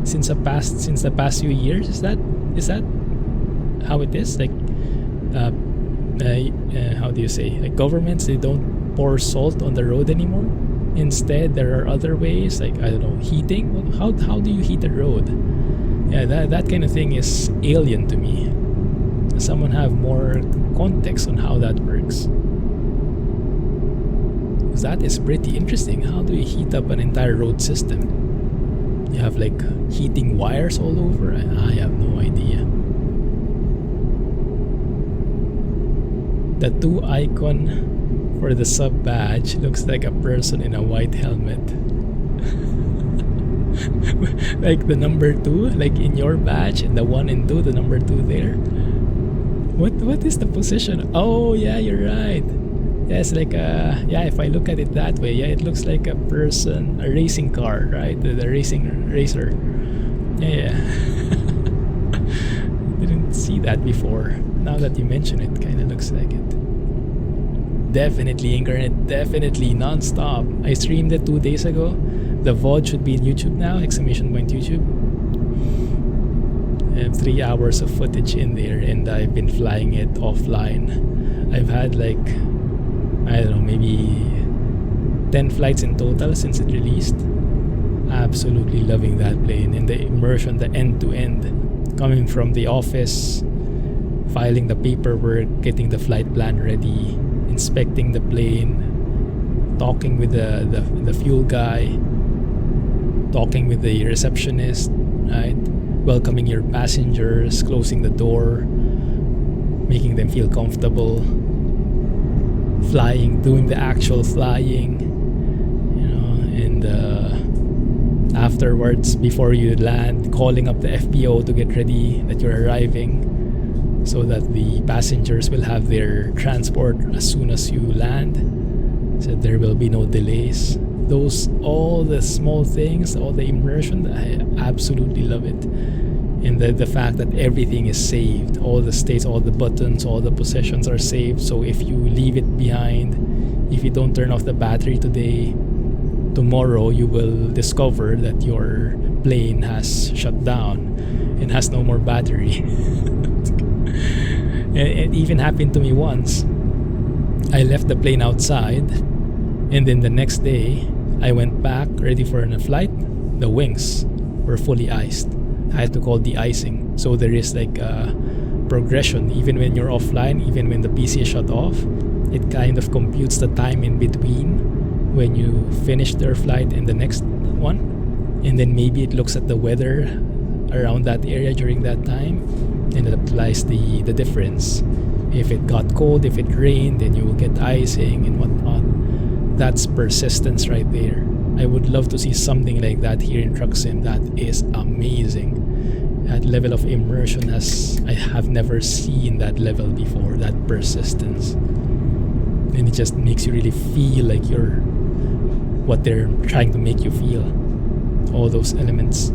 since the past few years. Is that how it is? Like, how do you say? Like governments, they don't pour salt on the road anymore. Instead, there are other ways, like I don't know, heating. How do you heat a road? Yeah, that kind of thing is alien to me. Does someone have more context on how that works? Because that is pretty interesting. How do you heat up an entire road system? You have like heating wires all over? I have no idea. The 2 icon for the sub badge looks like a person in a white helmet. Like the number 2, like in your badge, and the 1 and 2, the number 2 there. What is the position? Oh yeah, you're right. Yeah, it's like if I look at it that way, yeah, it looks like a person, a racing car, right? The racer. Yeah. Didn't see that before. Now that you mention it, kind of looks like it. Definitely Incarnate, definitely non-stop. I streamed it 2 days ago. The VOD should be in YouTube now, ! YouTube. I have 3 hours of footage in there, and I've been flying it offline. I've had like, I don't know, maybe 10 flights in total since it released. Absolutely loving that plane, and the immersion, the end-to-end, coming from the office, filing the paperwork, getting the flight plan ready, inspecting the plane, talking with the fuel guy, talking with the receptionist, right? Welcoming your passengers, closing the door, making them feel comfortable, flying, doing the actual flying, you know, and afterwards, before you land, calling up the FBO to get ready that you're arriving, so that the passengers will have their transport as soon as you land, so there will be no delays. Those, all the small things, all the immersion, I absolutely love it. And the fact that everything is saved, all the states, all the buttons, all the possessions are saved. So if you leave it behind, if you don't turn off the battery today, tomorrow you will discover that your plane has shut down and has no more battery. It even happened to me once. I left the plane outside, and then the next day I went back ready for a flight. The wings were fully iced. I had to call de-icing. So there is like a progression. Even when you're offline, even when the PC is shut off, it kind of computes the time in between when you finish their flight and the next one. And then maybe it looks at the weather around that area during that time, and it applies the difference. If it got cold, if it rained, then you will get icing and whatnot. That's persistence right there. I would love to see something like that here in Truck Sim. That is amazing. That level of immersion, I have never seen that level before, that persistence. And it just makes you really feel like you're what they're trying to make you feel. All those elements.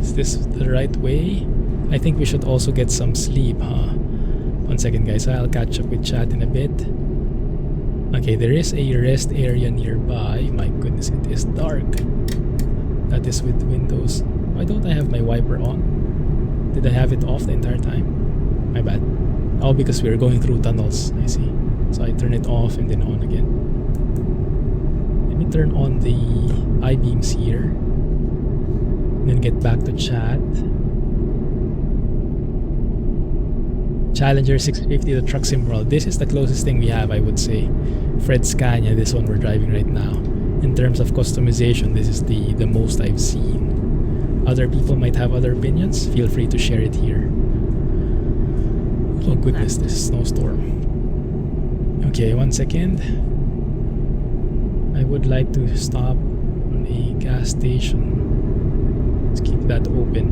Is this the right way? I think we should also get some sleep, huh? 1 second, guys. I'll catch up with chat in a bit. Okay, there is a rest area nearby. My goodness, it is dark. That is with windows. Why don't I have my wiper on? Did I have it off the entire time? My bad. Oh, because we are going through tunnels. I see. So I turn it off and then on again. Let me turn on the I-beams here. And then get back to chat. Challenger 650, the Truck Sim World. This is the closest thing we have, I would say. Fred Scania, this one we're driving right now. In terms of customization, this is the most I've seen. Other people might have other opinions. Feel free to share it here. Oh goodness, this is snowstorm. Okay, 1 second. I would like to stop on a gas station. Let's keep that open.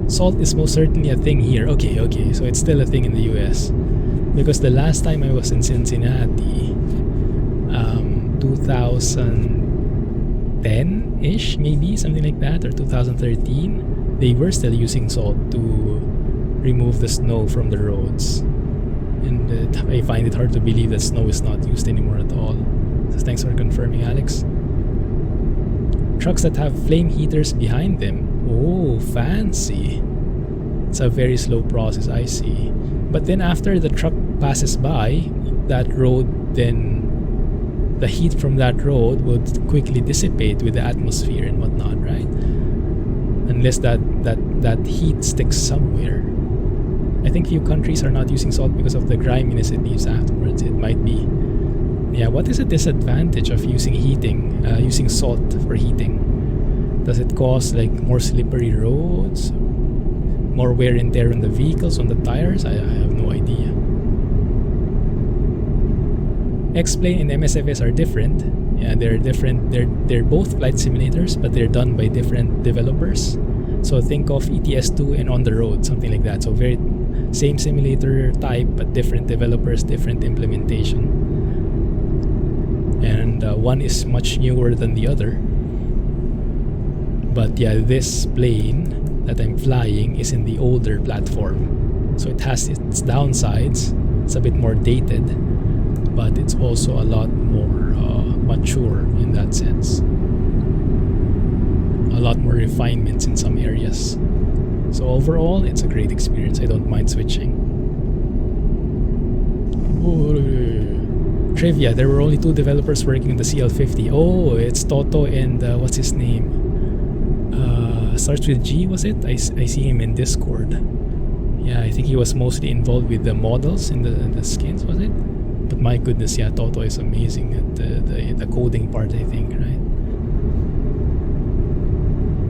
Salt is most certainly a thing here. Okay, so it's still a thing in the US. Because the last time I was in Cincinnati, 2010-ish, maybe, something like that, or 2013, they were still using salt to remove the snow from the roads. And I find it hard to believe that snow is not used anymore at all. So thanks for confirming, Alex. Trucks that have flame heaters behind them. Oh, fancy. It's a very slow process, I see. But then after the truck passes by that road, then the heat from that road would quickly dissipate with the atmosphere and whatnot, right? Unless that heat sticks somewhere. I think few countries are not using salt because of the griminess it leaves afterwards. It might be. Yeah, what is a disadvantage of using salt for heating? Does it cause like more slippery roads? More wear and tear on the vehicles, on the tires? I have no idea. X-Plane and MSFS are different. Yeah, they're different. They're both flight simulators, but they're done by different developers. So think of ETS2 and On the Road, something like that. So very same simulator type, but different developers, different implementation. And one is much newer than the other. But yeah, this plane that I'm flying is in the older platform. So it has its downsides. It's a bit more dated, but it's also a lot more mature in that sense. A lot more refinements in some areas. So overall, it's a great experience. I don't mind switching. Trivia, there were only 2 developers working on the CL50. Oh, it's Toto and what's his name? Starts with G, was it? I see him in Discord. Yeah, I think he was mostly involved with the models and the skins, was it? But my goodness, yeah, Toto is amazing at the coding part, I think, right?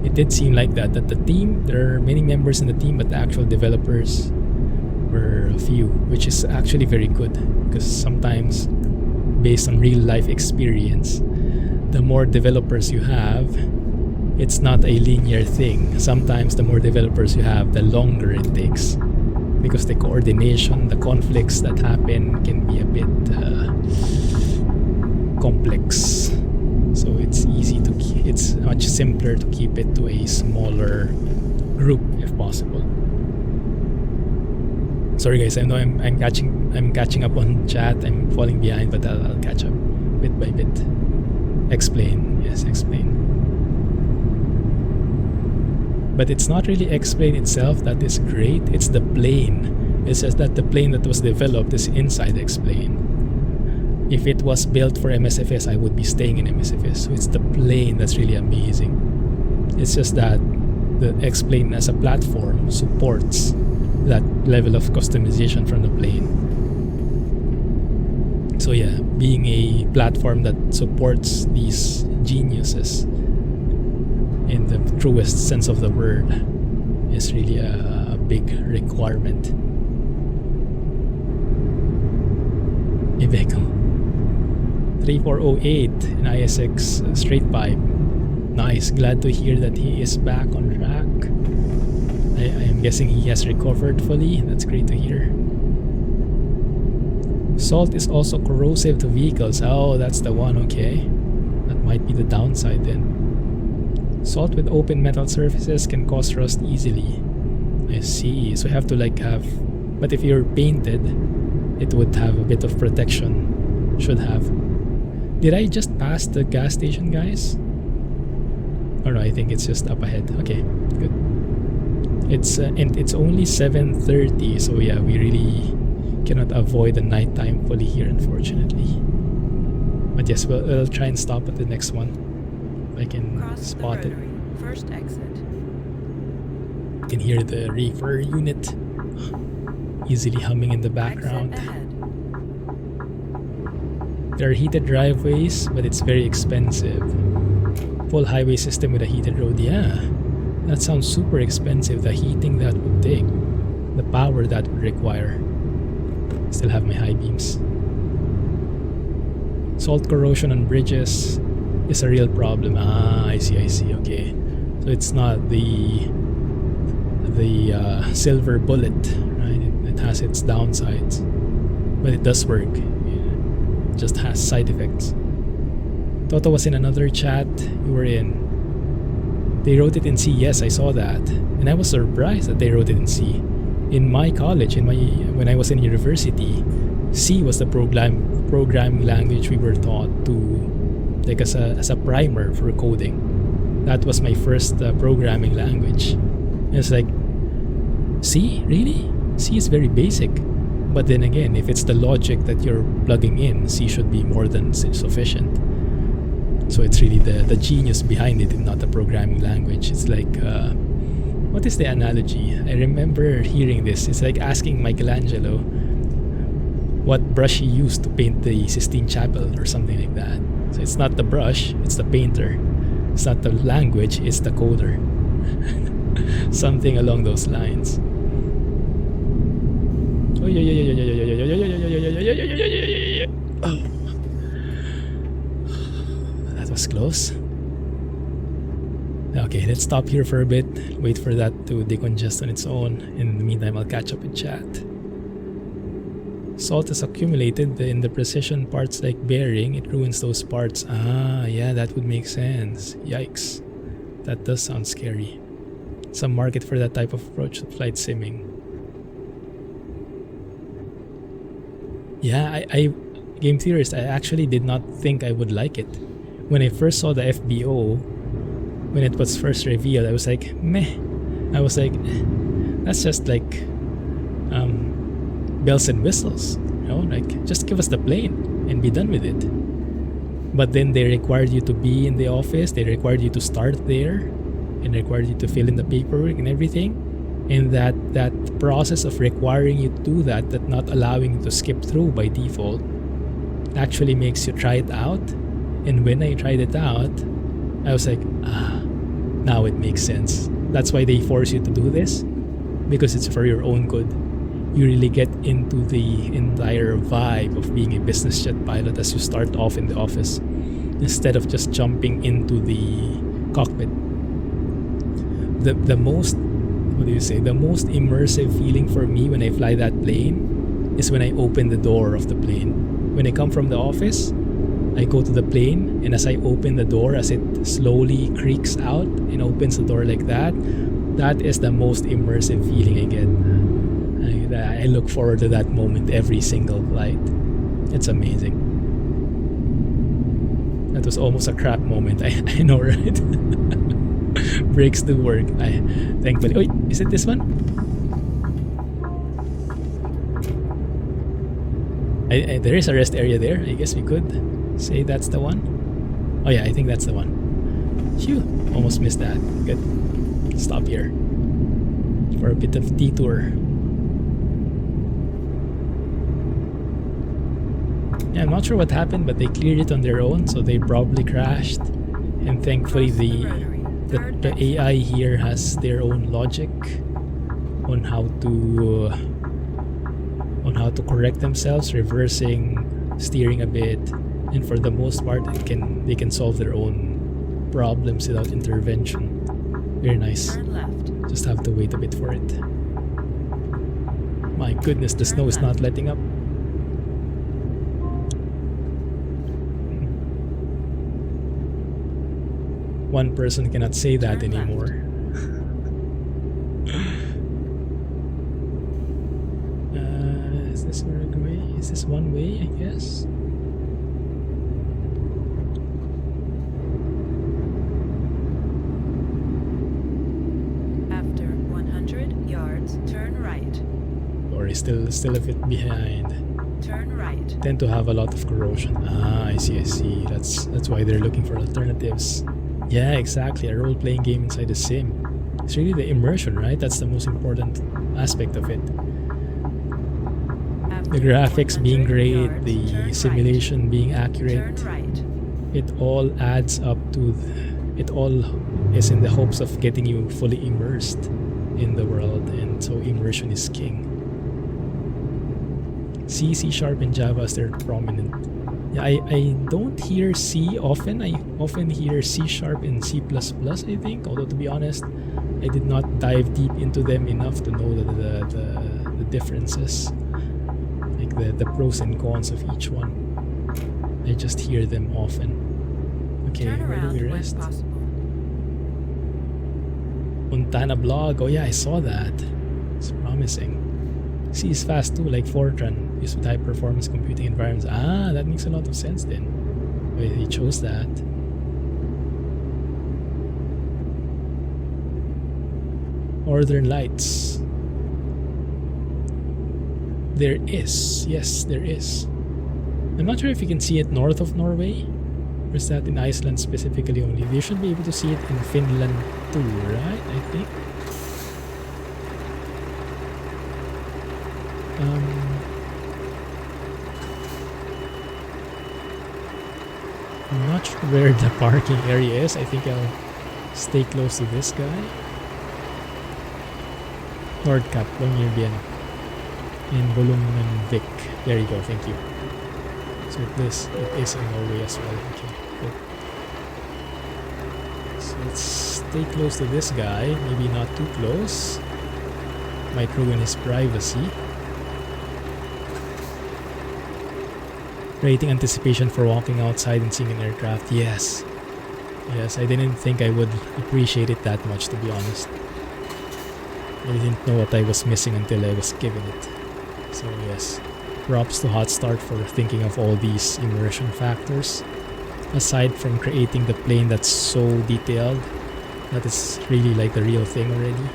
It did seem like that the team, there are many members in the team, but the actual developers were a few, which is actually very good, because sometimes, based on real life experience, the more developers you have, it's not a linear thing. Sometimes the more developers you have, the longer it takes, because the coordination, the conflicts that happen can be a bit complex. So it's it's much simpler to keep it to a smaller group if possible. Sorry guys, I know I'm catching up on chat. I'm falling behind, but I'll catch up bit by bit. Explain, yes, explain. But it's not really X-Plane itself that is great, it's the plane. It's just that the plane that was developed is inside X-Plane. If it was built for MSFS, I would be staying in MSFS. So it's the plane that's really amazing. It's just that the X-Plane as a platform supports that level of customization from the plane. So yeah, being a platform that supports these geniuses in the truest sense of the word is really a big requirement. Iveco 3408 in ISX straight pipe. Nice, glad to hear that he is back on track. I am guessing he has recovered fully. That's great to hear. Salt is also corrosive to vehicles. Oh, that's the one, okay. That might be the downside then. Salt with open metal surfaces can cause rust easily. I see. So you have to but if you're painted, it would have a bit of protection. Should have. Did I just pass the gas station, guys? Oh no, I think it's just up ahead. Okay, good. It's and it's only 7:30, so yeah, we really cannot avoid the nighttime fully here, unfortunately. But yes, we'll try and stop at the next one. If I can spot it. First exit. You can hear the reefer unit easily humming in the background. Exit ahead. There are heated driveways, but it's very expensive. Full highway system with a heated road, yeah. That sounds super expensive. The heating that would take, the power that would require. Still have my high beams. Salt corrosion on bridges is a real problem. Ah, I see, okay. So it's not the silver bullet, right? It has its downsides, but it does work. It just has side effects. Toto was in another chat you were in. They wrote it in C. Yes, I saw that. And I was surprised that they wrote it in C. in my college, when I was in university, C was the programming language we were taught to, like as a primer for coding. That was my first programming language. And it's like, C? Really? C is very basic. But then again, if it's the logic that you're plugging in, C should be more than sufficient. So it's really the genius behind it and not the programming language. It's like, what is the analogy? I remember hearing this. It's like asking Michelangelo what brush he used to paint the Sistine Chapel or something like that. So it's not the brush, it's the painter. It's not the language, it's the coder. Something along those lines. That was close. Okay, let's stop here for a bit. Wait for that to decongest on its own. In the meantime, I'll catch up with chat. Salt is accumulated in the precision parts like bearing. It ruins those parts. Ah, yeah, that would make sense. Yikes. That does sound scary. Some market for that type of approach to flight simming. Yeah, I game theorist, I actually did not think I would like it. When I first saw the FBO, when it was first revealed, I was like, meh. I was like, that's just like bells and whistles, you know, like just give us the plane and be done with it. But then they required you to be in the office, they required you to start there, and required you to fill in the paperwork and everything. And that process of requiring you to do that not allowing you to skip through by default, actually makes you try it out. And when I tried it out, I was like, now it makes sense. That's why they force you to do this, because it's for your own good. You really get into the entire vibe of being a business jet pilot as you start off in the office, instead of just jumping into the cockpit. The most immersive feeling for me when I fly that plane is when I open the door of the plane. When I come from the office, I go to the plane, and as I open the door, as it slowly creaks out and opens the door like that, that is the most immersive feeling I get. I look forward to that moment every single flight. It's amazing. That was almost a crap moment. I know, right? Brakes do work. Thankfully. Wait, is it this one? There is a rest area there. I guess we could say that's the one. Oh yeah, I think that's the one. Phew, almost missed that. Good. Stop here for a bit of detour. Yeah, I'm not sure what happened, but they cleared it on their own, so they probably crashed. And thankfully the AI here has their own logic on how to correct themselves, reversing, steering a bit, and for the most part they can solve their own problems without intervention. Very nice. Just have to wait a bit for it. My goodness, the snow is not letting up. One person cannot say that anymore. Is this where I go? Is this one way, I guess? After 100 yards, turn right. Or is still a bit behind. Turn right. Tend to have a lot of corrosion. Ah, I see. That's why they're looking for alternatives. Yeah, exactly. A role-playing game inside a sim. It's really the immersion, right? That's the most important aspect of it. The graphics being great, the simulation being accurate. It all adds up to... It all is in the hopes of getting you fully immersed in the world, and so immersion is king. C, C#, and Java as they're prominent. Yeah, I don't hear C often. I often hear C# and C++, I think. Although, to be honest, I did not dive deep into them enough to know the differences. Like the pros and cons of each one. I just hear them often. Okay, where do we rest? Montana blog. Oh yeah, I saw that. It's promising. C is fast too, like Fortran, used with high performance computing environments. Ah, that makes a lot of sense then. Wait, he chose that. Northern Lights. There is. Yes, there is. I'm not sure if you can see it north of Norway. Or is that in Iceland specifically only? You should be able to see it in Finland too, right? I think. I'm not sure where the parking area is. I think I'll stay close to this guy. Nordkap, Longyear Bien. In Bolummenvik. There you go, thank you. So it is in Norway as well. Okay, good. So let's stay close to this guy. Maybe not too close. Might ruin his privacy. Creating anticipation for walking outside and seeing an aircraft. Yes. Yes, I didn't think I would appreciate it that much, to be honest. I didn't know what I was missing until I was given it. So yes, props to Hotstart for thinking of all these immersion factors. Aside from creating the plane that's so detailed, that is really like the real thing already.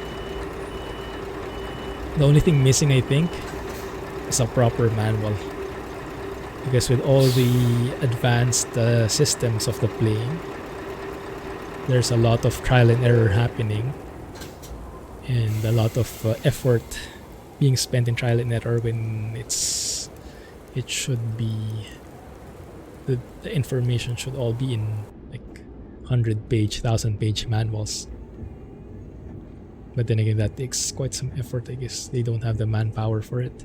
The only thing missing, I think, is a proper manual. Because with all the advanced systems of the plane, there's a lot of trial and error happening. And a lot of effort being spent in trial and error when it should be the information should all be in like 100-page, 1000-page manuals. But then again, that takes quite some effort. I guess they don't have the manpower for it.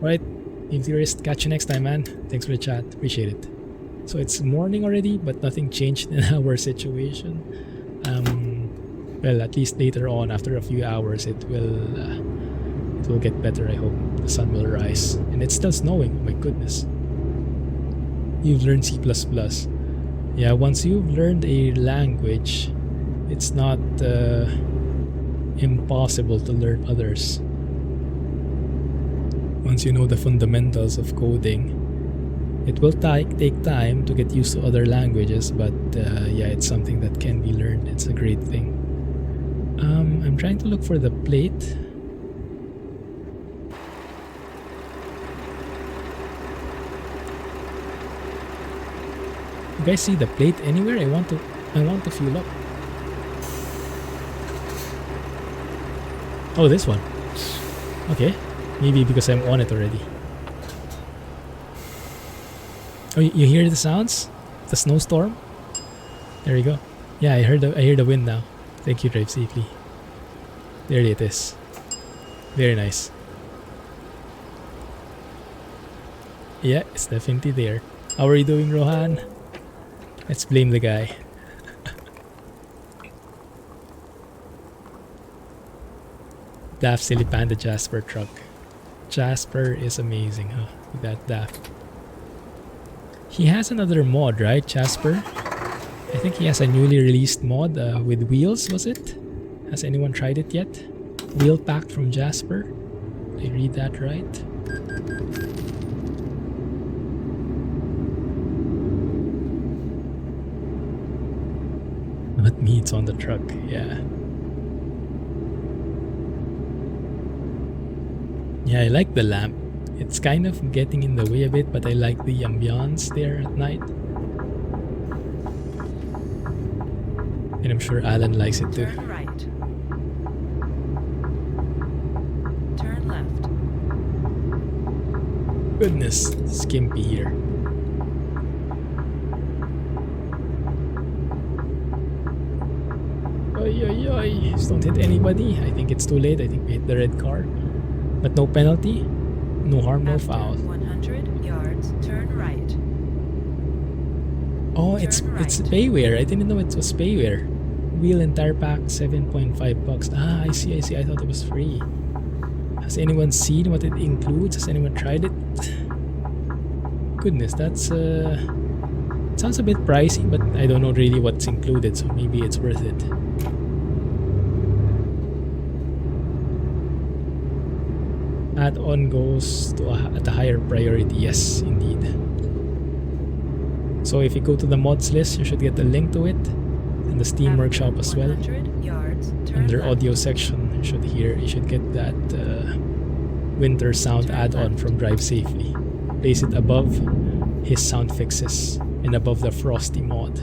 Right, Interiorist, catch you next time, man. Thanks for the chat, appreciate it. So it's morning already, but nothing changed in our situation. Well, at least later on, after a few hours, it will get better. I hope the sun will rise, and it's still snowing. Oh my goodness! You've learned C++. Yeah, once you've learned a language, it's not impossible to learn others. Once you know the fundamentals of coding, it will take time to get used to other languages, but yeah, it's something that can be learned. It's a great thing. I'm trying to look for the plate. You guys see the plate anywhere? I want to fuel up. Oh, this one. Okay, maybe because I'm on it already. Oh, you hear the sounds? The snowstorm? There you go. Yeah, I hear the wind now. Thank you, drive safely. There it is. Very nice. Yeah, it's definitely there. How are you doing, Rohan? Let's blame the guy. Daft Silly Panda Jasper truck. Jasper is amazing, huh? With that Daft. He has another mod, right, Jasper? I think he has a newly released mod with wheels, was it? Has anyone tried it yet? Wheel packed from Jasper? Did I read that right? Not me, it's on the truck, yeah. Yeah, I like the lamp. It's kind of getting in the way a bit, but I like the ambiance there at night. And I'm sure Alan likes it too. Turn right. Turn left. Goodness, skimpy here. Oy, oy, oy. Just don't hit anybody. I think it's too late. I think we hit the red car. But no penalty. No harm, no foul. 100 yards, turn right. Oh, it's payware. I didn't know it was payware. Wheel and tire pack, $7.5. Ah, I see. I thought it was free. Has anyone seen what it includes? Has anyone tried it? Goodness, that's sounds a bit pricey, but I don't know really what's included, so maybe it's worth it. add-on goes to at a higher priority. Yes, indeed. So if you go to the mods list, you should get a link to it in the Steam After Workshop as well. 100 yards, turn Under left. audio section, you should get that winter sound Turn add-on left. from Drive Safely. Place it above his sound fixes and above the Frosty mod.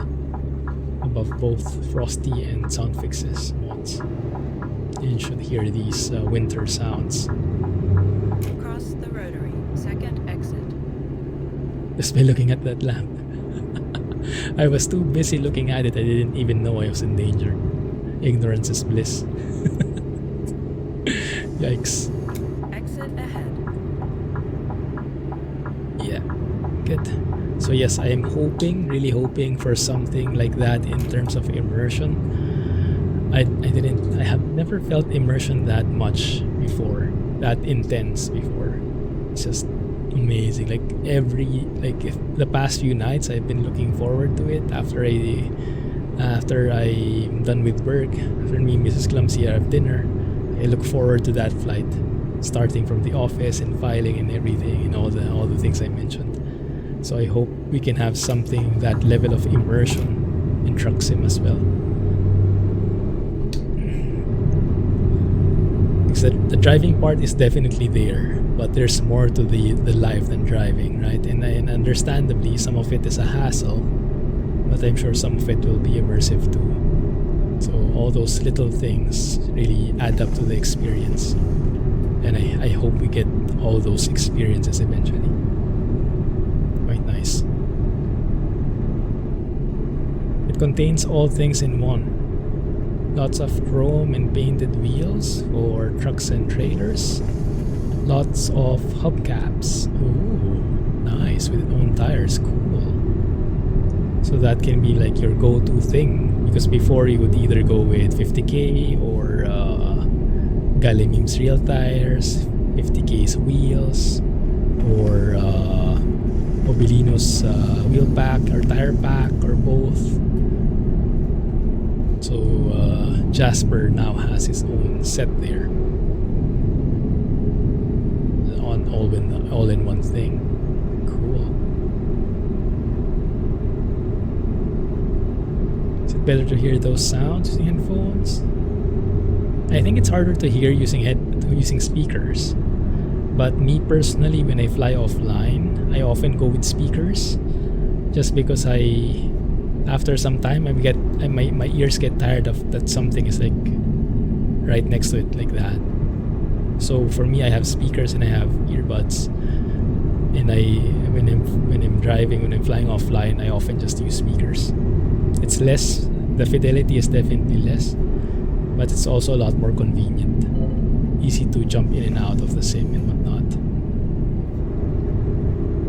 Above both Frosty and sound fixes mods. And you should hear these winter sounds. Cross the rotary. Second exit. Just by looking at that lamp. I was too busy looking at it, I didn't even know I was in danger. Ignorance is bliss. Yikes. Exit ahead. Yeah, good. So yes, I am really hoping for something like that in terms of immersion. I have never felt immersion that much before, that intense before. It's just amazing. Like if the past few nights I've been looking forward to it after I'm done with work, after me and Mrs. Clumsy have dinner. I look forward to that flight, starting from the office and filing and everything and all the things I mentioned. So I hope we can have something that level of immersion in Truck Sim as well. Because the driving part is definitely there, but there's more to the life than driving, right? And understandably, some of it is a hassle, but I'm sure some of it will be immersive too. So all those little things really add up to the experience. And I hope we get all those experiences eventually. Quite nice. It contains all things in one. Lots of chrome and painted wheels for trucks and trailers. Lots of hubcaps. Ooh, nice, with its own tires. Cool. So that can be like your go-to thing. Because before you would either go with 50k or Galimim's real tires, 50k's wheels, or Mobilino's wheel pack or tire pack, or both. So Jasper now has his own set there on all-in-one thing. Cool. Is it better to hear those sounds using headphones? I think it's harder to hear using speakers. But me personally, when I fly offline, I often go with speakers, just because after some time my ears get tired of that something is like right next to it like that. So for me, I have speakers and I have earbuds, and when I'm driving, when I'm flying offline, I often just use speakers. It's less, the fidelity is definitely less, but it's also a lot more convenient. Easy to jump in and out of the sim and whatnot.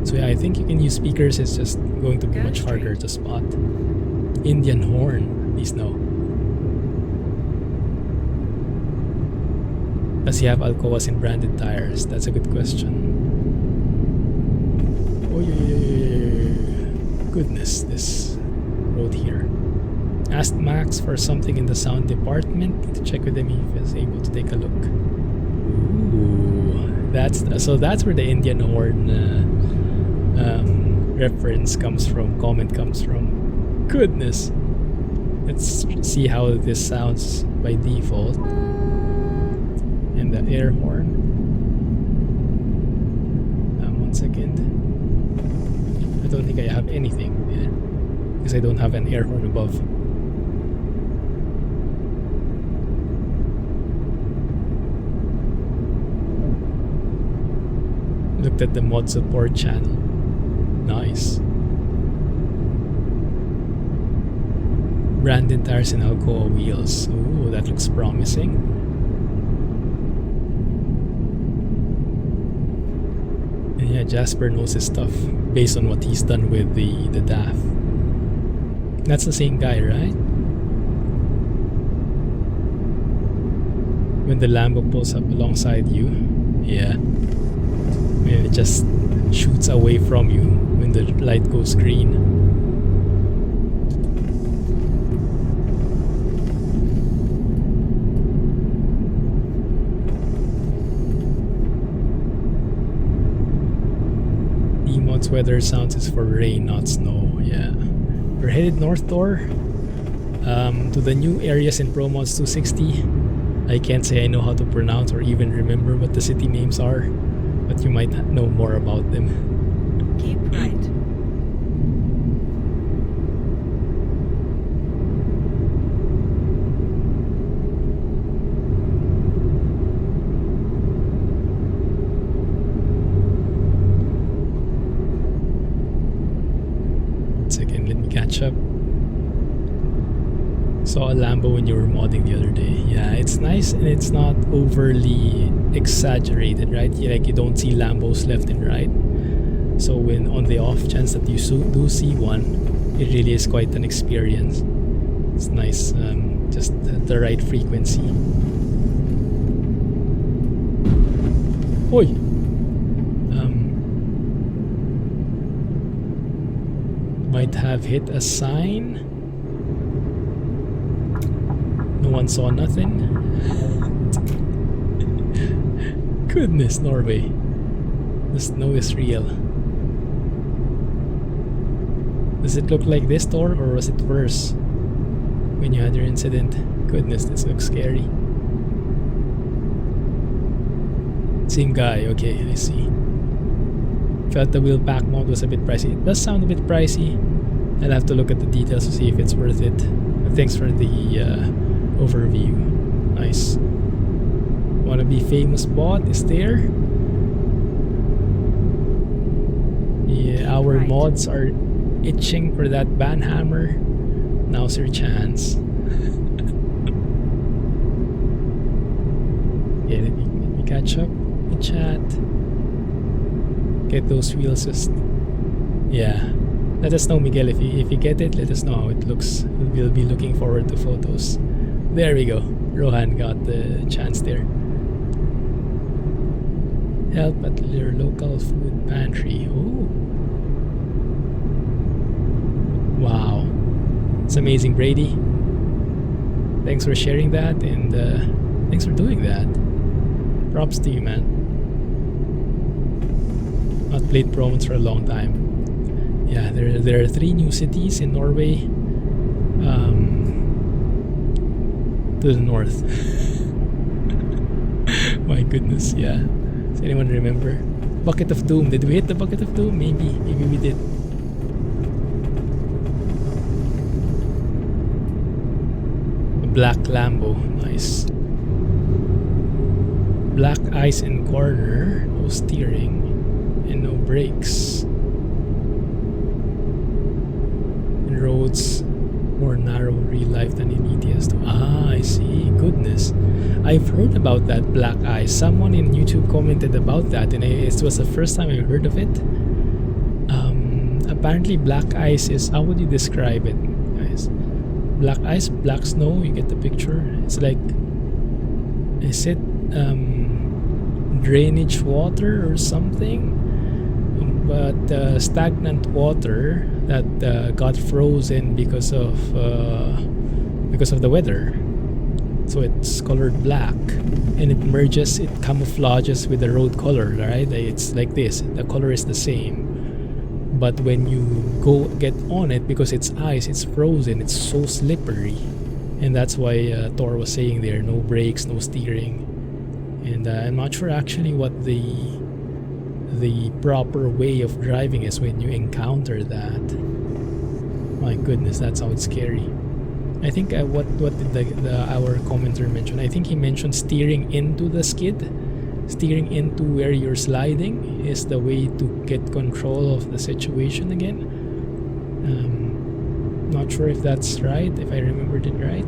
So yeah, I think you can use speakers. It's just going to be much harder to spot. Indian horn, please no. Does he have Alcoas in branded tires? That's a good question. Oh yeah. Goodness, this road here. Asked Max for something in the sound department. Need to check with him if he's able to take a look. Ooh, that's where the Indian horn reference comes from, comment comes from. Goodness. Let's see how this sounds by default. And the air horn. 1 second. I don't think I have anything there, because I don't have an air horn above. Looked at the mod support channel. Nice. Branded tires and Alcoa wheels. Ooh, that looks promising. And yeah, Jasper knows his stuff based on what he's done with the DAF. That's the same guy, right? When the Lambo pulls up alongside you, yeah. And it just shoots away from you when the light goes green. ProMods weather sounds is for rain, not snow. Yeah. We're headed north door to the new areas in ProMods 260. I can't say I know how to pronounce or even remember what the city names are, but you might know more about them. Keep right. Second, let me catch up. Saw a Lambo when you were modding the other day. Yeah, it's nice and it's not overly exaggerated, right? Like you don't see Lambos left and right. So when on the off chance that you do see one, it really is quite an experience. It's nice, just at the right frequency. Oi! Might have hit a sign. No one saw nothing. Goodness, Norway. The snow is real. Does it look like this door or was it worse when you had your incident? Goodness, this looks scary. Same guy, okay, I see. Felt the wheel pack mode was a bit pricey. It does sound a bit pricey. I'll have to look at the details to see if it's worth it. But thanks for the overview. Nice. Wanna be famous bot is there? Yeah, our mods are itching for that banhammer. Now's your chance. Yeah, let me catch up in chat. Get those wheels just... Yeah. Let us know, Miguel, if you get it, let us know how it looks. We'll be looking forward to photos. There we go. Rohan got the chance there. Help at your local food pantry. Oh. Wow. It's amazing, Brady. Thanks for sharing that and thanks for doing that. Props to you, man. Not played ProMods for a long time. Yeah, there are 3 new cities in Norway. To the north. My goodness, yeah. Does anyone remember? Bucket of Doom. Did we hit the Bucket of Doom? Maybe we did. A black Lambo. Nice. Black ice in corner. No steering. And no brakes. And roads more narrow in real life than in ETS2. Ah, I see. Goodness. I've heard about that black ice. Someone in YouTube commented about that and it was the first time I heard of it. Apparently black ice is... How would you describe it, guys? Black ice, black snow, you get the picture. It's like... Is it drainage water or something? But stagnant water that got frozen because of the weather. So it's colored black and it merges, it camouflages with the road color, right? It's like this, the color is the same, but when you go get on it, because it's ice, it's frozen, it's so slippery, and that's why Thor was saying there, no brakes, no steering. And I'm not sure actually what the proper way of driving is when you encounter that. My goodness, that sounds scary. I think what did our commenter mention? I think he mentioned steering into the skid. Steering into where you're sliding is the way to get control of the situation again. Not sure if that's right, if I remembered it right.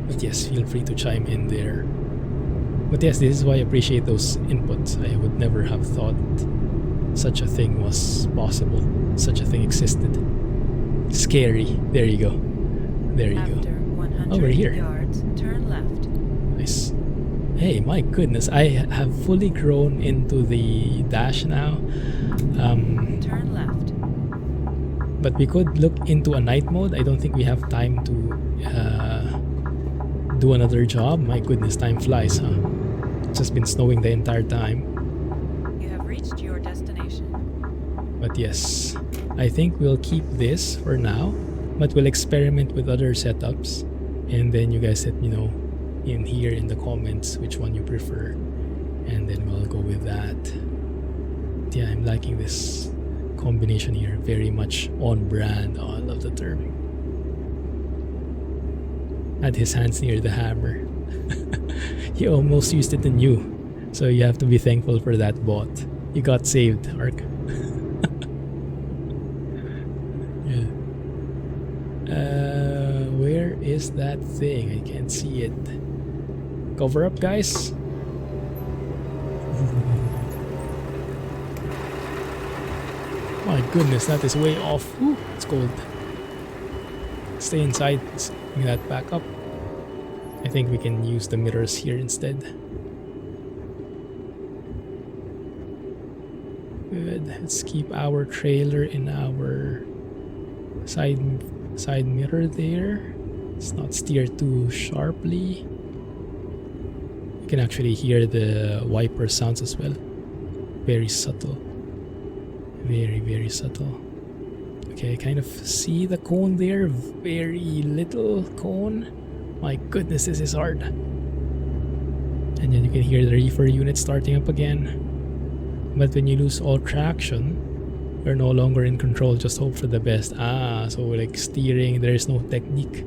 But yes, feel free to chime in there. But yes, this is why I appreciate those inputs. I would never have thought such a thing was possible. Such a thing existed. Scary. There you go. There you After go. 100 Over here. yards, turn left. Nice. Hey, my goodness. I have fully grown into the dash now. Turn left. But we could look into a night mode. I don't think we have time to do another job. My goodness, time flies, huh? It's just been snowing the entire time. You have reached your destination. But yes, I think we'll keep this for now, but we'll experiment with other setups, and then you guys let me know in here in the comments which one you prefer, and then we'll go with that. Yeah, I'm liking this combination here, very much on brand. Oh, I love the term. Had his hands near the hammer. He almost used it in you, so you have to be thankful for that bot. You got saved, Ark. Yeah. Where is that thing? I can't see it. Cover up, guys. My goodness, that is way off. Ooh, it's cold. Stay inside. Let's bring that back up. I think we can use the mirrors here instead. Good. Let's keep our trailer in our side mirror there. Let's not steer too sharply. You can actually hear the wiper sounds as well. Very subtle. Very, very subtle. Okay, I kind of see the cone there. Very little cone. My goodness, this is hard. And then you can hear the reefer unit starting up again. But when you lose all traction, you're no longer in control. Just hope for the best. So like steering, there is no technique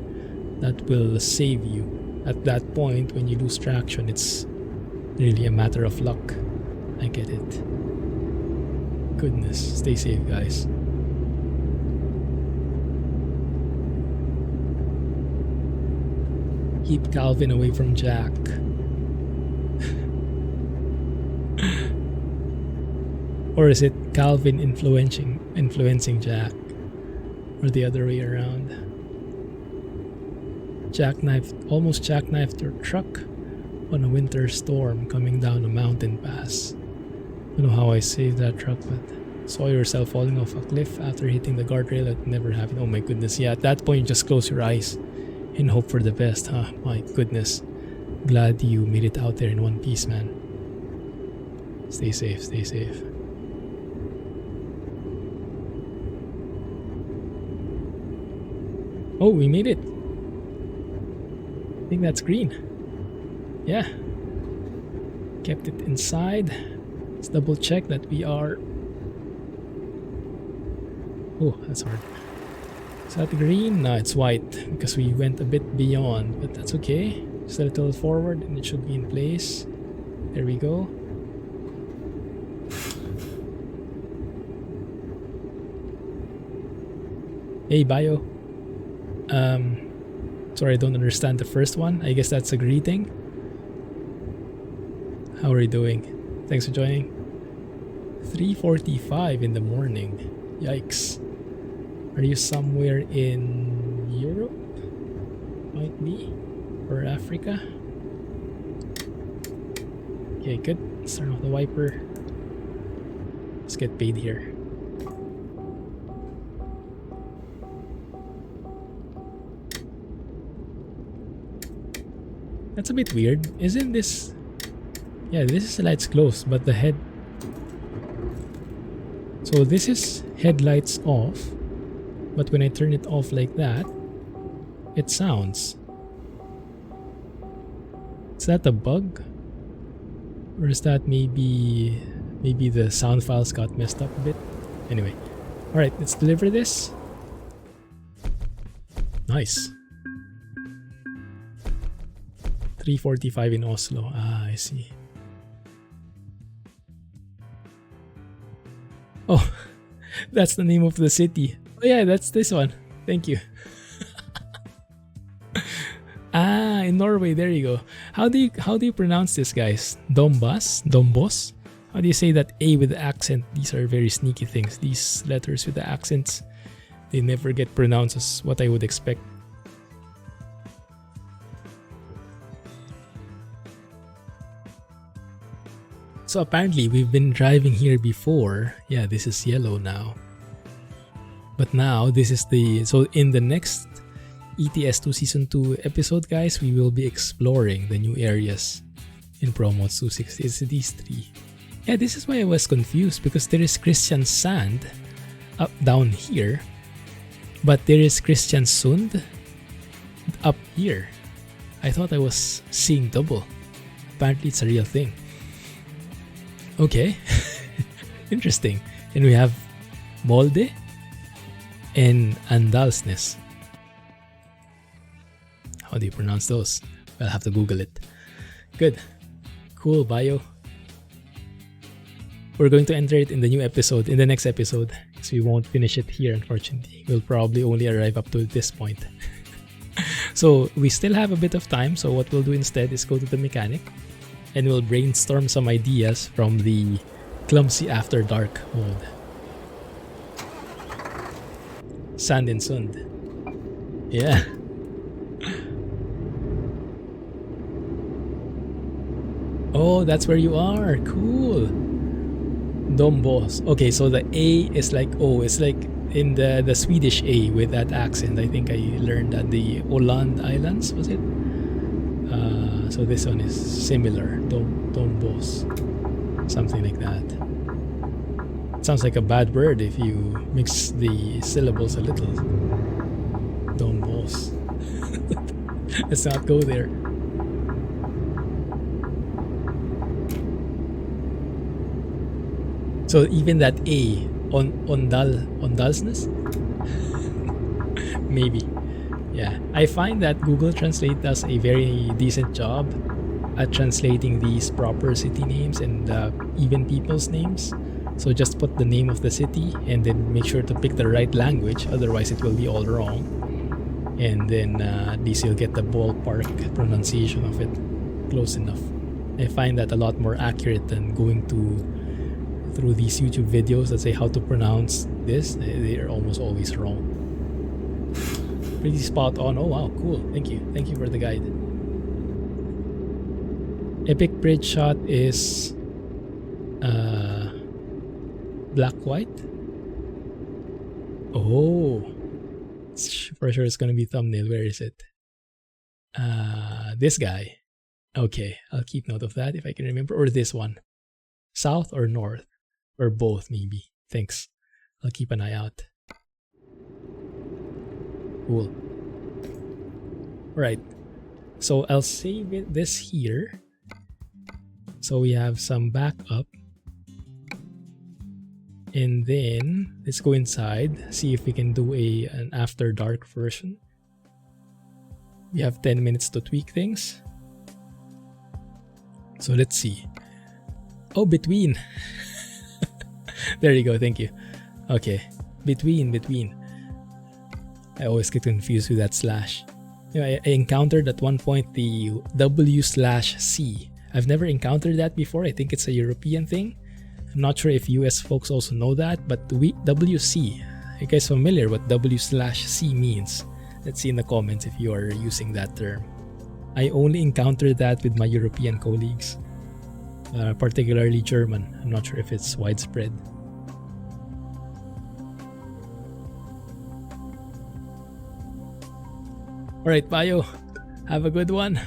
that will save you. At that point, when you lose traction, it's really a matter of luck. I get it. Goodness, stay safe, guys. Keep Calvin away from Jack. Or is it Calvin influencing Jack? Or the other way around? Almost jackknifed your truck on a winter storm coming down a mountain pass. I don't know how I saved that truck, but saw yourself falling off a cliff after hitting the guardrail. That never happened. Oh my goodness. Yeah, at that point you just close your eyes and hope for the best, huh? My goodness. Glad you made it out there in one piece, man. Stay safe, stay safe. Oh, we made it. I think that's green. Yeah. Kept it inside. Let's double check that we are... Oh, that's hard. Is that green? No, it's white because we went a bit beyond, but that's okay. Just a little forward and it should be in place. There we go. Hey, Bio. Sorry, I don't understand the first one. I guess that's a greeting. How are you doing? Thanks for joining. 3:45 in the morning. Yikes. Are you somewhere in Europe? Might be. Or Africa? Okay, good. Let's turn off the wiper. Let's get paid here. That's a bit weird. Isn't this... Yeah, this is the lights closed, but the head... So this is headlights off, but when I turn it off like that, it sounds. Is that a bug? Or is that maybe the sound files got messed up a bit? Anyway. Alright, let's deliver this. Nice. 3:45 in Oslo. I see. Oh, that's the name of the city. Oh yeah, that's this one. Thank you. In Norway. There you go. How do you pronounce this, guys? Dombas? Dombos? How do you say that A with the accent? These are very sneaky things. These letters with the accents, they never get pronounced as what I would expect. So apparently we've been driving here before. Yeah, this is yellow now. But now this is the... So in the next ETS2 Season 2 episode, guys, we will be exploring the new areas in ProMods 260. It's these three. Yeah, this is why I was confused, because there is Christian Sand up down here, but there is Christian Sund up here. I thought I was seeing double. Apparently it's a real thing. Okay. Interesting. And we have Molde and Andalsnes. How do you pronounce those? I'll have to Google it. Good. Cool bio. We're going to enter it in the new episode, in the next episode, because we won't finish it here, unfortunately. We'll probably only arrive up to this point. So we still have a bit of time, so what we'll do instead is go to the mechanic and we'll brainstorm some ideas from the Clumsy After Dark mode. Sand and Sund. Yeah. Oh, that's where you are. Cool. Dombos. Okay, so the A is like O. It's like in the Swedish A with that accent. I think I learned at the Åland Islands, was it? So this one is similar. Dombos. Something like that. It sounds like a bad word if you mix the syllables a little. Dombos. Let's not go there. So even that A ondalsness? Maybe. Yeah. I find that Google Translate does a very decent job at translating these proper city names and even people's names. So just put the name of the city and then make sure to pick the right language, otherwise it will be all wrong. And then at least you'll get the ballpark pronunciation of it close enough. I find that a lot more accurate than going through these YouTube videos that say how to pronounce this. They are almost always wrong. Pretty spot on. Oh wow, cool. Thank you for the guide. Epic bridge shot is black white. Oh, for sure it's gonna be thumbnail. Where is it? This guy. Okay, I'll keep note of that if I can remember. Or this one. South or north? Or both, maybe. Thanks. I'll keep an eye out. Cool. Alright. So I'll save this here. So we have some backup. And then let's go inside. See if we can do an after dark version. We have 10 minutes to tweak things. So let's see. Oh, between. There you go, thank you. Okay, between. I always get confused with that slash. You know, I encountered at one point the W/C. I've never encountered that before. I think it's a European thing. I'm not sure if US folks also know that, but WC. Are you guys familiar what W/C means? Let's see in the comments if you are using that term. I only encountered that with my European colleagues. Particularly German. I'm not sure if it's widespread. Alright, Bayo. Have a good one.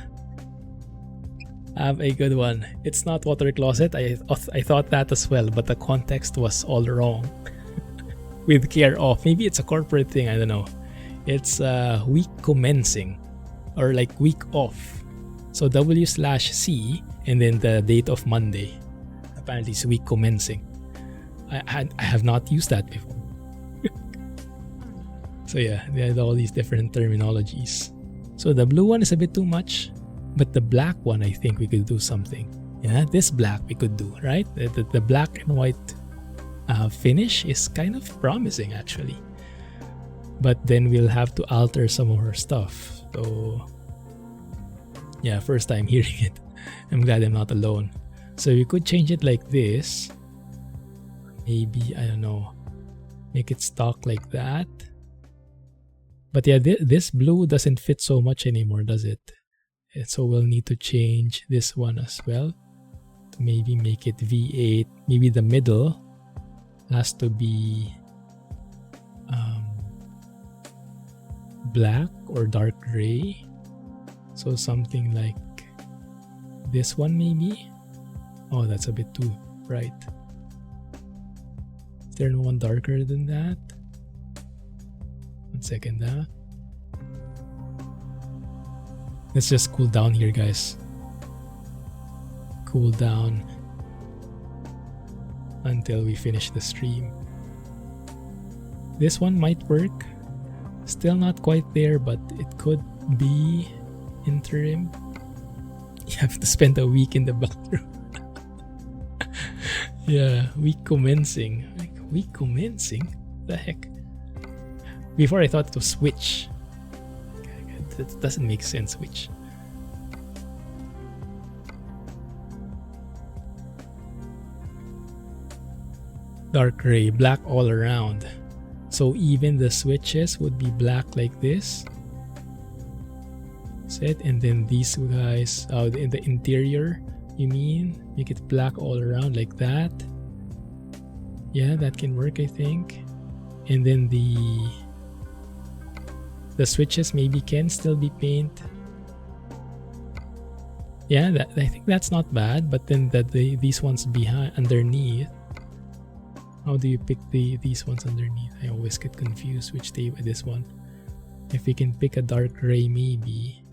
Have a good one. It's not water closet. I thought that as well, but the context was all wrong. With care off. Maybe it's a corporate thing. I don't know. It's week commencing. Or like week off. So W/C and then the date of Monday. Apparently it's week commencing. I have not used that before. So yeah, they had all these different terminologies. So the blue one is a bit too much, but the black one I think we could do something. Yeah, this black we could do, right? The black and white finish is kind of promising actually. But then we'll have to alter some of our stuff. So yeah, first time hearing it. I'm glad I'm not alone. So we could change it like this. Maybe, I don't know, make it stock like that. But yeah, this blue doesn't fit so much anymore, does it? And so we'll need to change this one as well. Maybe make it V8. Maybe the middle has to be black or dark gray. So something like this one maybe. Oh, that's a bit too Right. Is there no one darker than that? 1 second, huh? Let's just cool down here, guys. Cool down until we finish the stream. This one might work. Still not quite there, but it could be interim. You have to spend a week in the bathroom. Yeah, week commencing. Like, week commencing? The heck? Before I thought it was Switch. That doesn't make sense, Switch. Dark gray, black all around. So even the switches would be black like this. Set, and then these guys, in the interior, you mean? Make it black all around like that. Yeah, that can work, I think. And then the switches maybe can still be paint. Yeah, I think that's not bad. But then these ones behind, underneath. How do you pick these ones underneath? I always get confused which this one. If we can pick a dark gray, maybe.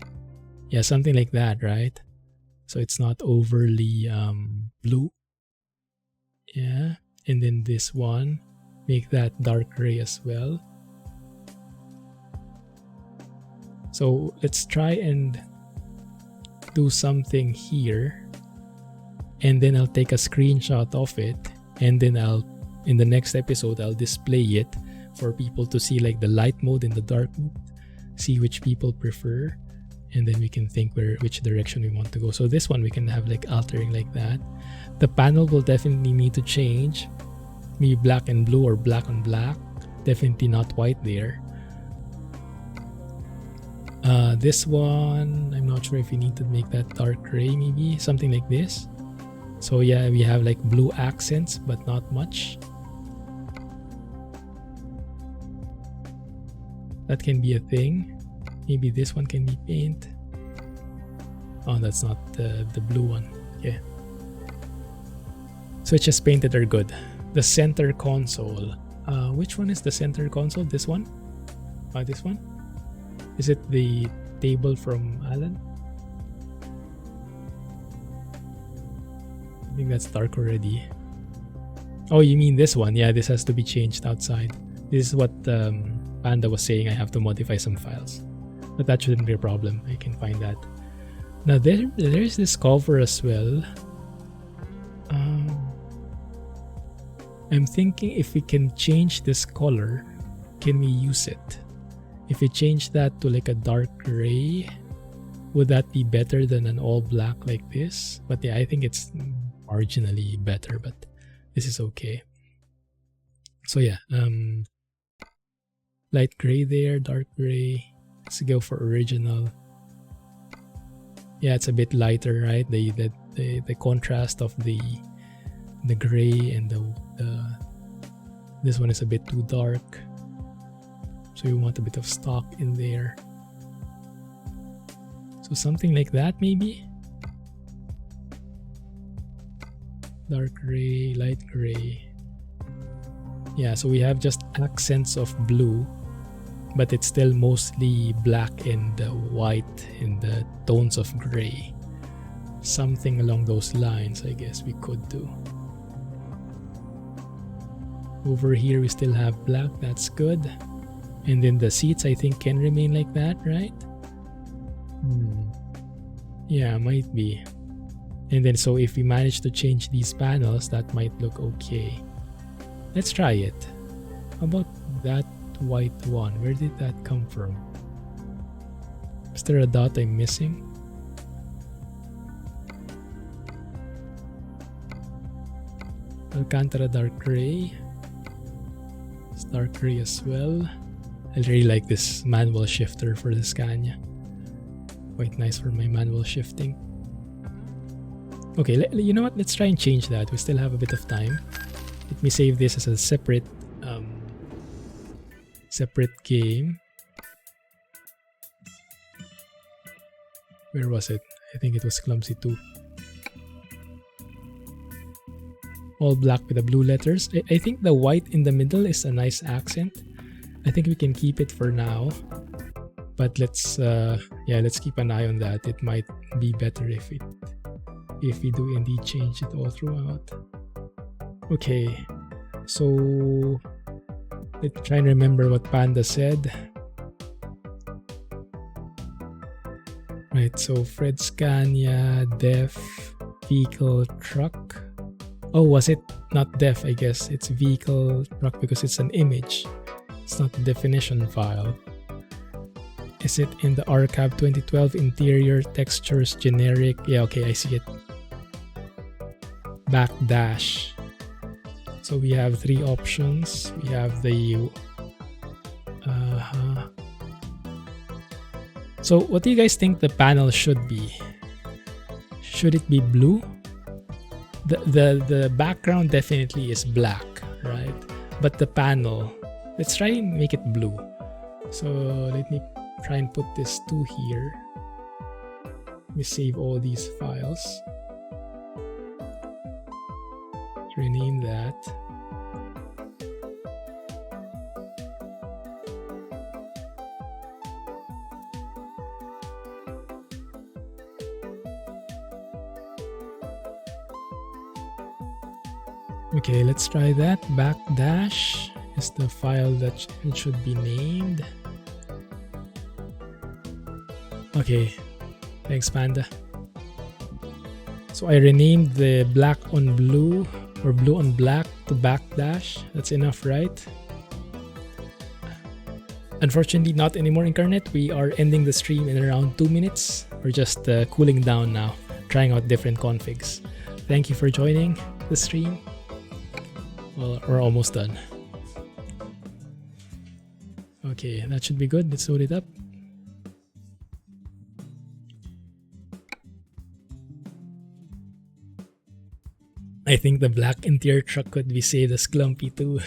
Yeah, something like that, right? So it's not overly blue. Yeah, and then this one, make that dark gray as well. So let's try and do something here, and then I'll take a screenshot of it, and then in the next episode I'll display it for people to see, like the light mode and the dark mode, see which people prefer, and then we can think which direction we want to go. So this one we can have like altering like that. The panel will definitely need to change, maybe black and blue or black on black, definitely not white there. This one, I'm not sure if we need to make that dark gray, maybe something like this. So yeah, we have like blue accents but not much. That can be a thing. Maybe this one can be paint. Oh, that's not the blue one. Yeah. Switches painted are good. The center console. Which one is the center console? This one? This one? Is it the table from Alan? I think that's dark already. Oh, you mean this one? Yeah, this has to be changed outside. This is what Panda was saying. I have to modify some files, but that shouldn't be a problem. I can find that. Now there's this cover as well. I'm thinking if we can change this color, can we use it? If we change that to like a dark gray, would that be better than an all black like this? But yeah, I think it's marginally better, but this is okay. So yeah, light gray there, dark gray. Let's go for original. Yeah, it's a bit lighter, right? The contrast of the gray and this one is a bit too dark. So we want a bit of stock in there. So something like that maybe. Dark gray, light gray. Yeah, so we have just accents of blue, but it's still mostly black and white in the tones of gray. Something along those lines, I guess we could do. Over here we still have black, that's good. And then the seats I think can remain like that, right? Yeah, might be. And then so if we manage to change these panels, that might look okay. Let's try it. How about that white one? Where did that come from? Is there a dot I'm missing? Alcantara dark gray. It's dark gray as well. I really like this manual shifter for the Scania. Quite nice for my manual shifting. Okay, you know what? Let's try and change that. We still have a bit of time. Let me save this as a separate game. Where was it? I think it was Clumsy 2. all black with the blue letters. I think the white in the middle is a nice accent. I think we can keep it for now. But let's keep an eye on that. It might be better if we do indeed change it all throughout. Okay, so let's try and remember what Panda said. Right, so Fred Scania, def, vehicle, truck. Oh, was it not def? I guess it's vehicle, truck because it's an image. It's not a definition file. Is it in the archive 2012 interior textures generic? Yeah, okay, I see it. Backdash. So we have three options. We have the So what do you guys think the panel should be? Should it be blue? The background definitely is black, right? But the panel, let's try and make it blue. So let me try and put this 2 here. Let me save all these files. Rename that. Okay, let's try that. Backdash is the file that it should be named. Okay, thanks Panda. So I renamed the black on blue or blue on black to backdash. That's enough, right? Unfortunately, not anymore, Incarnate. We are ending the stream in around 2 minutes. We're just cooling down now, trying out different configs. Thank you for joining the stream. Well, we're almost done. Okay, that should be good. Let's load it up. I think the black interior truck could be saved as Clumpy too.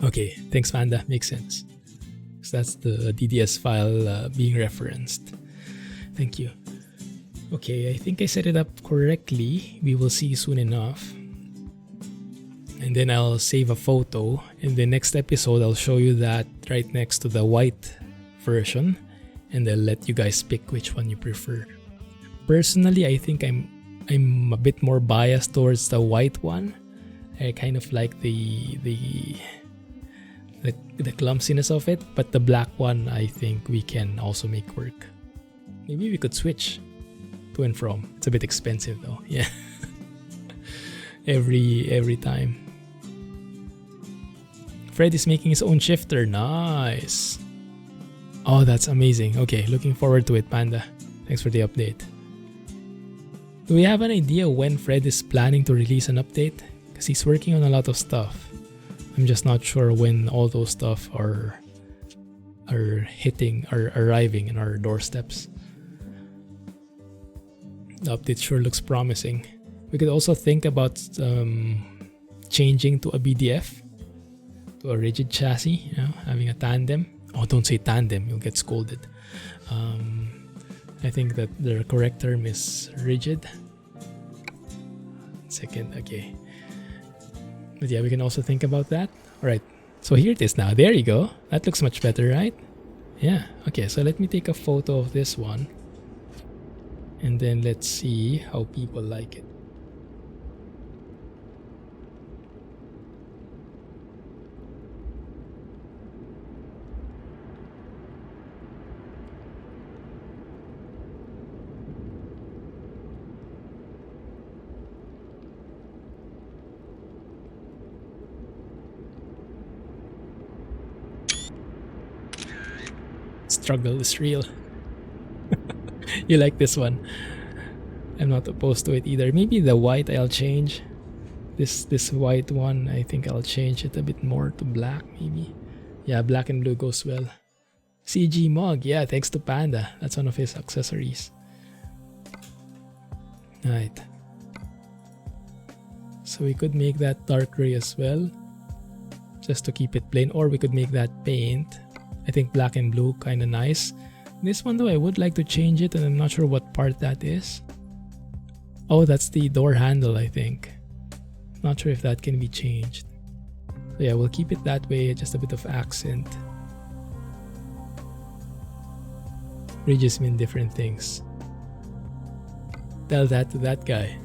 Okay, thanks Panda. Makes sense. So that's the DDS file being referenced. Thank you. Okay, I think I set it up correctly. We will see soon enough. And then I'll save a photo. In the next episode, I'll show you that right next to the white version. And I'll let you guys pick which one you prefer. Personally, I think I'm a bit more biased towards the white one. I kind of like the clumsiness of it. But the black one, I think we can also make work. Maybe we could switch to and from. It's a bit expensive though. Yeah. every time. Fred is making his own shifter. Nice. Oh, that's amazing. Okay, looking forward to it, Panda. Thanks for the update. Do we have an idea when Fred is planning to release an update? Because he's working on a lot of stuff. I'm just not sure when all those stuff are arriving in our doorsteps. The update sure looks promising. We could also think about changing to a BDF, to a rigid chassis, you know, having a tandem. Oh, don't say tandem, you'll get scolded. I think that the correct term is rigid. Second, okay. But yeah, we can also think about that. Alright, so here it is now. There you go. That looks much better, right? Yeah, okay, so let me take a photo of this one. And then let's see how people like it. Struggle is real. You like this one? I'm not opposed to it either. Maybe the white I'll change. This white one, I think I'll change it a bit more to black maybe. Yeah, black and blue goes well. CG Mug, yeah, thanks to Panda. That's one of his accessories. Right. So we could make that dark gray as well, just to keep it plain, or we could make that paint. I think black and blue kind of nice. This one though, I would like to change it and I'm not sure what part that is. Oh, that's the door handle, I think. Not sure if that can be changed. So yeah, we'll keep it that way, just a bit of accent. Bridges mean different things. Tell that to that guy.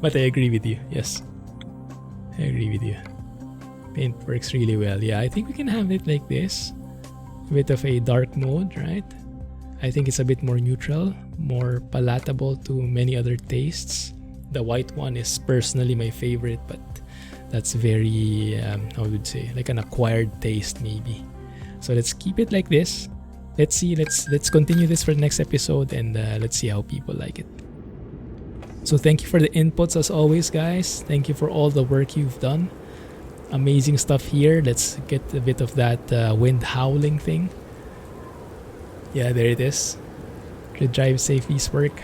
But I agree with you, yes. I agree with you. Paint works really well. Yeah, I think we can have it like this. A bit of a dark mode, right? I think it's a bit more neutral, more palatable to many other tastes. The white one is personally my favorite, but that's very, how would you say, like an acquired taste maybe. So let's keep it like this. Let's see, let's continue this for the next episode, and let's see how people like it. So thank you for the inputs as always, guys. Thank you for all the work you've done. Amazing stuff here. Let's get a bit of that wind howling thing. Yeah, there it is. To drive safely's work.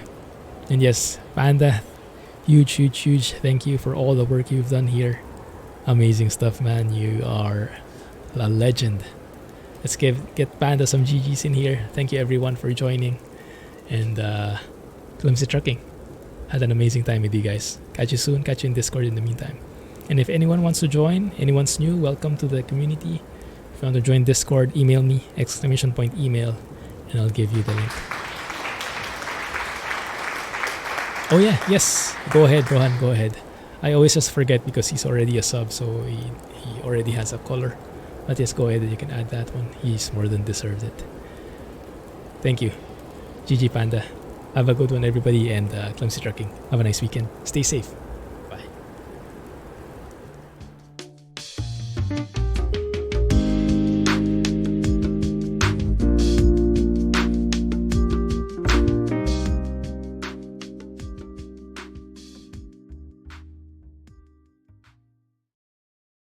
And yes, Panda, huge thank you for all the work you've done here. Amazing stuff, man. You are a legend. Let's get Panda some GGs in here. Thank you everyone for joining. And Clumsy Trucking. Had an amazing time with you guys. Catch you soon. Catch you in Discord in the meantime. And if anyone wants to join, anyone's new, welcome to the community. If you want to join Discord, email me, !email, and I'll give you the link. Oh yeah, yes. Go ahead, Rohan, go ahead. I always just forget because he's already a sub, so he already has a color. But yes, go ahead, you can add that one. He's more than deserved it. Thank you. GG Panda. Have a good one, everybody, and Clumsy Trucking. Have a nice weekend. Stay safe.